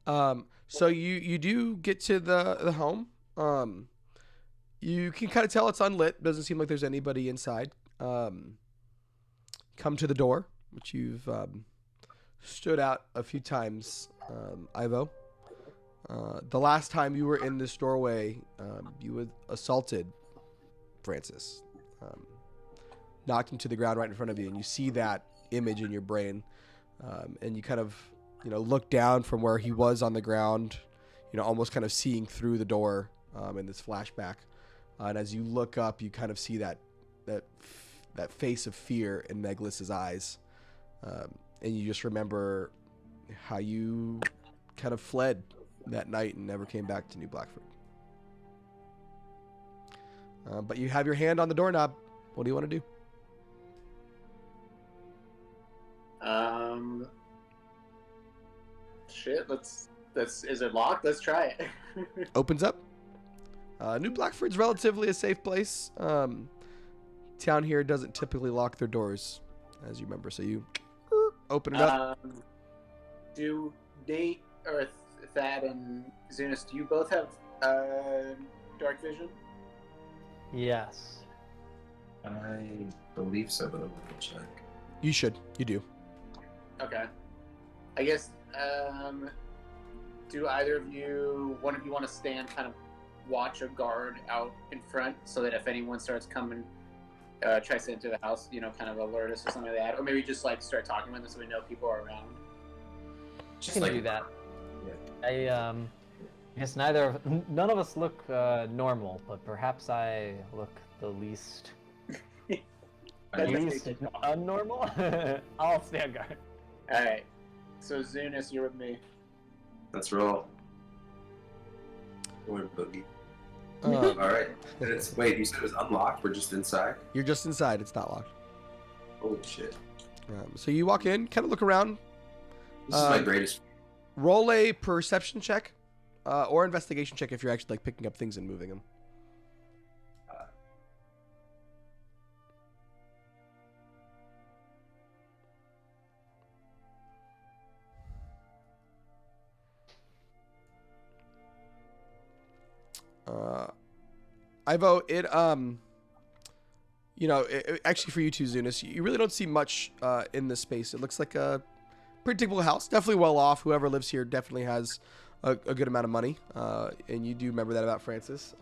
right. So you do get to the home. You can kind of tell it's unlit. Doesn't seem like there's anybody inside. Come to the door, which you've stood out a few times, Ivo. The last time you were in this doorway, you had assaulted Francis, knocked him to the ground right in front of you, and you see that image in your brain, and you kind of look down from where he was on the ground, almost kind of seeing through the door in this flashback, and as you look up, you kind of see that face of fear in Meglis's eyes, and you just remember how you kind of fled that night and never came back to New Blackford. But you have your hand on the doorknob. What do you want to do? Is it locked? Let's try it. Opens up. New Blackford's relatively a safe place. Town here doesn't typically lock their doors, as you remember, so you open it up. Do Nate or Thad and Zunis, do you both have dark vision? Yes. I believe so, but I will check. You should. You do. Okay. I guess, do either of you, one of you want to stand kind of watch a guard out in front so that if anyone starts coming tries to enter the house, kind of alert us or something like that, or maybe just like start talking with us so we know people are around. I can do that. I guess none of us look normal, but perhaps I look the least unnormal. I'll stand guard. All right. So Zunis, you're with me. Let's roll. Or boogie. Uh, All right. Wait, you said it was unlocked? We're just inside? You're just inside. It's not locked. Holy shit. So you walk in, kind of look around. This is my greatest. Roll a perception check or investigation check if you're actually like picking up things and moving them. Ivo, actually for you two, Zunis, you really don't see much in this space. It looks like a pretty typical house, definitely well off. Whoever lives here definitely has a good amount of money, and you do remember that about Francis.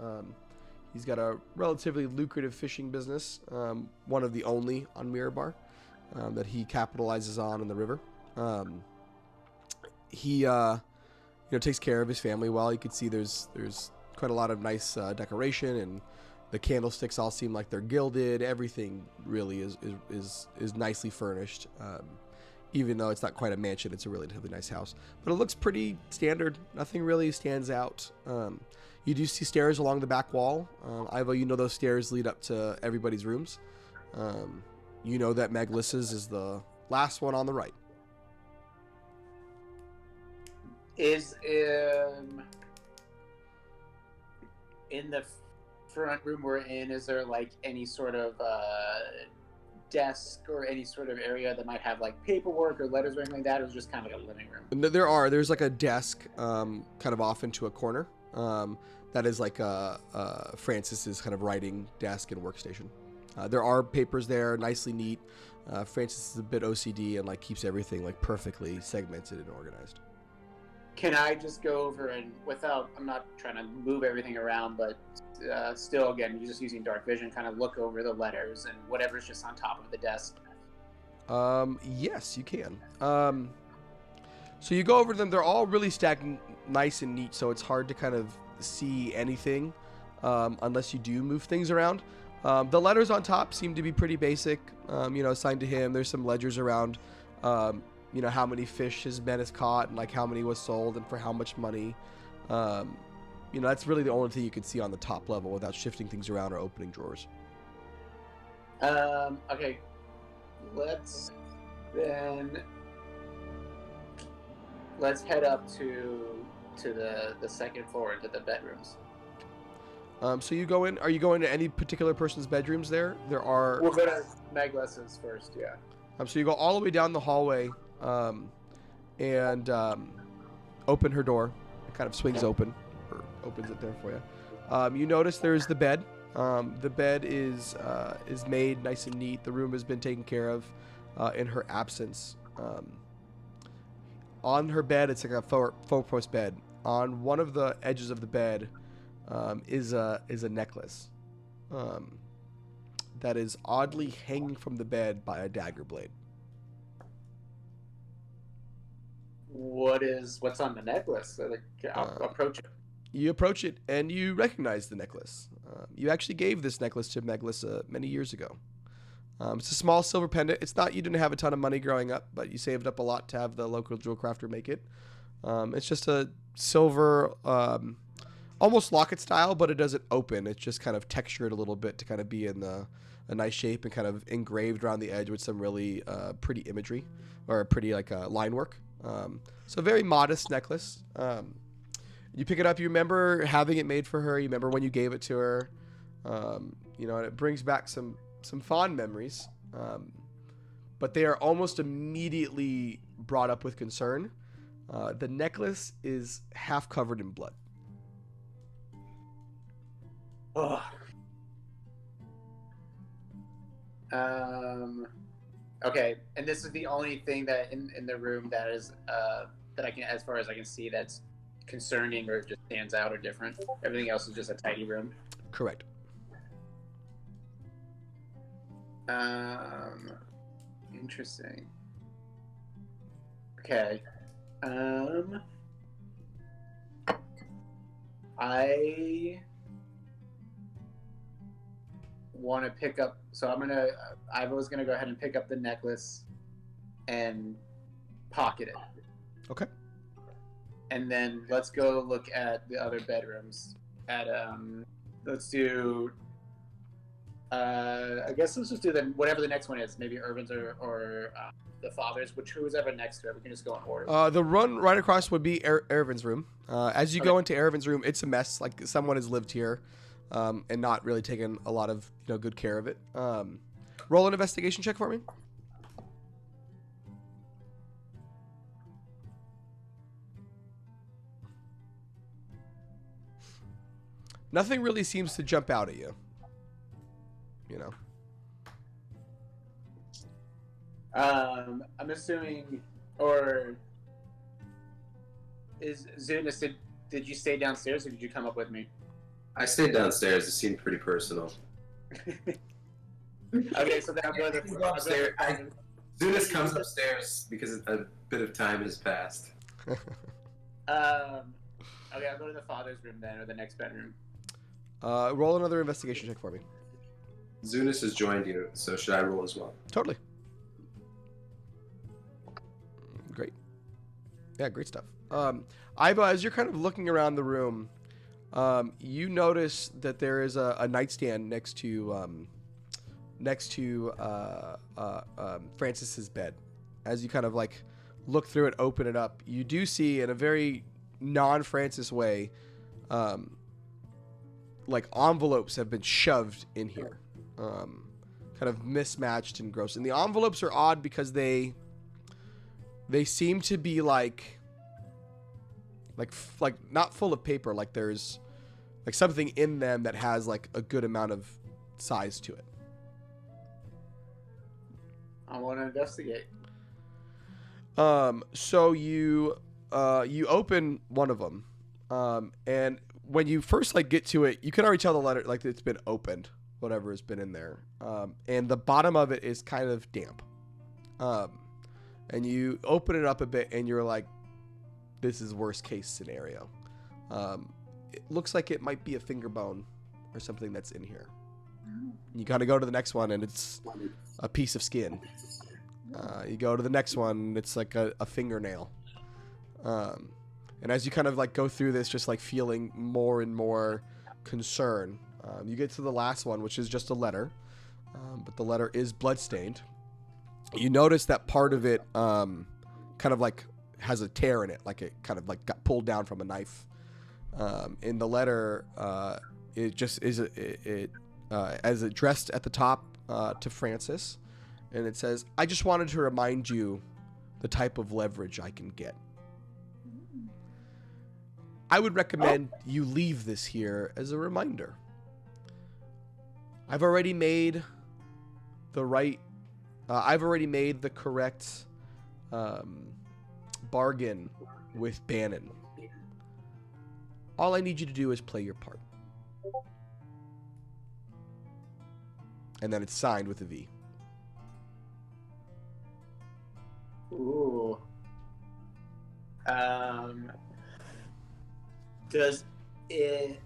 He's got a relatively lucrative fishing business, one of the only on Mirar, that he capitalizes on in the river. He takes care of his family well. You can see there's quite a lot of nice decoration, and the candlesticks all seem like they're gilded. Everything really is nicely furnished. Even though it's not quite a mansion, it's a relatively nice house. But it looks pretty standard. Nothing really stands out. You do see stairs along the back wall. Ivo, those stairs lead up to everybody's rooms. You know that Meglissa's is the last one on the right. Is in the front room we're in, is there like any sort of desk or any sort of area that might have like paperwork or letters or anything like that, or is it just kind of like a living room? There's like a desk kind of off into a corner that is like Francis's kind of writing desk and workstation. There are papers there, nicely neat. Francis is a bit OCD and like keeps everything like perfectly segmented and organized. Can I just go over and I'm not trying to move everything around, but still, again, you're just using dark vision, kind of look over the letters and whatever's just on top of the desk? Yes, you can. So you go over them. They're all really stacked nice and neat, so it's hard to kind of see anything unless you do move things around. The letters on top seem to be pretty basic, assigned to him. There's some ledgers around, how many fish his men has caught and like how many was sold and for how much money. That's really the only thing you can see on the top level without shifting things around or opening drawers. Okay. Let's head up to the second floor, to the bedrooms. So you go in. Are you going to any particular person's bedrooms there? There are. We'll go to Meglissa's first, yeah. So you go all the way down the hallway and open her door. It kind of swings open, or opens it there for you. You notice there's the bed. The bed is made nice and neat. The room has been taken care of in her absence. On her bed, it's like a faux post bed. On one of the edges of the bed is a necklace that is oddly hanging from the bed by a dagger blade. What's on the necklace? I'll approach it. You approach it and you recognize the necklace. You actually gave this necklace to Meglissa many years ago. It's a small silver pendant. You didn't have a ton of money growing up, but you saved up a lot to have the local jewel crafter make it. It's just a silver, almost locket style, but it doesn't open. It's just kind of textured a little bit to kind of be in a nice shape and kind of engraved around the edge with some really pretty imagery or pretty line work. So a very modest necklace. You pick it up. You remember having it made for her. You remember when you gave it to her. And it brings back some fond memories. But they are almost immediately brought up with concern. The necklace is half covered in blood. Ugh. Okay, and this is the only thing that in the room that is that I can, as far as I can see, that's concerning or just stands out or different. Everything else is just a tidy room. Correct. Interesting. Okay. I want to pick up. So Ivo's gonna go ahead and pick up the necklace and pocket it. Okay. And then let's go look at the other bedrooms. Let's do. I guess let's just do whatever the next one is. Maybe Irvin's or the father's. Who's ever next to it. We can just go in order. The run right across would be Ervin's room. As you go into Ervin's room, it's a mess. Like someone has lived here, and not really taken a lot of good care of it. Roll an investigation check for me. Nothing really seems to jump out at you. I'm assuming, or is Zunis, did you stay downstairs or did you come up with me? I stayed downstairs. It seemed pretty personal. Okay, so then I'll go to the upstairs. Zunis comes upstairs because a bit of time has passed. Okay, I'll go to the father's room then, or the next bedroom. Roll another investigation check for me. Zunis has joined you, so should I roll as well? Totally. Great. Yeah, great stuff. Iva, as you're kind of looking around the room, you notice that there is a nightstand next to Francis's bed. As you kind of like look through it, open it up, you do see in a very non-Francis way, like envelopes have been shoved in here, kind of mismatched and gross. And the envelopes are odd because they seem to be like not full of paper. Like there's like something in them that has like a good amount of size to it. I want to investigate. So you open one of them, and when you first like get to it, you can already tell the letter like it's been opened, whatever has been in there, and the bottom of it is kind of damp. And you open it up a bit, and you're like, "This is worst case scenario." It looks like it might be a finger bone or something that's in here. You gotta go to the next one, and it's a piece of skin. You go to the next one, it's like a fingernail. And as you kind of like go through this, just like feeling more and more concern, you get to the last one, which is just a letter, but the letter is bloodstained. You notice that part of it kind of like has a tear in it, like it kind of like got pulled down from a knife. In the letter, it just is as addressed at the top to Francis, and it says, "I just wanted to remind you the type of leverage I can get. I would recommend you leave this here as a reminder. I've already made the correct bargain with Bannon. All I need you to do is play your part." And then it's signed with a V. Ooh. Does it...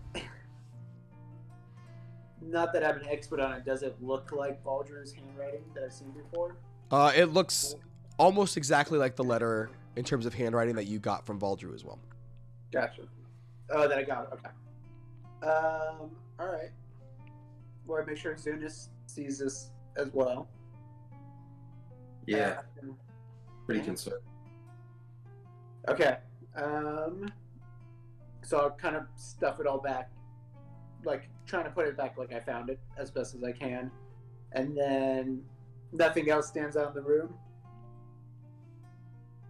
Not that I'm an expert on it, does it look like Baldur's handwriting that I've seen before? It looks almost exactly like the letter in terms of handwriting that you got from Valdru as well. Gotcha. Oh, that I got it. Okay. Alright. Well, make sure Zunis sees this as well. Yeah. Pretty concerned. Okay. So I'll kind of stuff it all back, like trying to put it back like I found it as best as I can. And then nothing else stands out in the room?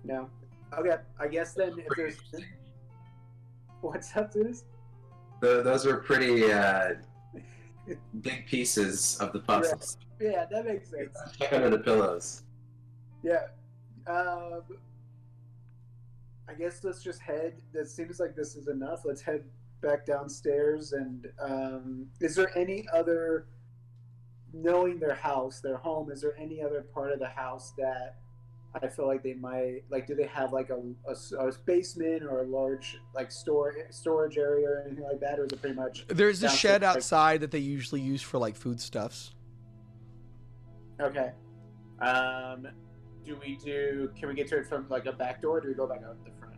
No. Okay. I guess then if there's... What's up, Zunis? Those were pretty big pieces of the puzzles. Yeah, that makes sense. Check under the pillows. Yeah. I guess let's just head. It seems like this is enough. Let's head back downstairs. And is there any other knowing their house, their home, is there any other part of the house that I feel like they might like? Do they have like a basement or a large like storage area or anything like that, or is it pretty much? There's a shed downstairs, outside that they usually use for like foodstuffs. Okay. Can we get to it from like a back door, or do we go back out the front?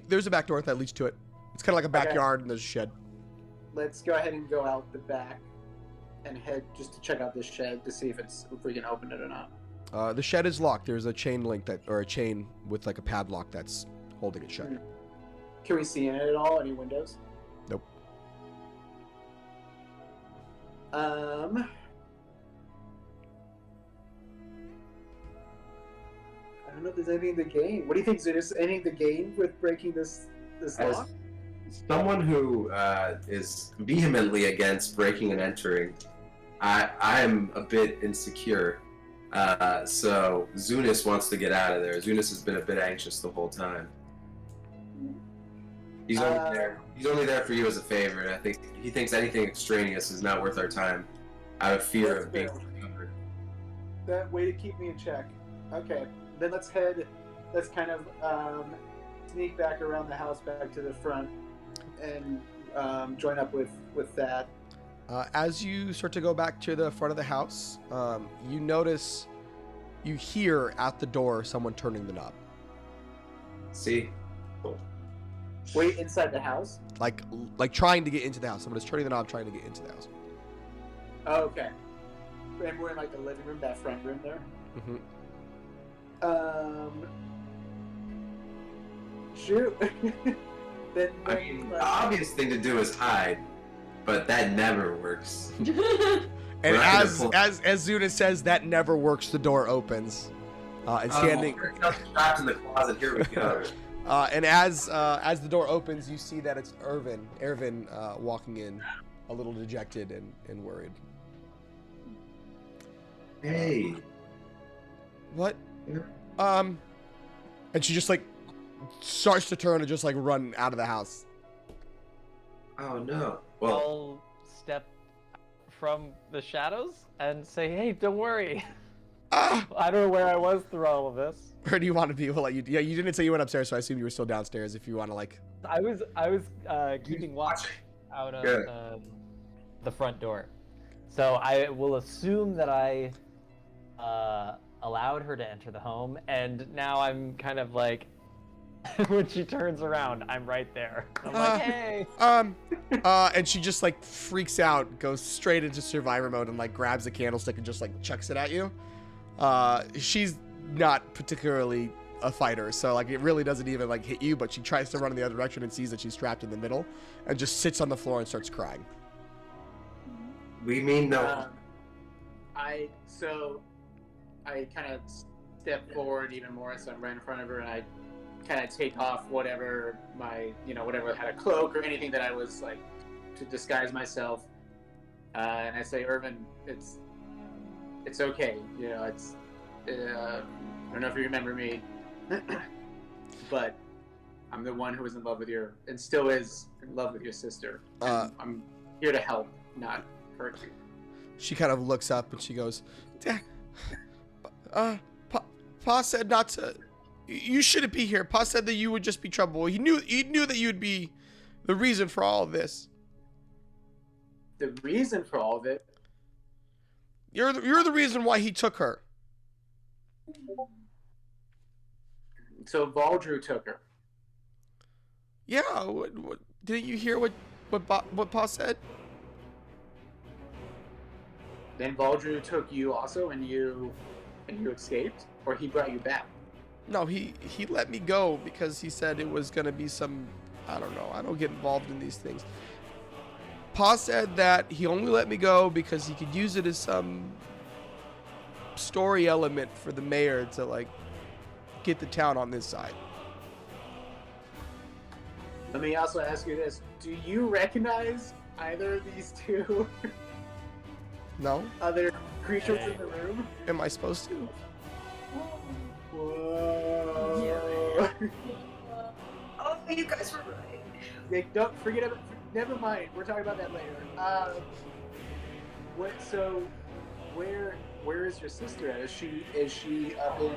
There's a back door that leads to it. It's kind of like a backyard and there's a shed. Let's go ahead and go out the back and head just to check out this shed to see if we can open it or not. The shed is locked. There's a chain link or a chain with like a padlock that's holding it shut. Can we see in it at all? Any windows? Nope. I don't know if there's anything to gain. What do you think? Is there anything to gain with breaking this lock? Someone who is vehemently against breaking and entering, I'm a bit insecure. So Zunis wants to get out of there. Zunis has been a bit anxious the whole time. He's only there. He's only there for you as a favor. I think he thinks anything extraneous is not worth our time, out of fear of being discovered. That way to keep me in check. Okay, then let's kind of sneak back around the house back to the front and join up with that. As you start to go back to the front of the house, you hear at the door someone turning the knob. See? Cool. Wait, inside the house? Like trying to get into the house. Someone is turning the knob trying to get into the house. Oh, okay. And we're in like the living room, that front room there? Mm-hmm. Shoot. Then I mean, the obvious thing to do is hide, but that never works. And as Zuna says, that never works. The door opens, and standing. Trapped in the closet. Here we go. And as the door opens, you see that it's Ervin walking in, a little dejected and worried. Hey. What? And she just like starts to turn and just like run out of the house. Oh no. Well, I'll step from the shadows and say, "Hey, don't worry." I don't know where I was through all of this. Where do you want to be? We'll let you. Yeah, you didn't say you went upstairs, so I assume you were still downstairs. If you want to like. I was keeping watch out of the front door, so I will assume that I allowed her to enter the home, and now I'm kind of like, when she turns around, I'm right there. I'm like, hey. And she just like freaks out, goes straight into survivor mode, and like grabs a candlestick and just like chucks it at you. She's not particularly a fighter, so like it really doesn't even like hit you, but she tries to run in the other direction and sees that she's trapped in the middle, and just sits on the floor and starts crying. we mean no. I kind of step forward even more, so I'm right in front of her, and I kind of take off whatever whatever had a cloak or anything that I was like to disguise myself, and I say, Irvin, it's okay, it's I don't know if you remember me, but I'm the one who was in love with and still is in love with your sister. I'm here to help, not hurt you. She kind of looks up and she goes, Pa said not to. You shouldn't be here. Pa said that you would just be trouble. He knew that you'd be the reason for all of this. The reason for all of it? You're the reason why he took her. So Valdrew took her. Yeah. What didn't you hear what Pa said? Then Valdrew took you also, and you escaped, or he brought you back? No, he let me go because he said it was gonna be some, I don't know. I don't get involved in these things. Pa said that he only let me go because he could use it as some story element for the mayor to like get the town on this side. Let me also ask you this: do you recognize either of these two? No. Other creatures in the room? Am I supposed to? Whoa. Oh, you guys were right. Don't forget about. Never mind. We're talking about that later. So where is your sister at? Is she up in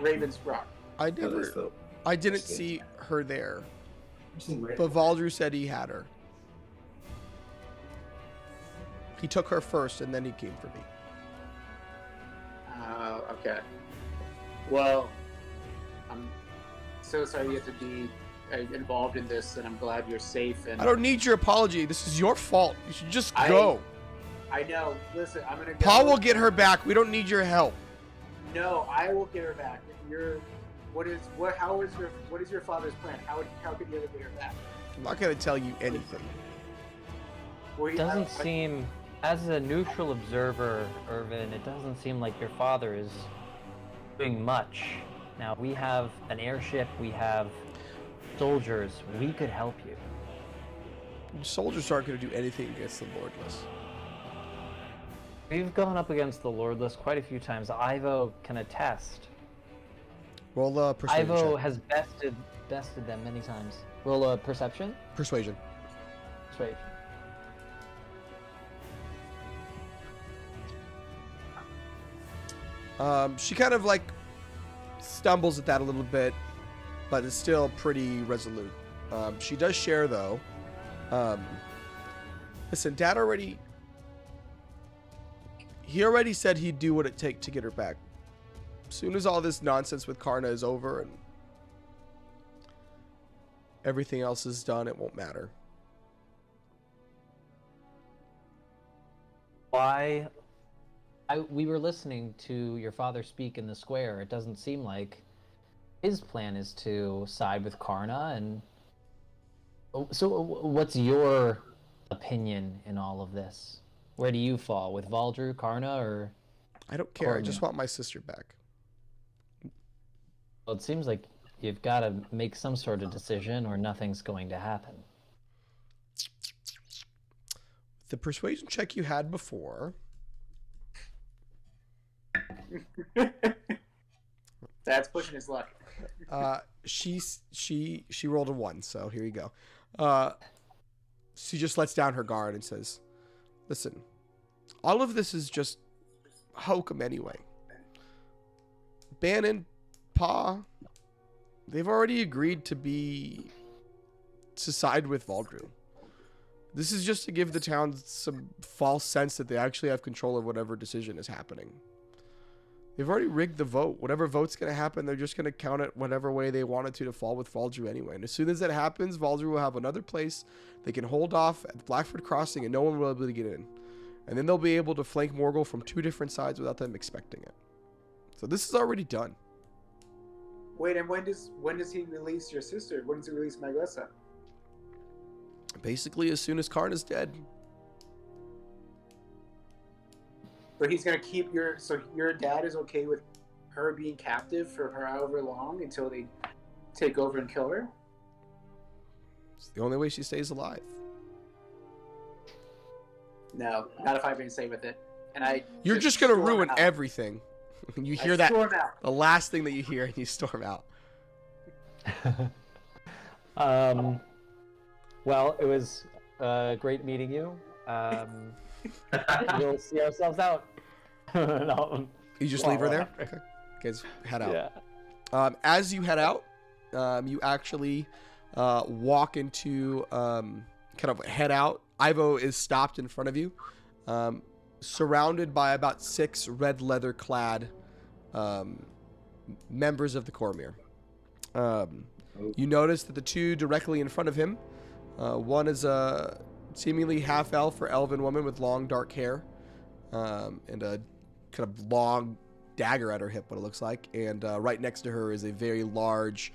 Raven's Rock? I didn't see her there. But Valdrew said he had her. He took her first, and then he came for me. Okay. Well, I'm so sorry you have to be involved in this, and I'm glad you're safe. And I don't need your apology. This is your fault. You should just go. I know. Listen, I'm gonna go. Paul will get her back. We don't need your help. No, I will get her back. What is your father's plan? How could you ever get her back? I'm not gonna tell you anything. It doesn't seem, as a neutral observer, Irvin, it doesn't seem like your father is doing much. Now, we have an airship, we have soldiers, we could help you. Soldiers aren't going to do anything against the Lordless. We've gone up against the Lordless quite a few times. Ivo can attest. Roll persuasion. Ivo check. has bested them many times. Roll a perception? Persuasion. Persuasion. She kind of like stumbles at that a little bit, but is still pretty resolute. She does share though. Listen, Dad already said he'd do what it takes to get her back. As soon as all this nonsense with Karna is over and everything else is done, it won't matter. Why? We were listening to your father speak in the square. It doesn't seem like his plan is to side with Karna. And so, what's your opinion in all of this? Where do you fall, with Valdrew, Karna, or? I don't care. I just want my sister back. Well, it seems like you've got to make some sort of decision, or nothing's going to happen. The persuasion check you had before. That's pushing his luck. She rolled a 1, so here you go. She just lets down her guard and says, "Listen, all of this is just hokum anyway. Bannon, Pa, they've already agreed to side with Valdrew. This is just to give the town some false sense that they actually have control of whatever decision is happening. They've already rigged the vote. Whatever vote's going to happen, they're just going to count it whatever way they wanted to fall with Valdrew anyway. And as soon as that happens, Valdrew will have another place they can hold off at Blackford Crossing, and no one will be able to get in. And then they'll be able to flank Morgul from 2 different sides without them expecting it. So this is already done." Wait, and when does he release your sister? When does he release Maglessa? Basically, as soon as Karna's dead. So he's gonna keep so your dad is okay with her being captive for however long until they take over and kill her? It's the only way she stays alive. No, not if I've been safe with it. And You're just gonna ruin everything. You hear that? Storm out. The last thing that you hear, and you storm out. Well, it was great meeting you. We'll see ourselves out. No. You just leave her there? Okay. Guys, head out. Yeah. As you head out, you actually walk into, kind of head out. Ivo is stopped in front of you, surrounded by about 6 red leather clad members of the Cormier. You notice that the 2 directly in front of him, one is a seemingly half-elf or elven woman with long dark hair, and a kind of long dagger at her hip, what it looks like. And right next to her is a very large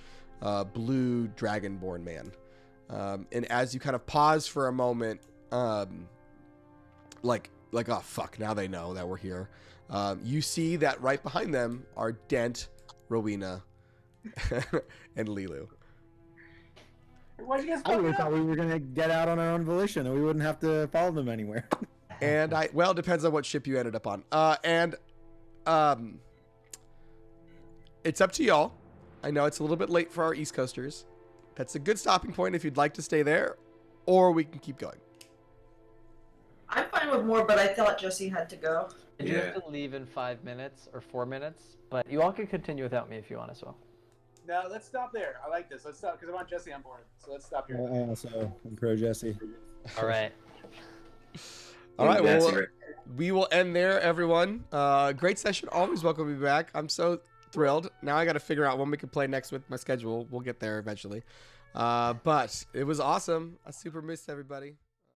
blue dragonborn man. And as you kind of pause for a moment, like oh fuck, now they know that we're here. You see that right behind them are Dent, Rowena, and Lilu. Why'd you guys I really thought we were going to get out on our own volition and we wouldn't have to follow them anywhere. And well, it depends on what ship you ended up on. It's up to y'all. I know it's a little bit late for our East Coasters. That's a good stopping point if you'd like to stay there, or we can keep going. I'm fine fine with more, but I thought Jesse had to go. And you have to leave in 5 minutes or 4 minutes, but you all can continue without me if you want as well. No, let's stop there. I like this. Let's stop because I want Jesse on board. So let's stop here. I also am pro Jesse. All right. All right, well, we will end there, everyone. Great session. Always welcome to be back. I'm so thrilled. Now I got to figure out when we can play next with my schedule. We'll get there eventually. But it was awesome. I super missed everybody.